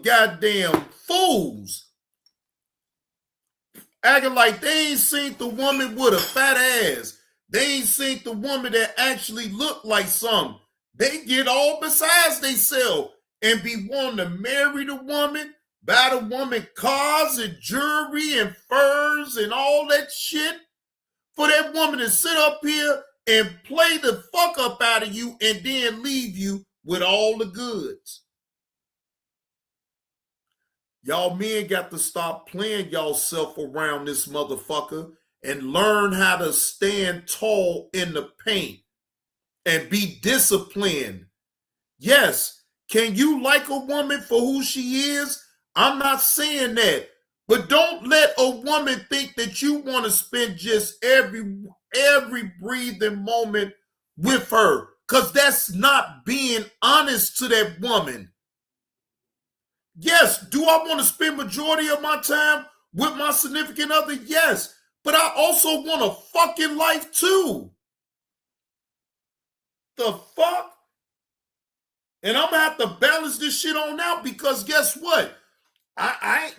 goddamn fools. Acting like they ain't seen the woman with a fat ass. They ain't seen the woman that actually look like something. They get all besides themselves and be wanting to marry the woman, buy the woman cars and jewelry and furs and all that shit for that woman to sit up here and play the fuck up out of you and then leave you with all the goods. Y'all men got to stop playing y'allself around this motherfucker and learn how to stand tall in the paint and be disciplined. Yes, can you like a woman for who she is? I'm not saying that. But don't let a woman think that you want to spend just every breathing moment with her, because that's not being honest to that woman. Yes, do I want to spend majority of my time with my significant other? Yes, but I also want a fucking life too. The fuck? And I'm gonna have to balance this shit on out, because guess what? I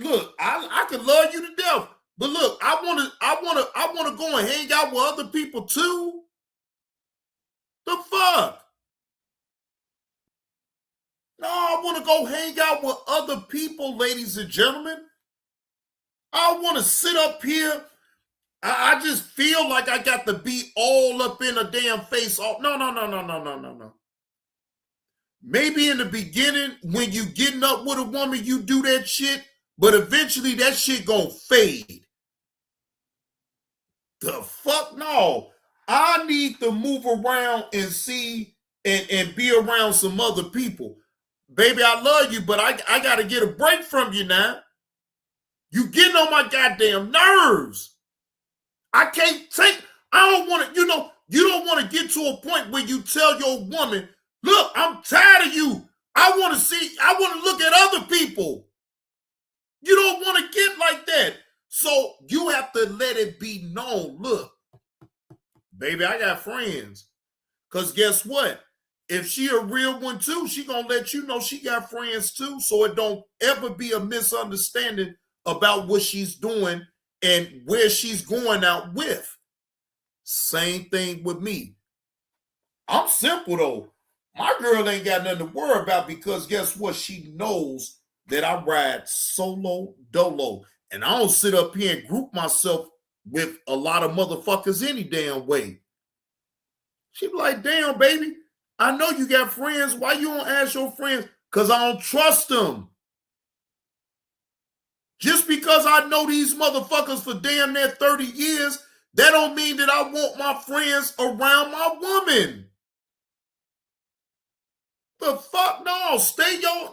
can love you to death, but look, I wanna go and hang out with other people too. The fuck? No, I want to go hang out with other people, ladies and gentlemen. I want to sit up here. I just feel like I got to be all up in a damn face. No. Maybe in the beginning, when you getting up with a woman, you do that shit, but eventually that shit gonna fade. The fuck no. I need to move around and see and be around some other people. Baby, I love you, but I got to get a break from you now. You getting on my goddamn nerves. I don't want to, You don't want to get to a point where you tell your woman, look, I'm tired of you. I want to look at other people. You don't want to get like that. So you have to let it be known. Look, baby, I got friends. Because guess what? If she a real one too, she going to let you know she got friends too. So it don't ever be a misunderstanding about what she's doing and where she's going out with. Same thing with me. I'm simple though. My girl ain't got nothing to worry about because guess what? She knows that I ride solo dolo. And I don't sit up here and group myself with a lot of motherfuckers any damn way. She be like, damn, baby, I know you got friends. Why you don't ask your friends? Because I don't trust them. Just because I know these motherfuckers for damn near 30 years, that don't mean that I want my friends around my woman. The fuck no. Stay y'all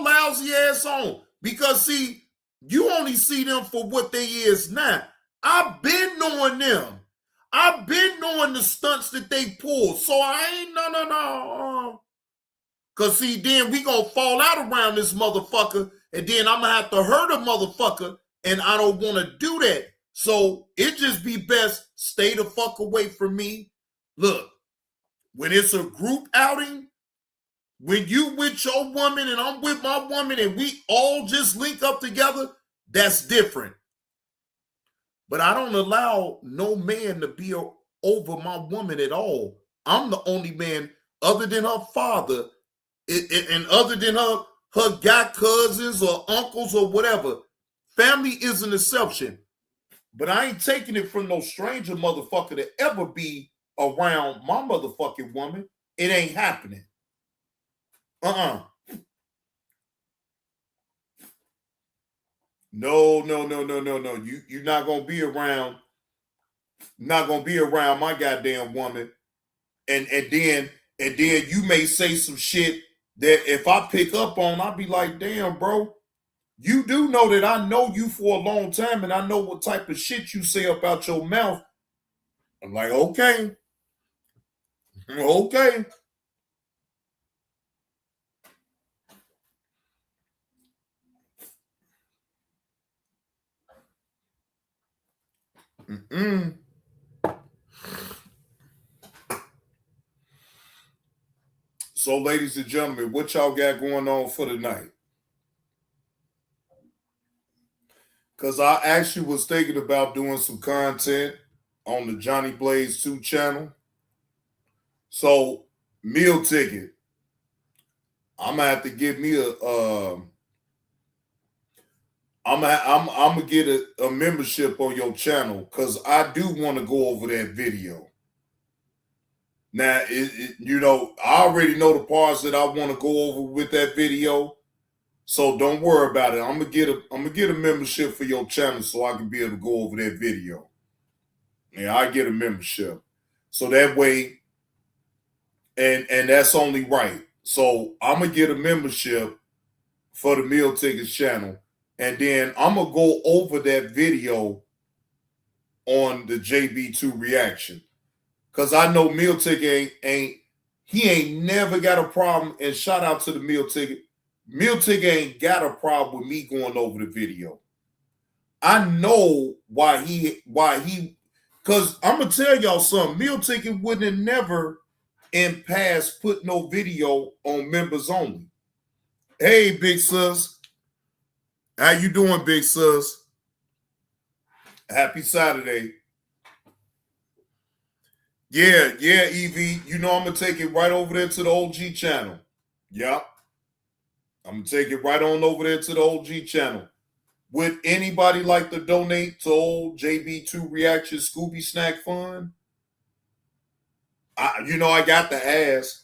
lousy ass on. Because see, you only see them for what they is now. I've been knowing them. I've been knowing the stunts that they pull. So I ain't no. Because see, then we gonna fall out around this motherfucker. And then I'm gonna have to hurt a motherfucker. And I don't want to do that. So it just be best stay the fuck away from me. Look, when it's a group outing, when you with your woman and I'm with my woman and we all just link up together, that's different. But I don't allow no man to be over my woman at all. I'm the only man other than her father and other than her guy cousins or uncles or whatever. Family is an exception. But I ain't taking it from no stranger motherfucker to ever be around my motherfucking woman. It ain't happening. No. You're not gonna be around. Not gonna be around my goddamn woman. And then you may say some shit that if I pick up on, I'll be like, damn, bro. You do know that I know you for a long time and I know what type of shit you say about your mouth. I'm like, okay. Okay. So, ladies and gentlemen, what y'all got going on for the night? Because I actually was thinking about doing some content on the Johnny Blaze 2 channel. So, meal ticket. I'm gonna have to give me I'm gonna get a membership on your channel because I do want to go over that video. Now, I already know the parts that I want to go over with that video. So don't worry about it. I'm gonna get a membership for your channel so I can be able to go over that video. Yeah, I get a membership. So that way, and that's only right. So I'm gonna get a membership for the Meal Tickets channel. And then I'm gonna go over that video on the JB2 reaction. Cause I know Meal Ticket ain't never got a problem. And shout out to the Meal Ticket. Meal Ticket ain't got a problem with me going over the video. I know why he, cause I'm gonna tell y'all something. Meal Ticket wouldn't have never in past put no video on members only. Hey, big sus. How you doing, big sus? Happy Saturday. Yeah, Evie. You know I'm gonna take it right over there to the OG channel. Yep. I'm gonna take it right on over there to the OG channel. Would anybody like to donate to old JB2 Reaction Scooby Snack Fund? I got to ask.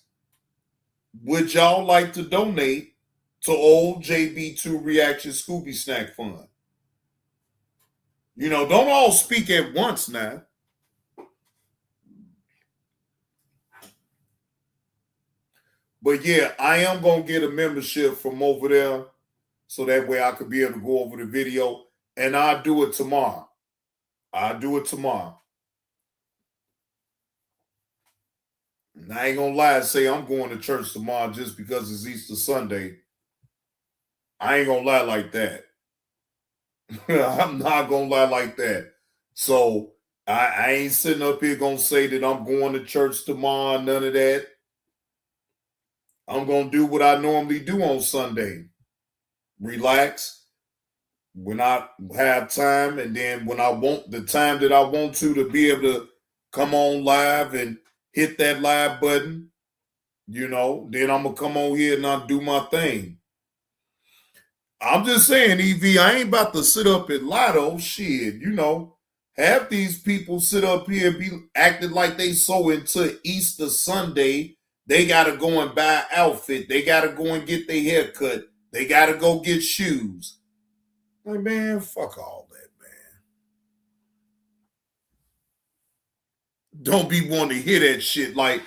Would y'all like to donate to old JB2 Reaction Scooby Snack Fund? Don't all speak at once now. But yeah, I am going to get a membership from over there so that way I could be able to go over the video. And I'll do it tomorrow. And I ain't gonna lie and say I'm going to church tomorrow just because it's Easter Sunday. I ain't gonna lie like that. I'm not gonna lie like that. So I ain't sitting up here gonna say that I'm going to church tomorrow, none of that. I'm gonna do what I normally do on Sunday. Relax when I have time, and then when I want the time that I want to be able to come on live and hit that live button, then I'm gonna come on here and I'll do my thing. I'm just saying, EV, I ain't about to sit up and lie though. Shit, half these people sit up here and be acting like they so into Easter Sunday. They gotta go and buy an outfit. They gotta go and get their hair cut. They gotta go get shoes. Like, man, fuck all that, man. Don't be wanting to hear that shit. Like,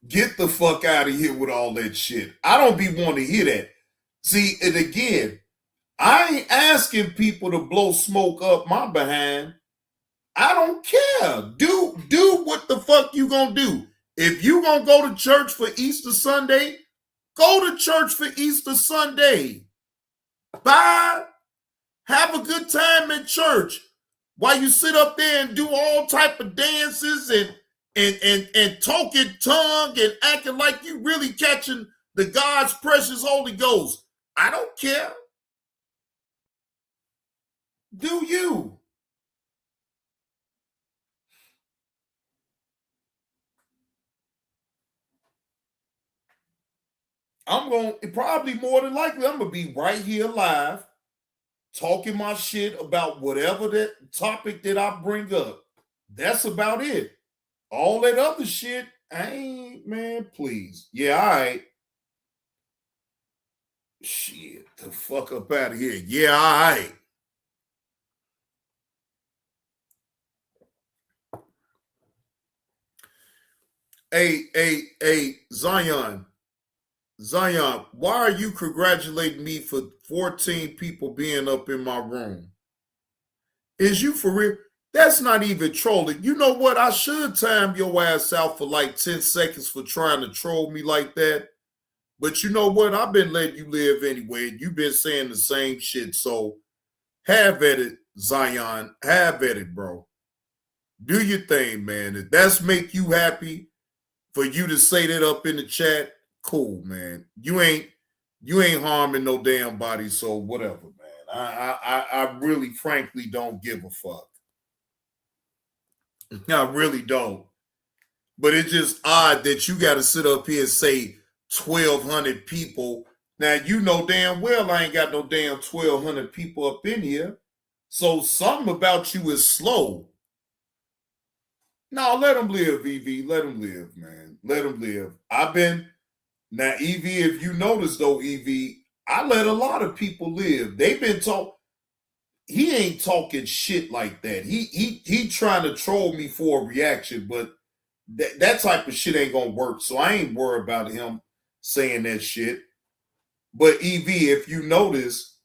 get the fuck out of here with all that shit. I don't be wanting to hear that. See, and again, I ain't asking people to blow smoke up my behind. I don't care. Do what the fuck you gonna do. If you gonna go to church for Easter Sunday, go to church for Easter Sunday. Bye. Have a good time at church while you sit up there and do all type of dances and talk in tongue and acting like you really catching the God's precious Holy Ghost. I don't care. Do you? I'm going to probably more than likely, I'm going to be right here live talking my shit about whatever that topic that I bring up. That's about it. All that other shit, I ain't, man, please. Yeah, all right. Shit, the fuck up out of here. Yeah, all right. Hey, Zion, why are you congratulating me for 14 people being up in my room? Is you for real? That's not even trolling. You know what? I should time your ass out for like 10 seconds for trying to troll me like that. But you know what? I've been letting you live anyway. You've been saying the same shit. So have at it, Zion. Have at it, bro. Do your thing, man. If that's make you happy for you to say that up in the chat, cool, man. You ain't harming no damn body, so whatever, man. I really, frankly, don't give a fuck. I really don't. But it's just odd that you got to sit up here and say 1,200 people. Now, you know damn well I ain't got no damn 1,200 people up in here. So something about you is slow. No, let them live, EV. Let them live, man. Let them live. Now, EV, if you notice though, EV, I let a lot of people live. They've been he ain't talking shit like that. He trying to troll me for a reaction, but that type of shit ain't gonna work. So I ain't worried about him saying that shit. But EV, if you notice,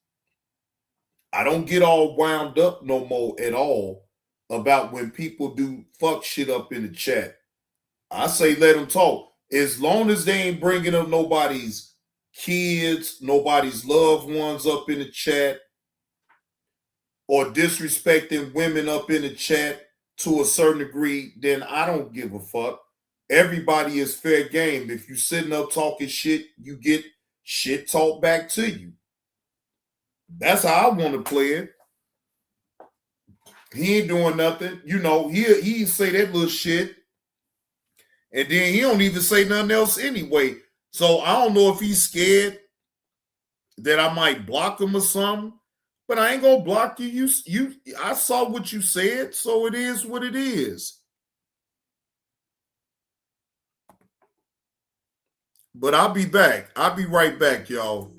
I don't get all wound up no more at all about when people do fuck shit up in the chat. I say let them talk. As long as they ain't bringing up nobody's kids, nobody's loved ones up in the chat, or disrespecting women up in the chat to a certain degree, then I don't give a fuck. Everybody is fair game. If you sitting up talking shit, you get shit talked back to you. That's how I want to play it. He ain't doing nothing. He say that little shit. And then he don't even say nothing else anyway. So I don't know if he's scared that I might block him or something. But I ain't gonna block you. I saw what you said, so it is what it is. But I'll be back. I'll be right back, y'all.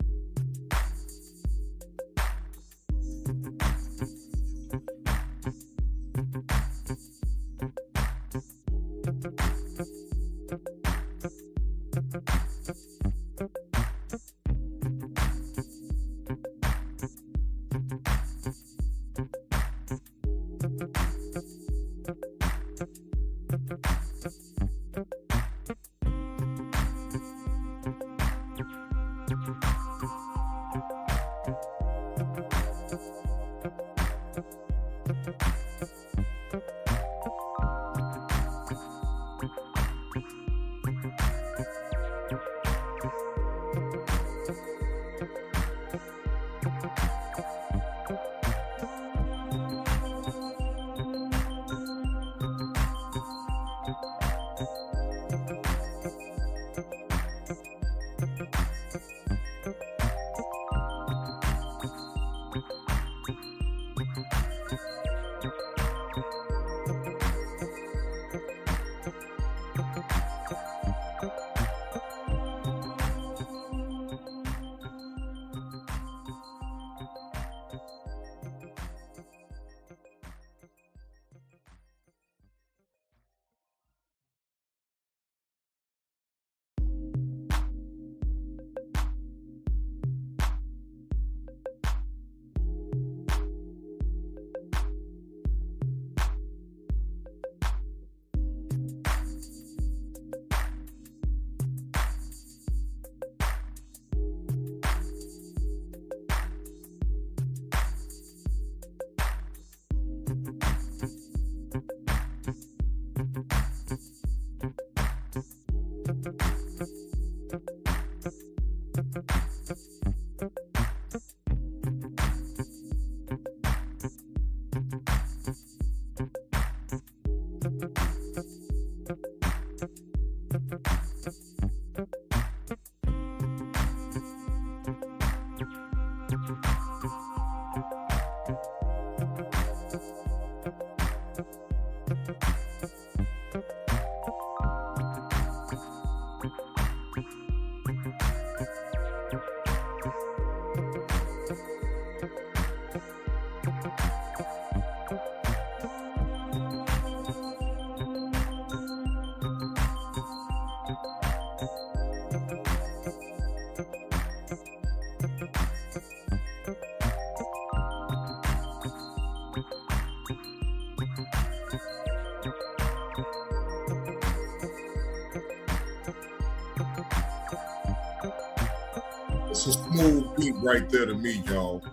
That's a smooth beat right there to me, y'all.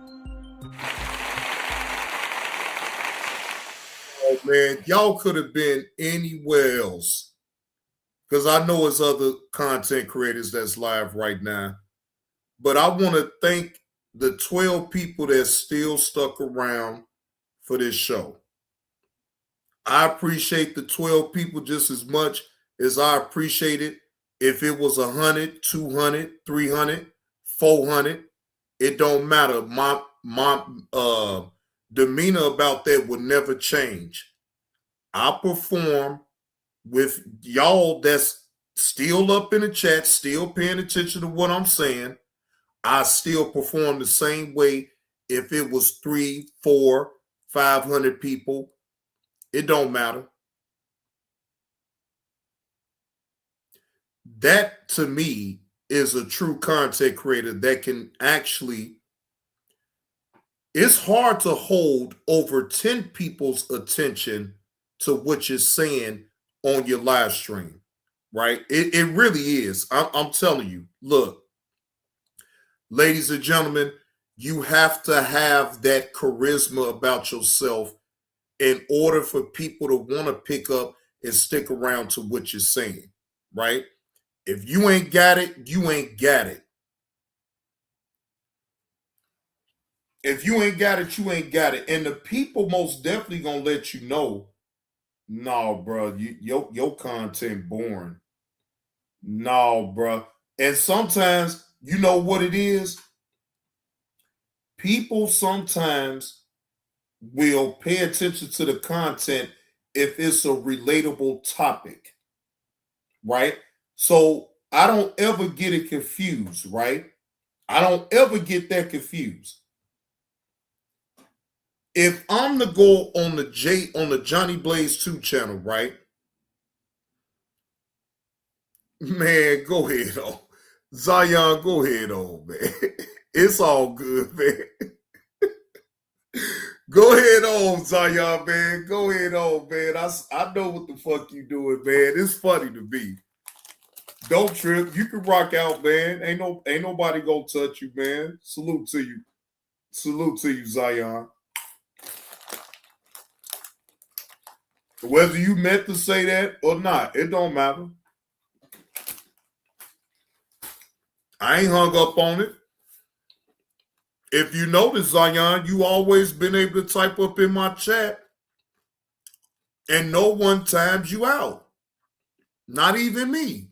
Oh man, y'all could have been anywhere else. Because I know there's other content creators that's live right now. But I want to thank the 12 people that still stuck around for this show. I appreciate the 12 people just as much as I appreciate it if it was 100, 200, 300, 400. It don't matter. My demeanor about that would never change. I perform with y'all that's still up in the chat, still paying attention to what I'm saying. I still perform the same way if it was 3, 4, 500 people. It don't matter. That to me is a true content creator that can actually, it's hard to hold over 10 people's attention to what you're saying on your live stream, right? It really is. I'm telling you, look, ladies and gentlemen, you have to have that charisma about yourself in order for people to want to pick up and stick around to what you're saying, right? If you ain't got it, you ain't got it. If you ain't got it, you ain't got it. And the people most definitely gonna let you know, no, bro, your content boring. No, bro. And sometimes, you know what it is? People sometimes will pay attention to the content if it's a relatable topic, right? So I don't ever get it confused, right? I don't ever get that confused. If I'm to go on the Johnny Blaze 2 channel, right? Man, go ahead on. Zion, go ahead on, man. It's all good, man. Go ahead on, Zion, man. Go ahead on, man. I know what the fuck you doing, man. It's funny to me. Don't trip. You can rock out, man. Ain't nobody gonna touch you, man. Salute to you. Salute to you, Zion. Whether you meant to say that or not, it don't matter. I ain't hung up on it. If you notice, Zion, you always been able to type up in my chat and no one times you out. Not even me.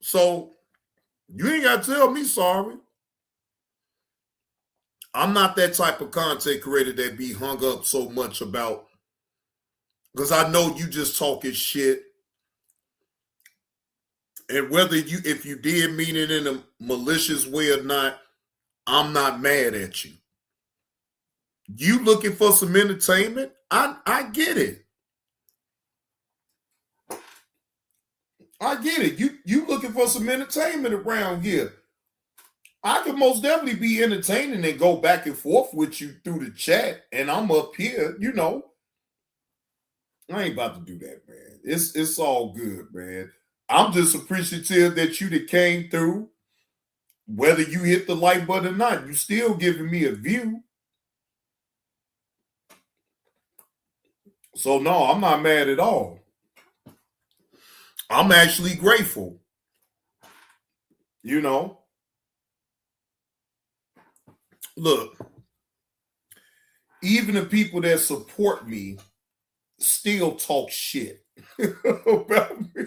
So you ain't got to tell me sorry. I'm not that type of content creator that be hung up so much about, because I know you just talking shit. And whether if you did mean it in a malicious way or not, I'm not mad at you. You looking for some entertainment? I get it. I get it. You looking for some entertainment around here. I could most definitely be entertaining and go back and forth with you through the chat, and I'm up here, you know. I ain't about to do that, man. It's all good, man. I'm just appreciative that you that came through. Whether you hit the like button or not, you still giving me a view. So no, I'm not mad at all. I'm actually grateful. You know. Look, even the people that support me still talk shit about me.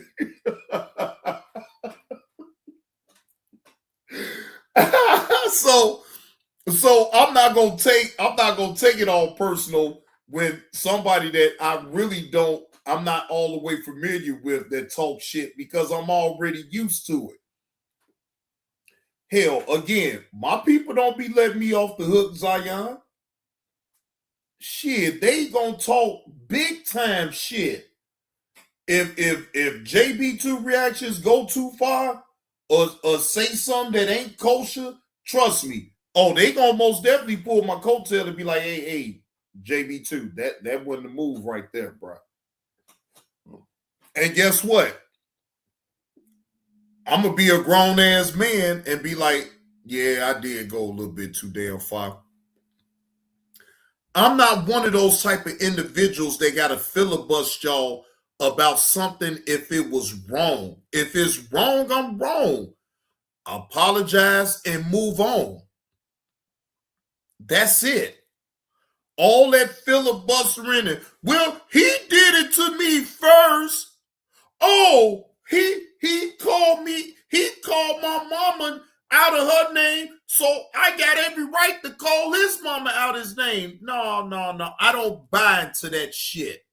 So I'm not gonna take it all personal when somebody that I'm not all the way familiar with that talk shit, because I'm already used to it. Hell, again, my people don't be letting me off the hook, Zion. Shit, they gonna talk big time shit. If JB2 reactions go too far or say something that ain't kosher, trust me. Oh, they gonna most definitely pull my coattail and be like, hey, JB2, that wasn't the move right there, bro. And guess what? I'm gonna be a grown ass man and be like, yeah, I did go a little bit too damn far. I'm not one of those type of individuals that gotta filibuster y'all about something if it was wrong. If it's wrong, I'm wrong. Apologize and move on. That's it. All that filibustering and, well, he did it to me first. Oh, he called my mama out of her name, so I got every right to call his mama out his name. No. I don't buy into that shit.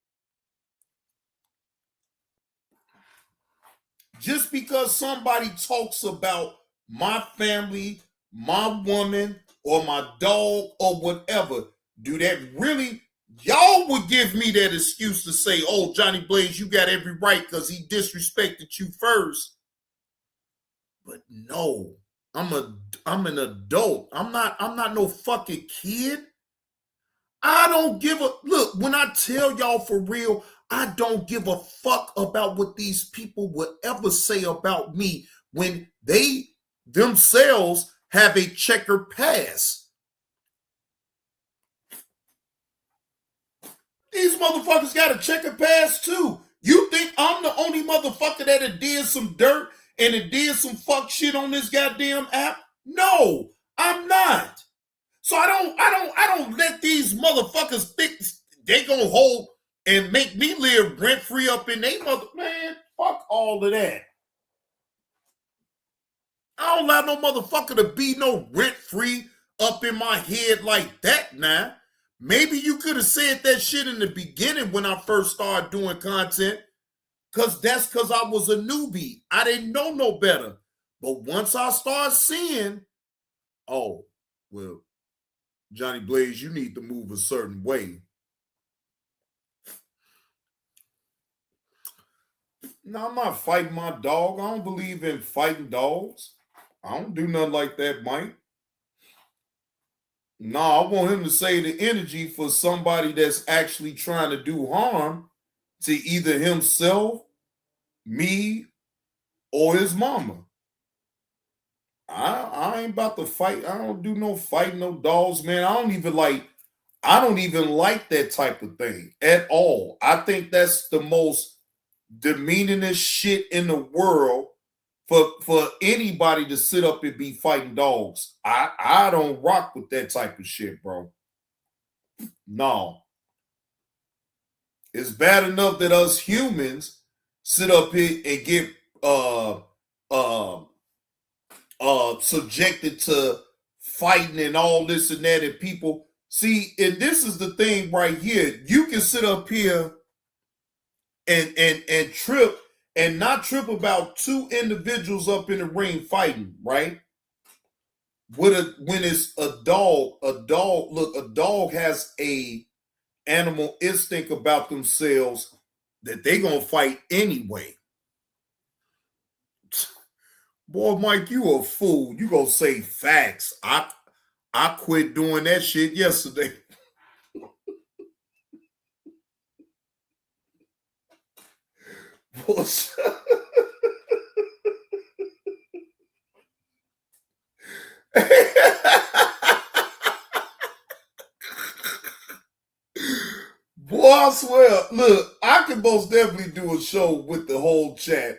Just because somebody talks about my family, my woman, or my dog, or whatever, do that really? Y'all would give me that excuse to say, oh, Johnny Blaze, you got every right because he disrespected you first. But no, I'm an adult. I'm not no fucking kid. I don't give a look. When I tell y'all for real, I don't give a fuck about what these people would ever say about me when they themselves have a checkered past. These motherfuckers got a checkered past too. You think I'm the only motherfucker that had did some dirt and it did some fuck shit on this goddamn app? No, I'm not. So I don't let these motherfuckers think they gonna hold and make me live rent free up in they mother, man. Fuck all of that. I don't allow no motherfucker to be no rent free up in my head like that now. Maybe you could have said that shit in the beginning when I first started doing content, because I was a newbie. I didn't know no better. But once I started seeing, oh, well, Johnny Blaze, you need to move a certain way. No, I'm not fighting my dog. I don't believe in fighting dogs. I don't do nothing like that, Mike. No, I want him to save the energy for somebody that's actually trying to do harm to either himself, me, or his mama. I ain't about to fight. I don't do no fighting no dogs, man. I don't even like that type of thing at all. I think that's the most demeaningest shit in the world for anybody to sit up and be fighting dogs. I don't rock with that type of shit, bro. No. It's bad enough that us humans sit up here and get subjected to fighting and all this and that, and people see, and this is the thing right here. You can sit up here and trip and not trip about two individuals up in the ring fighting, right? When it's a dog, look, a dog has a animal instinct about themselves that they gonna fight anyway. Boy, Mike, you a fool. You gonna say facts. I quit doing that shit yesterday. Boy, I swear, look, I can most definitely do a show with the whole chat.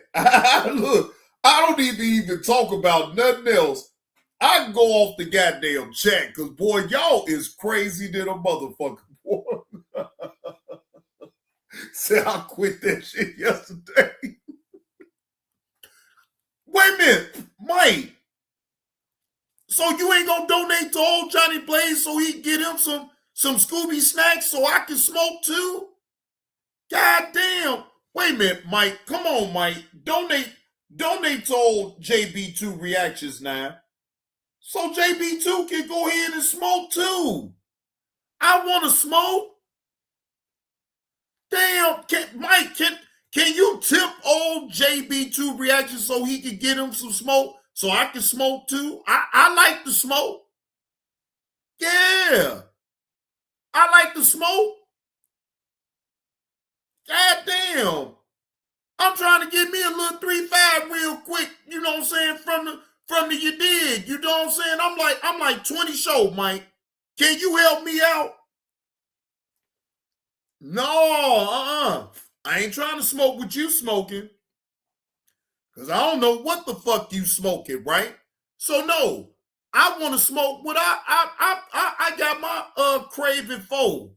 Look, I don't even talk about nothing else. I can go off the goddamn chat because, boy, y'all is crazy than a motherfucker. Boy. Said I quit that shit yesterday. Wait a minute, Mike. So you ain't gonna donate to old Johnny Blaze so he can get him some Scooby snacks so I can smoke too? God damn. Wait a minute, Mike. Come on, Mike. Donate to old JB2 Reactions now. So JB2 can go ahead and smoke too. I want to smoke. Damn, Mike, can you tip old JB2 Reactions so he can get him some smoke so I can smoke too? I like to smoke. Yeah. I like to smoke. God damn. I'm trying to get me a little 3-5 real quick, you know what I'm saying, from the you dig, you know what I'm saying? I'm like 20 short, Mike. Can you help me out? No, I ain't trying to smoke what you smoking. Because I don't know what the fuck you smoking, right? So no, I want to smoke what I got my craving for.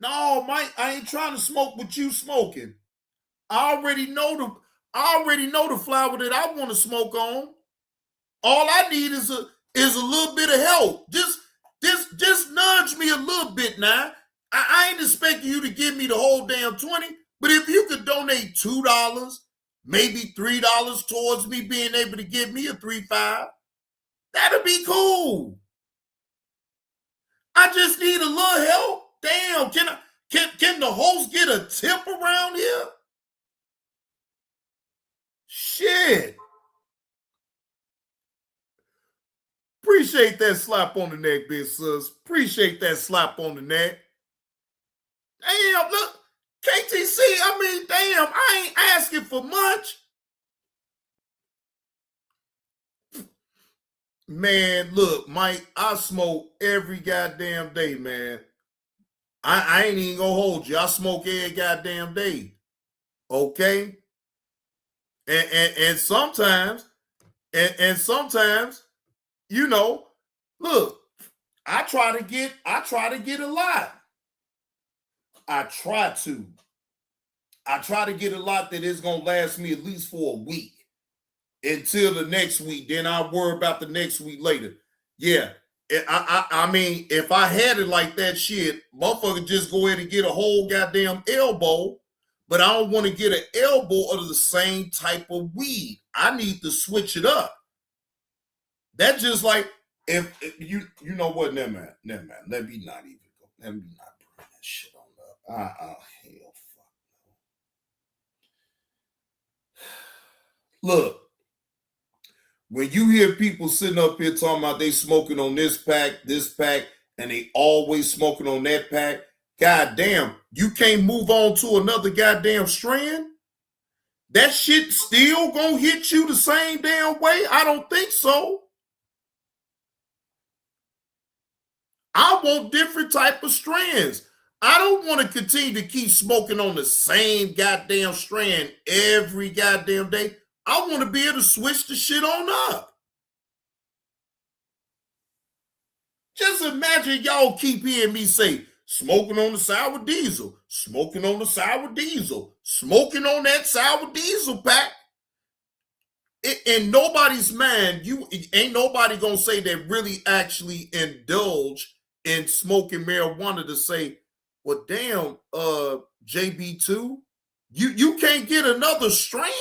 No, Mike, I ain't trying to smoke what you smoking. I already know the flower that I want to smoke on. All I need is a little bit of help. Just nudge me a little bit now. I ain't expecting you to give me the whole damn 20, but if you could donate $2, maybe $3 towards me being able to give me a 3-5, that'd be cool. I just need a little help. Damn, can the host get a tip around here? Shit. Appreciate that slap on the neck, big sis. Appreciate that slap on the neck. Damn, look, KTC, I mean, damn, I ain't asking for much. Man, look, Mike, I smoke every goddamn day, man. I ain't even gonna hold you. I smoke every goddamn day. Okay? And sometimes, you know, look, I try to get a lot. I try to get a lot that is gonna last me at least for a week until the next week. Then I'll worry about the next week later. Yeah, I mean, if I had it like that, shit, motherfucker, just go ahead and get a whole goddamn elbow. But I don't want to get an elbow of the same type of weed. I need to switch it up. That's just like if you know what? Never mind. Let me not even go. Let me not bring that shit on up. Hell, fuck. Look, when you hear people sitting up here talking about they smoking on this pack, and they always smoking on that pack, goddamn, you can't move on to another goddamn strand? That shit still gonna hit you the same damn way? I don't think so. I want different type of strands. I don't want to continue to keep smoking on the same goddamn strand every goddamn day. I want to be able to switch the shit on up. Just imagine y'all keep hearing me say, smoking on the sour diesel, smoking on the sour diesel, smoking on that sour diesel pack. In nobody's mind, you ain't nobody gonna say they really actually indulge in smoking marijuana to say, well, damn, JB2, you can't get another strand?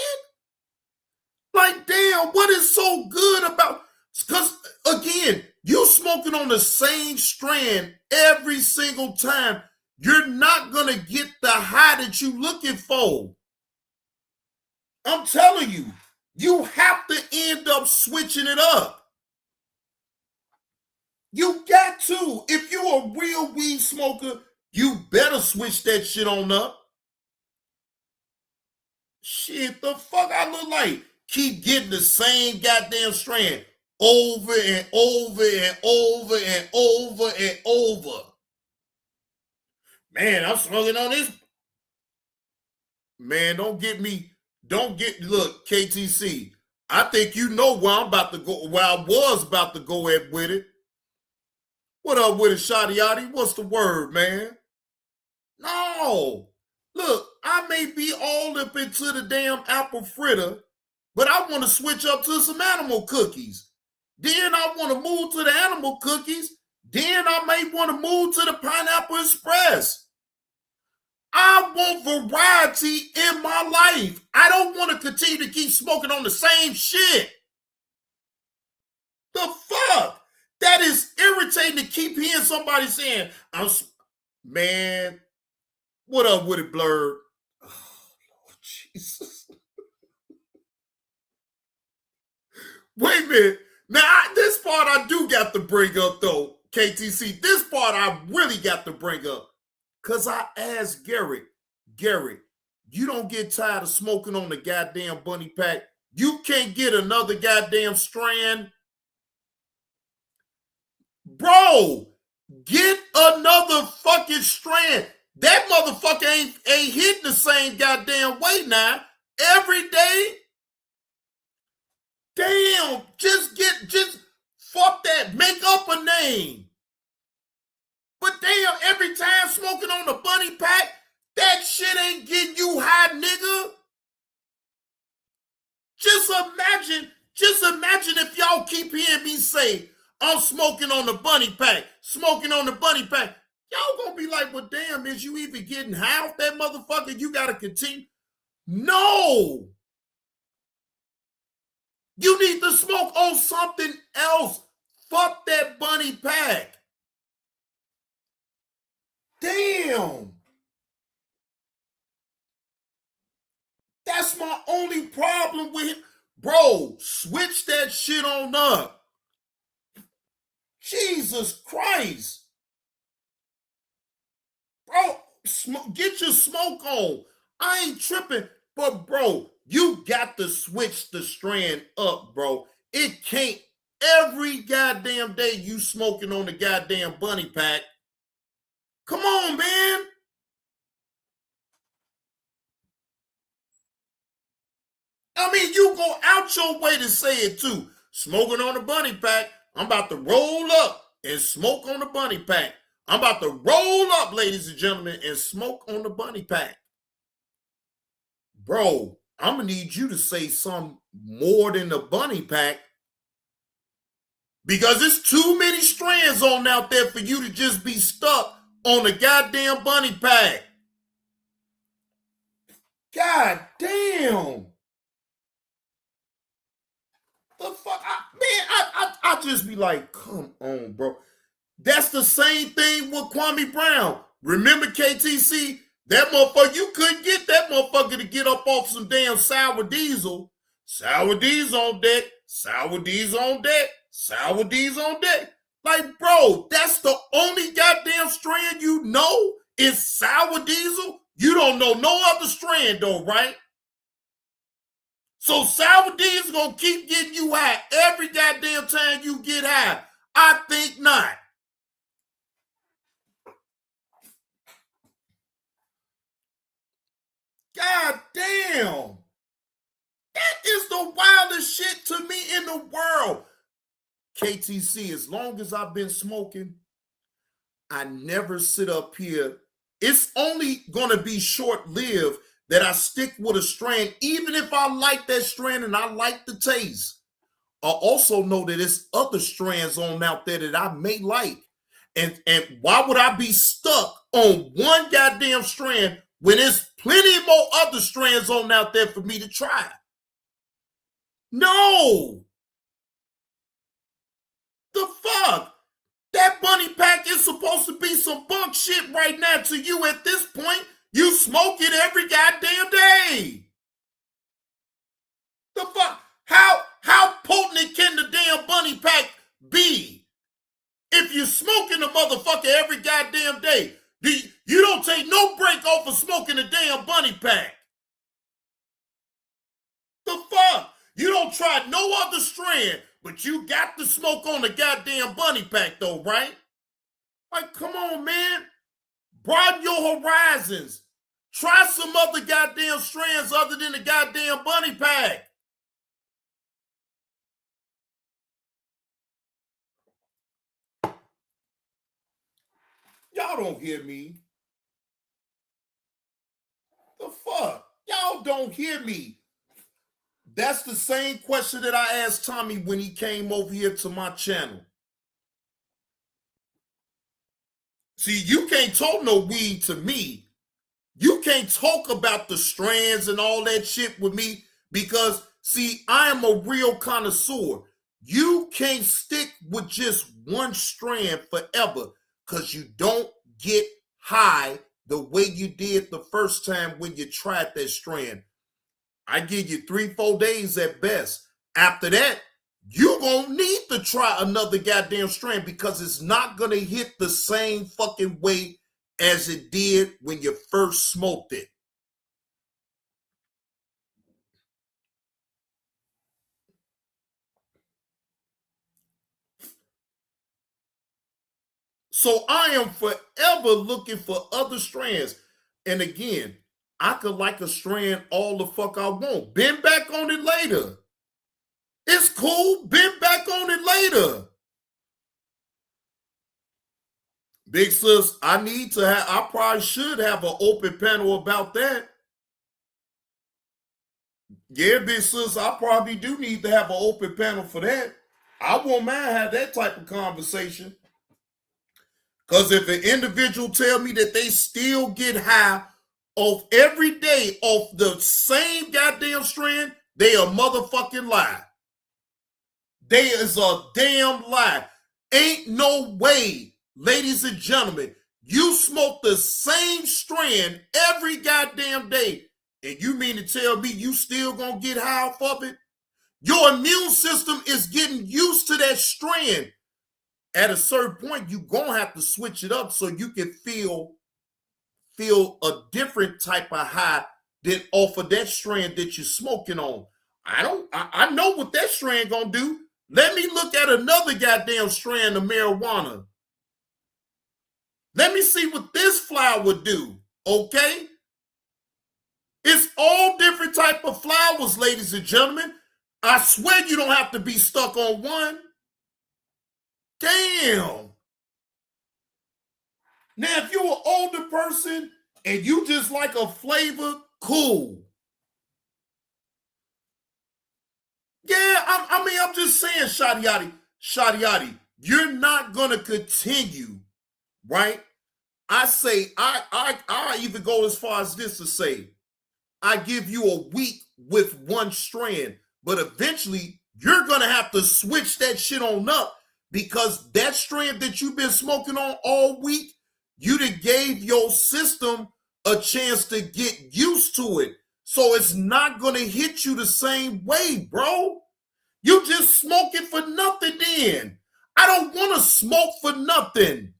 Like, damn, what is so good about, because again, you smoking on the same strand every single time, you're not gonna get the high that you looking for. I'm telling you, you have to end up switching it up. You got to. If you're a real weed smoker, you better switch that shit on up. Shit, the fuck I look like? Keep getting the same goddamn strand over and over and over and over and over. Man, I'm smoking on this. Man, look, KTC, I think you know where I'm about to go, where I was about to go at with it. What up with it, Shotty Yachty? What's the word, man? No. Look, I may be all up into the damn apple fritter, but I want to switch up to some animal cookies. Then I want to move to the animal cookies. Then I may want to move to the Pineapple Express. I want variety in my life. I don't want to continue to keep smoking on the same shit. The fuck? That is irritating to keep hearing somebody saying, man, what up with it, Blurred? Oh, Lord Jesus. Wait a minute. Now, this part I do got to bring up, though, KTC. This part I really got to bring up. Because I asked Garrett, you don't get tired of smoking on the goddamn bunny pack, you can't get another goddamn strand. Bro, get another fucking strand. That motherfucker ain't hitting the same goddamn way now. Every day. Damn, just fuck that. Make up a name. But damn, every time smoking on the bunny pack, that shit ain't getting you high, nigga. Just imagine if y'all keep hearing me say, I'm smoking on the bunny pack, smoking on the bunny pack. Y'all gonna be like, well, damn, is you even getting high off that motherfucker? You gotta continue. No. You need to smoke on something else. Fuck that bunny pack. Damn. That's my only problem with it. Bro, switch that shit on up. Jesus Christ. Bro, get your smoke on. I ain't tripping. But, bro, you got to switch the strand up, bro. It can't. Every goddamn day you smoking on the goddamn bunny pack. Come on, man. I mean, you go out your way to say it too. Smoking on the bunny pack. I'm about to roll up and smoke on the bunny pack. I'm about to roll up, ladies and gentlemen, and smoke on the bunny pack. Bro, I'm going to need you to say something more than the bunny pack. Because there's too many strands on out there for you to just be stuck on the goddamn bunny pack. God damn. The fuck? I just be like, come on, bro. That's the same thing with Kwame Brown. Remember KTC? That motherfucker, you couldn't get that motherfucker to get up off some damn sour diesel. Sour diesel on deck. Sour diesel on deck. Sour diesel on deck. Like, bro, that's the only goddamn strand you know is sour diesel? You don't know no other strand though, right? So sour diesel gonna keep getting you high every goddamn time you get high. I think not. God damn. That is the wildest shit to me in the world. KTC, as long as I've been smoking, I never sit up here. It's only gonna be short-lived that I stick with a strand, even if I like that strand and I like the taste. I also know that there's other strands on out there that I may like. And why would I be stuck on one goddamn strand when there's plenty more other strands on out there for me to try? No. The fuck? That bunny pack is supposed to be some bunk shit right now to you at this point. You smoke it every goddamn day. The fuck? How potent can the damn bunny pack be? If you're smoking a motherfucker every goddamn day, you don't take no break off of smoking a damn bunny pack. The fuck? You don't try no other strand, but you got to smoke on the goddamn bunny pack though, right? Like, come on, man. Broaden your horizons. Try some other goddamn strands other than the goddamn bunny pack. Y'all don't hear me. The fuck? Y'all don't hear me. That's the same question that I asked Tommy when he came over here to my channel. See, you can't talk no weed to me. You can't talk about the strands and all that shit with me because, see, I am a real connoisseur. You can't stick with just one strand forever because you don't get high the way you did the first time when you tried that strand. I give you 3-4 days at best. After that, you're going to need to try another goddamn strand because it's not going to hit the same fucking way as it did when you first smoked it. So I am forever looking for other strands. And again, I could like a strand all the fuck I want. Bend back on it later. It's cool. Bend back on it later. Big sis, I probably should have an open panel about that. Yeah, big sis, I probably do need to have an open panel for that. I won't mind have that type of conversation. Because if an individual tell me that they still get high off every day off the same goddamn strand, they a motherfucking lie. They is a damn lie. Ain't no way, ladies and gentlemen, you smoke the same strand every goddamn day, and you mean to tell me you still gonna get high off of it? Your immune system is getting used to that strand. At a certain point, you gonna have to switch it up so you can feel a different type of high than off of that strand that you're smoking on. I know what that strand gonna do. Let me look at another goddamn strand of marijuana. Let me see what this flower do, okay? It's all different type of flowers, ladies and gentlemen. I swear you don't have to be stuck on one. Damn. Now, if you're an older person and you just like a flavor, cool. Yeah, I'm just saying, Shadiati, you're not gonna continue, right? I say, I even go as far as this to say, I give you a week with one strand, but eventually you're gonna have to switch that shit on up because that strand that you've been smoking on all week, you done gave your system a chance to get used to it. So it's not gonna hit you the same way, bro. You just smoking for nothing then. I don't want to smoke for nothing.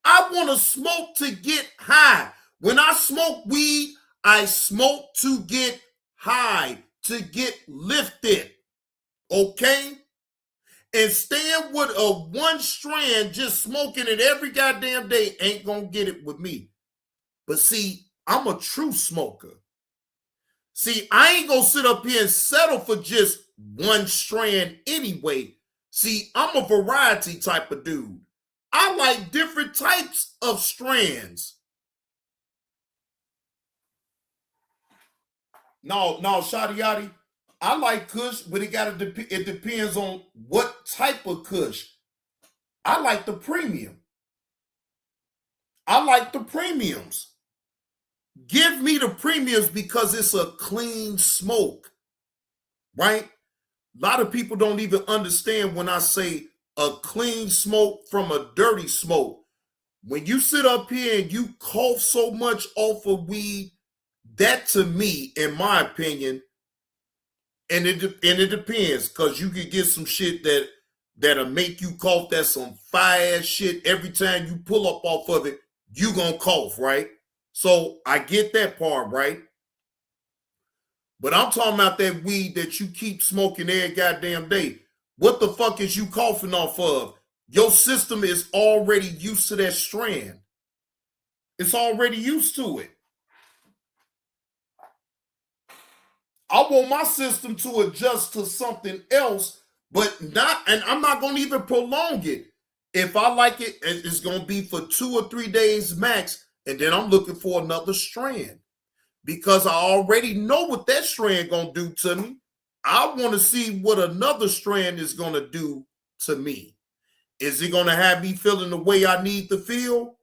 I want to smoke to get high. When I smoke weed, I smoke to get high, to get lifted. Okay? And staying with a one strand, just smoking it every goddamn day ain't gonna get it with me. But see, I'm a true smoker. See, I ain't gonna sit up here and settle for just one strand anyway. See, I'm a variety type of dude. I like different types of strands. No, Shadiati, I like Kush, but it depends on what type of Kush. I like the premium. I like the premiums. Give me the premiums because it's a clean smoke, right? A lot of people don't even understand when I say a clean smoke from a dirty smoke. When you sit up here and you cough so much off of weed, that to me, in my opinion, and it depends, because you could get some shit that'll make you cough. That's some fire ass shit. Every time you pull up off of it, you gonna cough, right? So I get that part, right? But I'm talking about that weed that you keep smoking every goddamn day. What the fuck is you coughing off of? Your system is already used to that strand. It's already used to it. I want my system to adjust to something else, and I'm not going to even prolong it. If I like it, it's going to be for 2 or 3 days max, and then I'm looking for another strand because I already know what that strand going to do to me. I want to see what another strand is going to do to me. Is it going to have me feeling the way I need to feel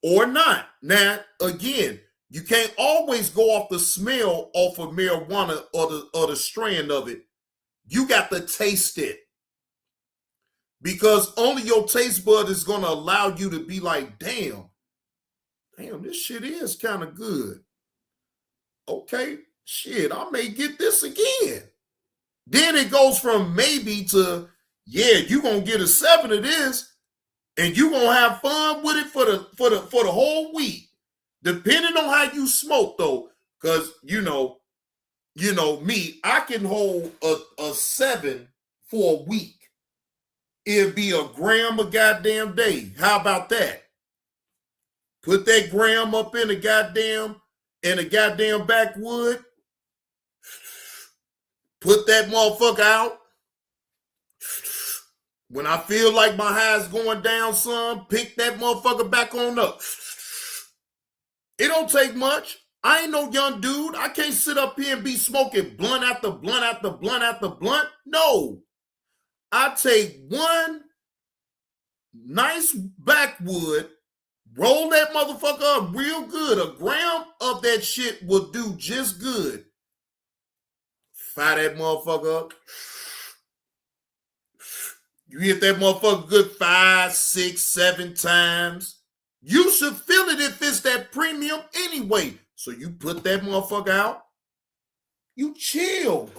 or not? Now, again, you can't always go off the smell off of marijuana or the strand of it. You got to taste it. Because only your taste bud is going to allow you to be like, damn, this shit is kind of good. Okay, shit, I may get this again. Then it goes from maybe to, yeah, you're going to get a 7 of this and you're going to have fun with it for the whole week. Depending on how you smoke, though, because, you know me, I can hold a 7 for a week. it'd be a gram a goddamn day. How about that? Put that gram up in a goddamn backwood. Put that motherfucker out. When I feel like my high's going down some, pick that motherfucker back on up. It don't take much. I ain't no young dude. I can't sit up here and be smoking blunt after blunt after blunt after blunt. No. I take one nice backwood, roll that motherfucker up real good. A gram of that shit will do just good. Fire that motherfucker up. You hit that motherfucker good 5, 6, 7 times. You should feel it if it's that premium anyway. So you put that motherfucker out. You chill.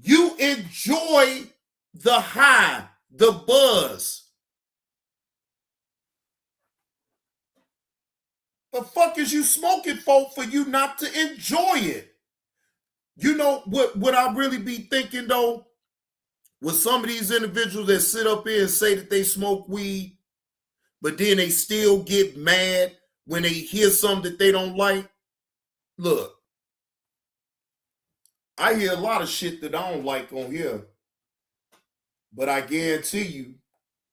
You enjoy the high, the buzz. The fuck is you smoking for you not to enjoy it? You know what I really be thinking though? With some of these individuals that sit up here and say that they smoke weed, but then they still get mad when they hear something that they don't like. Look, I hear a lot of shit that I don't like on here, but I guarantee you,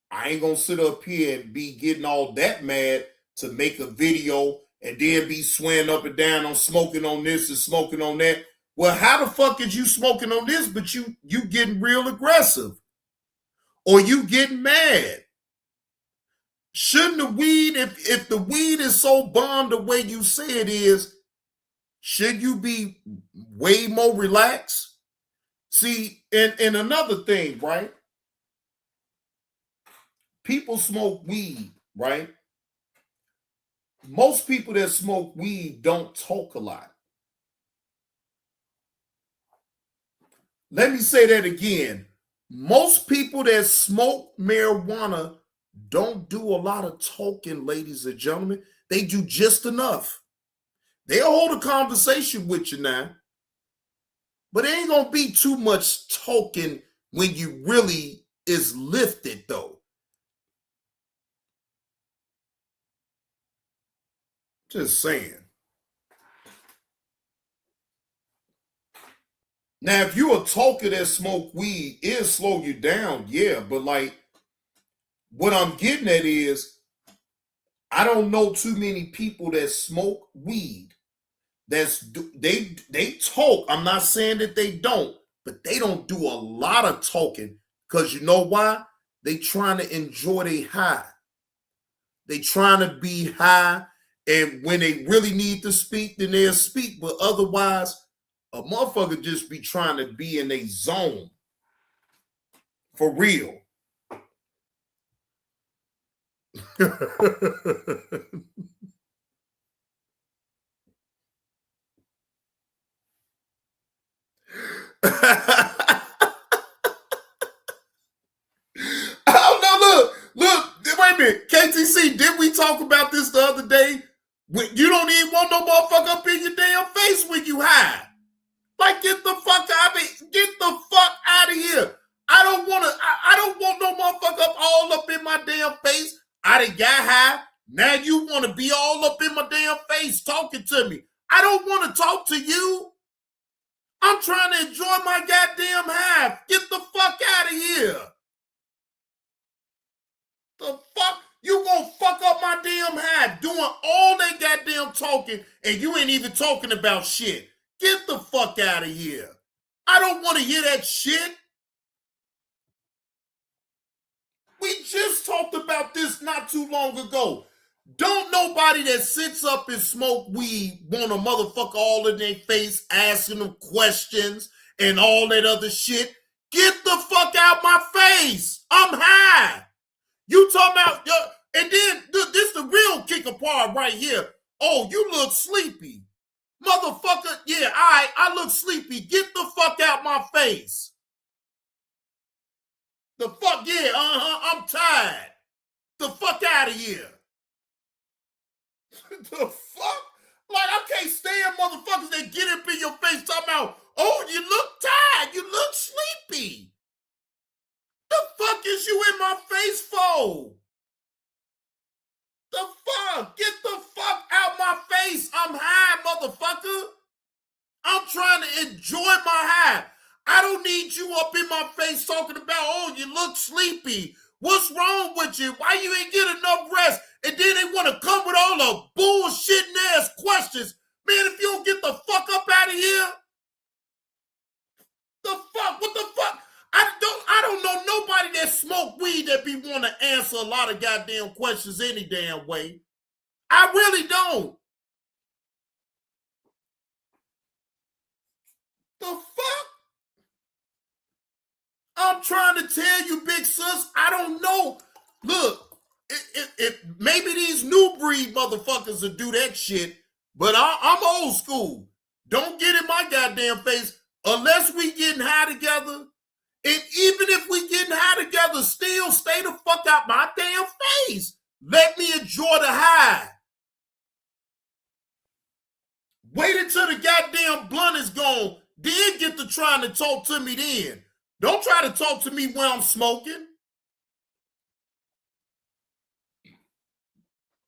I ain't gonna sit up here and be getting all that mad to make a video and then be swearing up and down on smoking on this and smoking on that. Well, how the fuck is you smoking on this, but you getting real aggressive? Or you getting mad? Shouldn't the weed, if the weed is so bomb the way you say it is, should you be way more relaxed? See, and another thing, right? People smoke weed, right? Most people that smoke weed don't talk a lot. Let me say that again. Most people that smoke marijuana don't do a lot of talking, ladies and gentlemen. They do just enough. They'll hold a conversation with you now, but it ain't gonna be too much talking when you really is lifted, though. Just saying. Now, if you're a talker that smoke weed, it'll slow you down, yeah. But like, what I'm getting at is, I don't know too many people that smoke weed. They talk. I'm not saying that they don't, but they don't do a lot of talking. Because you know why? They trying to enjoy their high. They trying to be high, and when they really need to speak, then they'll speak. But otherwise, a motherfucker just be trying to be in a zone. For real. Oh no, look, wait a minute. KTC, didn't we talk about this the other day? You don't even want no motherfucker up in your damn face when you high. Like, get the fuck out of here. I don't want no motherfucker all up in my damn face. I done got high. Now you want to be all up in my damn face talking to me. I don't want to talk to you. I'm trying to enjoy my goddamn high. Get the fuck out of here. The fuck? You gonna fuck up my damn high doing all that goddamn talking and you ain't even talking about shit. Get the fuck out of here. I don't want to hear that shit. We just talked about this not too long ago. Don't nobody that sits up and smoke weed want a motherfucker all in their face asking them questions and all that other shit. Get the fuck out my face. I'm high. You talking about, and then this the real kicker part right here. Oh, you look sleepy. Motherfucker, yeah, I look sleepy. Get the fuck out my face. The fuck, yeah, I'm tired. The fuck out of here. The fuck? Like, I can't stand motherfuckers that get up in your face talking about, oh, you look tired, you look sleepy. The fuck is you in my face for? The fuck? Get the fuck out my face. I'm high, motherfucker. I'm trying to enjoy my high. I don't need you up in my face talking about, oh, you look sleepy. What's wrong with you? Why you ain't get enough rest? And then they want to come with all the bullshitting ass questions. Man, if you don't get the fuck up out of here. The fuck? What the fuck? I don't know nobody that smoke weed that be want to answer a lot of goddamn questions any damn way. I really don't. The fuck? I'm trying to tell you, big sis, I don't know. Look, it maybe these new breed motherfuckers will do that shit, but I'm old school. Don't get in my goddamn face unless we getting high together. And even if we getting high together, still stay the fuck out my damn face. Let me enjoy the high. Wait until the goddamn blunt is gone, then get to trying to talk to me then. Don't try to talk to me when I'm smoking.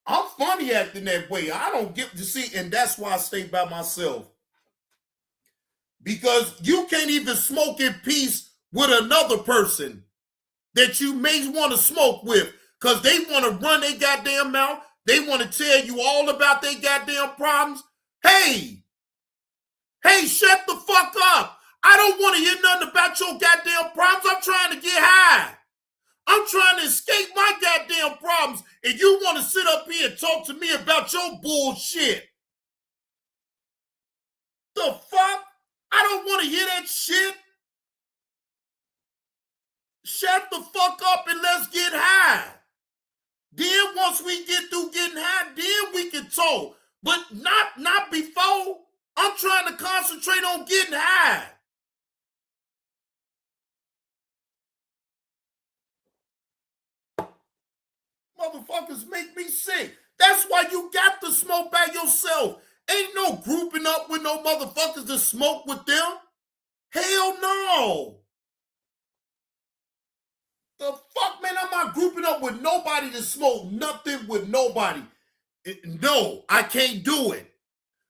I'm funny acting that way. I don't get to see, and that's why I stay by myself. Because you can't even smoke in peace with another person that you may want to smoke with. Because they want to run their goddamn mouth. They want to tell you all about their goddamn problems. Hey, shut the fuck up. I don't want to hear nothing about your goddamn problems. I'm trying to get high. I'm trying to escape my goddamn problems. And you want to sit up here and talk to me about your bullshit. The fuck? I don't want to hear that shit. Shut the fuck up and let's get high. Then once we get through getting high, then we can talk. But not before. I'm trying to concentrate on getting high. Motherfuckers make me sick. That's why you got to smoke by yourself. Ain't no grouping up with no motherfuckers to smoke with them. Hell no. The fuck, man, I'm not grouping up with nobody to smoke nothing with nobody. No, I can't do it.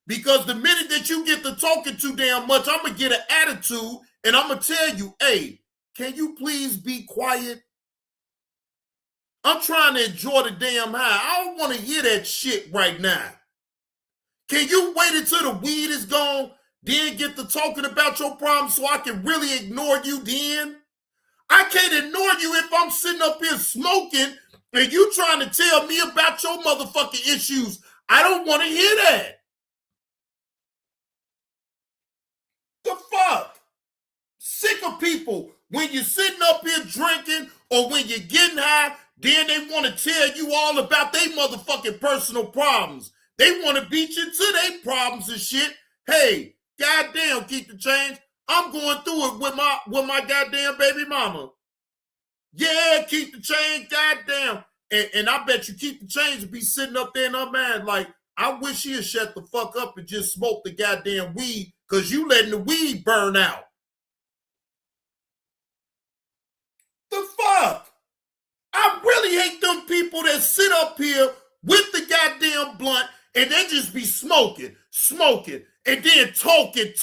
Because the minute that you get to talking too damn much, I'm going to get an attitude and I'm going to tell you, hey, can you please be quiet? I'm trying to enjoy the damn high. I don't want to hear that shit right now. Can you wait until the weed is gone, then get to talking about your problems so I can really ignore you then? I can't ignore you if I'm sitting up here smoking and you trying to tell me about your motherfucking issues. I don't want to hear that. The fuck? Sick of people when you're sitting up here drinking or when you're getting high, then they want to tell you all about their motherfucking personal problems. They want to beat you to their problems and shit. Hey, goddamn, keep the change. I'm going through it with my goddamn baby mama. Yeah, keep the change, goddamn. And I bet you keep the change and be sitting up there in her mind like, I wish she'd shut the fuck up and just smoke the goddamn weed because you letting the weed burn out. The fuck? I really hate them people that sit up here with the goddamn blunt and they just be smoking, and then talking,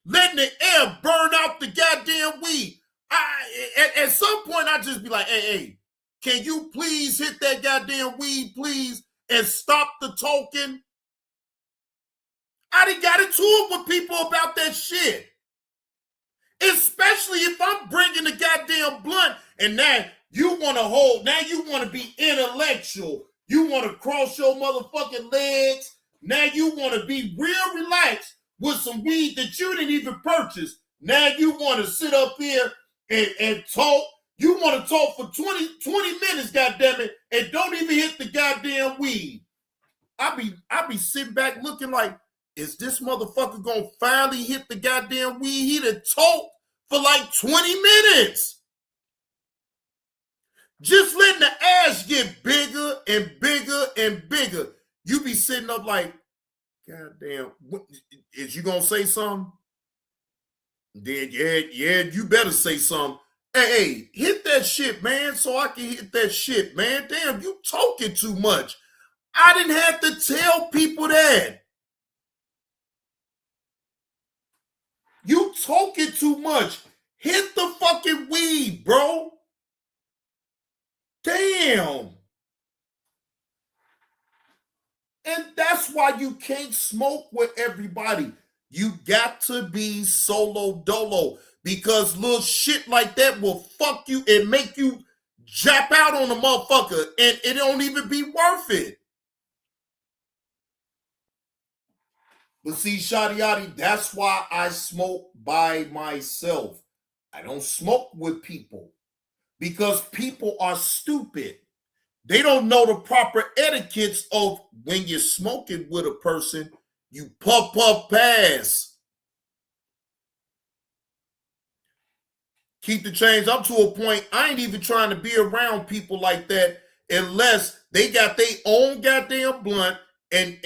letting the air burn out the goddamn weed. At some point, I just be like, hey, can you please hit that goddamn weed, please, and stop the talking? I done got into it with people about that shit. Especially if I'm bringing the goddamn blunt and now you want to hold, now you want to be intellectual. You want to cross your motherfucking legs. Now you want to be real relaxed with some weed that you didn't even purchase. Now you want to sit up here and talk. You want to talk for 20 minutes, goddammit, and don't even hit the goddamn weed. I be sitting back looking like, is this motherfucker gonna finally hit the goddamn weed? He done talked for like 20 minutes. Just letting the ass get bigger and bigger and bigger. You be sitting up like, goddamn, is you gonna say something? Then yeah, you better say something. Hey, hit that shit, man, so I can hit that shit, man. Damn, you talking too much. I didn't have to tell people that. You talking too much. Hit the fucking weed, bro. Damn. And that's why you can't smoke with everybody. You got to be solo dolo, because little shit like that will fuck you and make you jap out on a motherfucker, and it don't even be worth it. But see, Shotty Yachty, that's why I smoke by myself. I don't smoke with people because people are stupid. They don't know the proper etiquettes of when you're smoking with a person, you puff, pass. Keep the change. I'm to a point, I ain't even trying to be around people like that unless they got their own goddamn blunt. And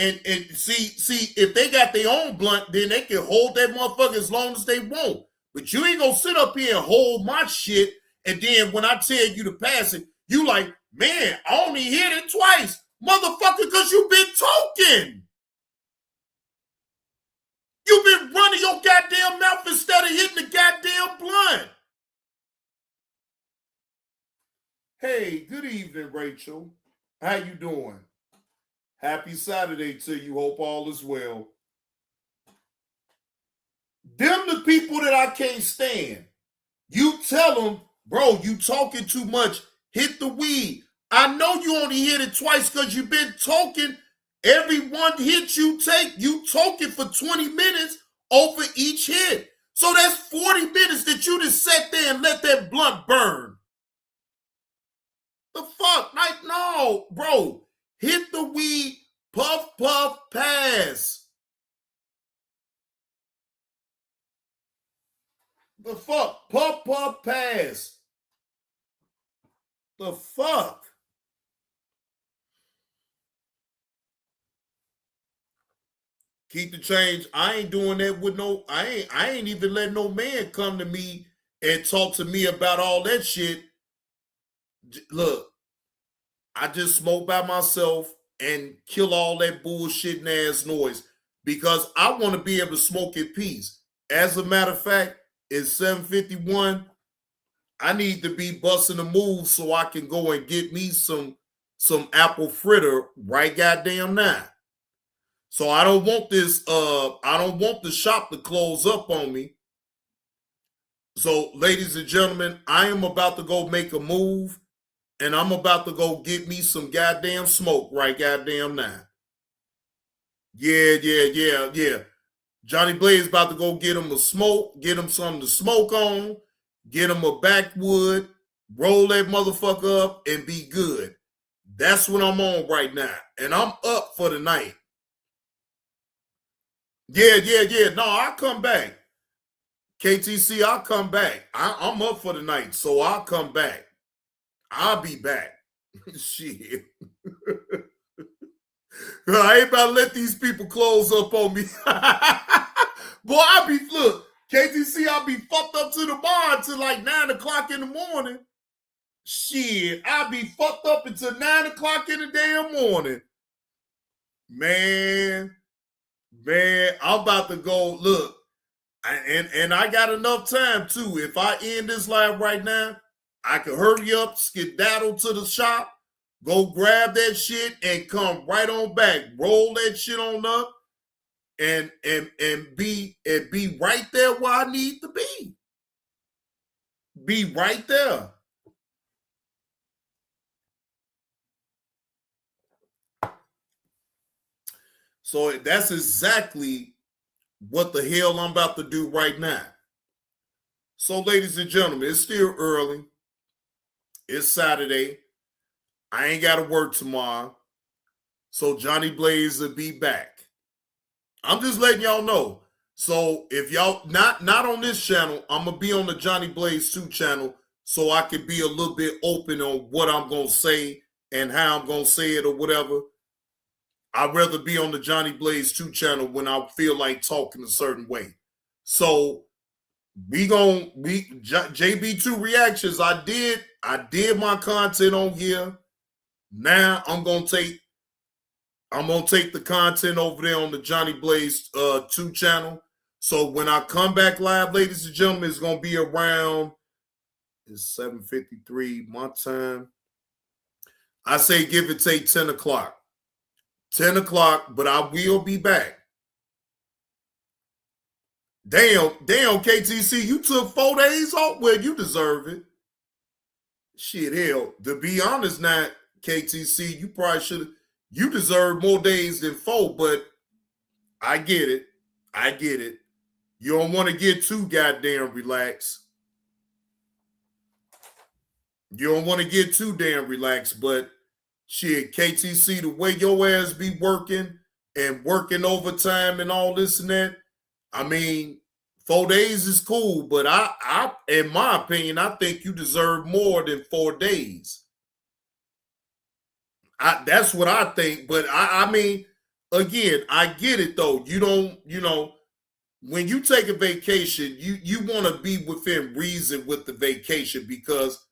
see, if they got their own blunt, then they can hold that motherfucker as long as they want. But you ain't gonna sit up here and hold my shit, and then when I tell you to pass it, you like, man, I only hit it twice. Motherfucker, because you've been talking. You've been running your goddamn mouth instead of hitting the goddamn blunt. Hey, good evening, Rachel. How you doing? Happy Saturday to you. Hope all is well. Them the people that I can't stand. You tell them, bro, you talking too much. Hit the weed. I know you only hit it twice because you've been talking. Every one hit you take, you talking for 20 minutes over each hit. So that's 40 minutes that you just sat there and let that blunt burn. The fuck? Like, no, bro. Hit the weed, puff, pass. The fuck? Puff, pass. The fuck? Keep the change. I ain't doing that with no, I ain't even letting no man come to me and talk to me about all that shit. Look, I just smoke by myself and kill all that bullshit and ass noise because I want to be able to smoke in peace. As a matter of fact, it's 7:51. I need to be busting a move so I can go and get me some apple fritter right goddamn now. So I don't want this, I don't want the shop to close up on me. So, ladies and gentlemen, I am about to go make a move. And I'm about to go get me some goddamn smoke right goddamn now. Yeah. Johnny Blaze about to go get him a smoke, get him something to smoke on, get him a backwood, roll that motherfucker up, and be good. That's what I'm on right now. And I'm up for the night. Yeah. No, I'll come back. KTC, I'll come back. I'm up for the night, so I'll come back. I'll be back. Shit. I ain't about to let these people close up on me. Boy, look, KTC, I'll be fucked up to the bar until like 9 o'clock in the morning. Shit, I'll be fucked up until 9 o'clock in the damn morning. Man, I'm about to go, look, and I got enough time too. If I end this live right now, I can hurry up, skedaddle to the shop, go grab that shit, and come right on back. Roll that shit on up, and be right there where I need to be. Be right there. So that's exactly what the hell I'm about to do right now. So, ladies and gentlemen, it's still early. It's Saturday. I ain't got to work tomorrow. So Johnny Blaze will be back. I'm just letting y'all know. So if y'all not on this channel, I'm going to be on the Johnny Blaze 2 channel so I can be a little bit open on what I'm going to say and how I'm going to say it or whatever. I'd rather be on the Johnny Blaze 2 channel when I feel like talking a certain way. So JB2 reactions. I did my content on here. Now I'm gonna take the content over there on the Johnny Blaze 2 channel. So when I come back live, ladies and gentlemen, it's gonna be around 7:53 my time. I say give it take 10 o'clock. 10 o'clock, but I will be back. Damn, KTC, you took 4 days off? Well, you deserve it. Shit, hell, to be honest now, KTC, you probably should have, you deserve more days than 4, but I get it. You don't want to get too goddamn relaxed. You don't want to get too damn relaxed, but shit, KTC, the way your ass be working and working overtime and all this and that, I mean, 4 days is cool, but I, in my opinion, I think you deserve more than 4 days. That's what I think, but I mean, again, I get it though. You don't, when you take a vacation, you want to be within reason with the vacation, because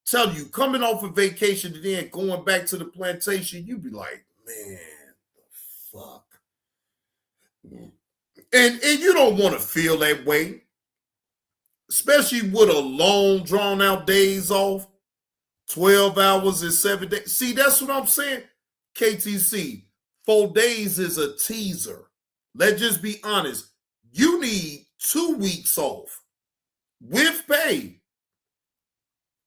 tell you, coming off a vacation and then going back to the plantation, you be like, man, the fuck. And you don't want to feel that way, especially with a long, drawn out days off, 12 hours and 7 days. See, that's what I'm saying. KTC, 4 days is a teaser. Let's just be honest. You need 2 weeks off with pay.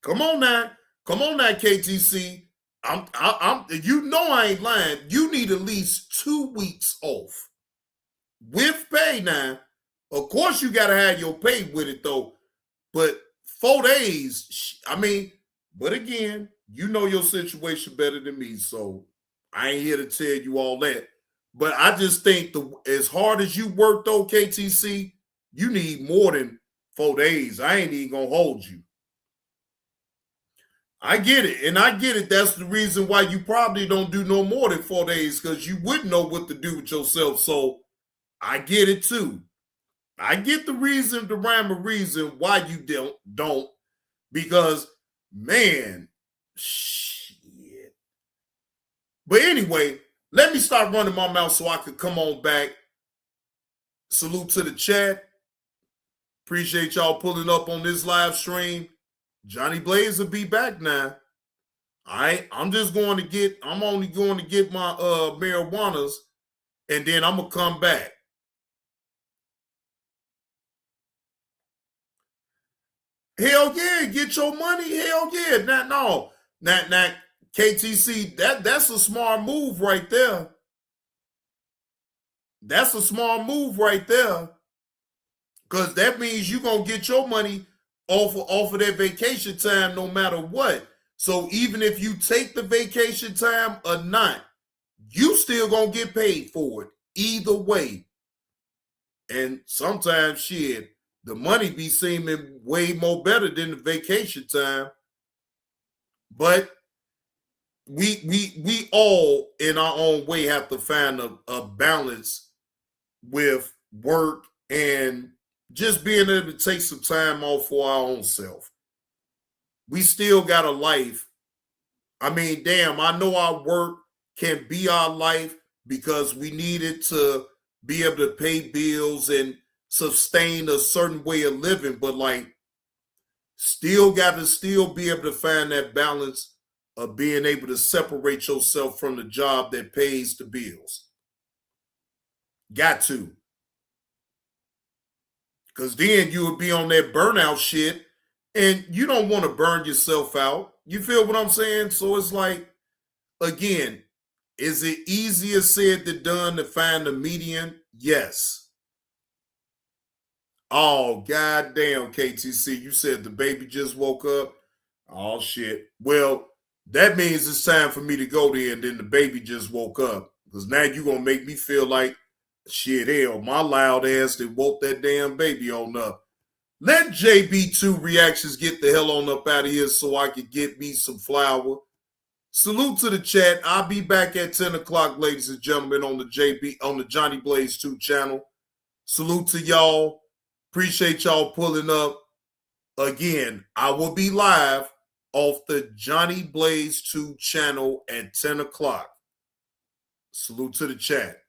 Come on now, KTC. I'm. You know I ain't lying. You need at least 2 weeks off with pay. Now, of course, you gotta have your pay with it though. But 4 days. I mean, but again, you know your situation better than me, so I ain't here to tell you all that. But I just think as hard as you work though, KTC, you need more than 4 days. I ain't even gonna hold you. I get it, and I get it. That's the reason why you probably don't do no more than 4 days, because you wouldn't know what to do with yourself. So I get it too. I get the rhyme of reason why you don't, because man, shit. But anyway, let me start running my mouth so I could come on back. Salute to the chat. Appreciate y'all pulling up on this live stream. Johnny Blaze will be back now. All right, I'm only going to get my marijuanas, and then I'm gonna come back. Hell yeah, get your money. Hell yeah. Now, KTC, that's a smart move right there. That's a smart move right there. Because that means you're going to get your money off of that vacation time no matter what. So even if you take the vacation time or not, you still going to get paid for it either way. And sometimes, shit, the money be seeming way more better than the vacation time. But we all in our own way have to find a balance with work and just being able to take some time off for our own self. We still got a life. I mean, damn, I know our work can be our life because we need it to be able to pay bills and sustain a certain way of living, but like still got to be able to find that balance of being able to separate yourself from the job that pays the bills. Got to. Because then you would be on that burnout shit and you don't want to burn yourself out. You feel what I'm saying? So it's like, again, is it easier said than done to find the median? Yes. Oh, goddamn, KTC, you said the baby just woke up? Oh, shit. Well, that means it's time for me to go there, and then the baby just woke up. Because now you're going to make me feel like, shit, hell, my loud ass that woke that damn baby on up. Let JB2 reactions get the hell on up out of here so I can get me some flour. Salute to the chat. I'll be back at 10 o'clock, ladies and gentlemen, on the Johnny Blaze 2 channel. Salute to y'all. Appreciate y'all pulling up. Again, I will be live off the Johnny Blaze 2 channel at 10 o'clock. Salute to the chat.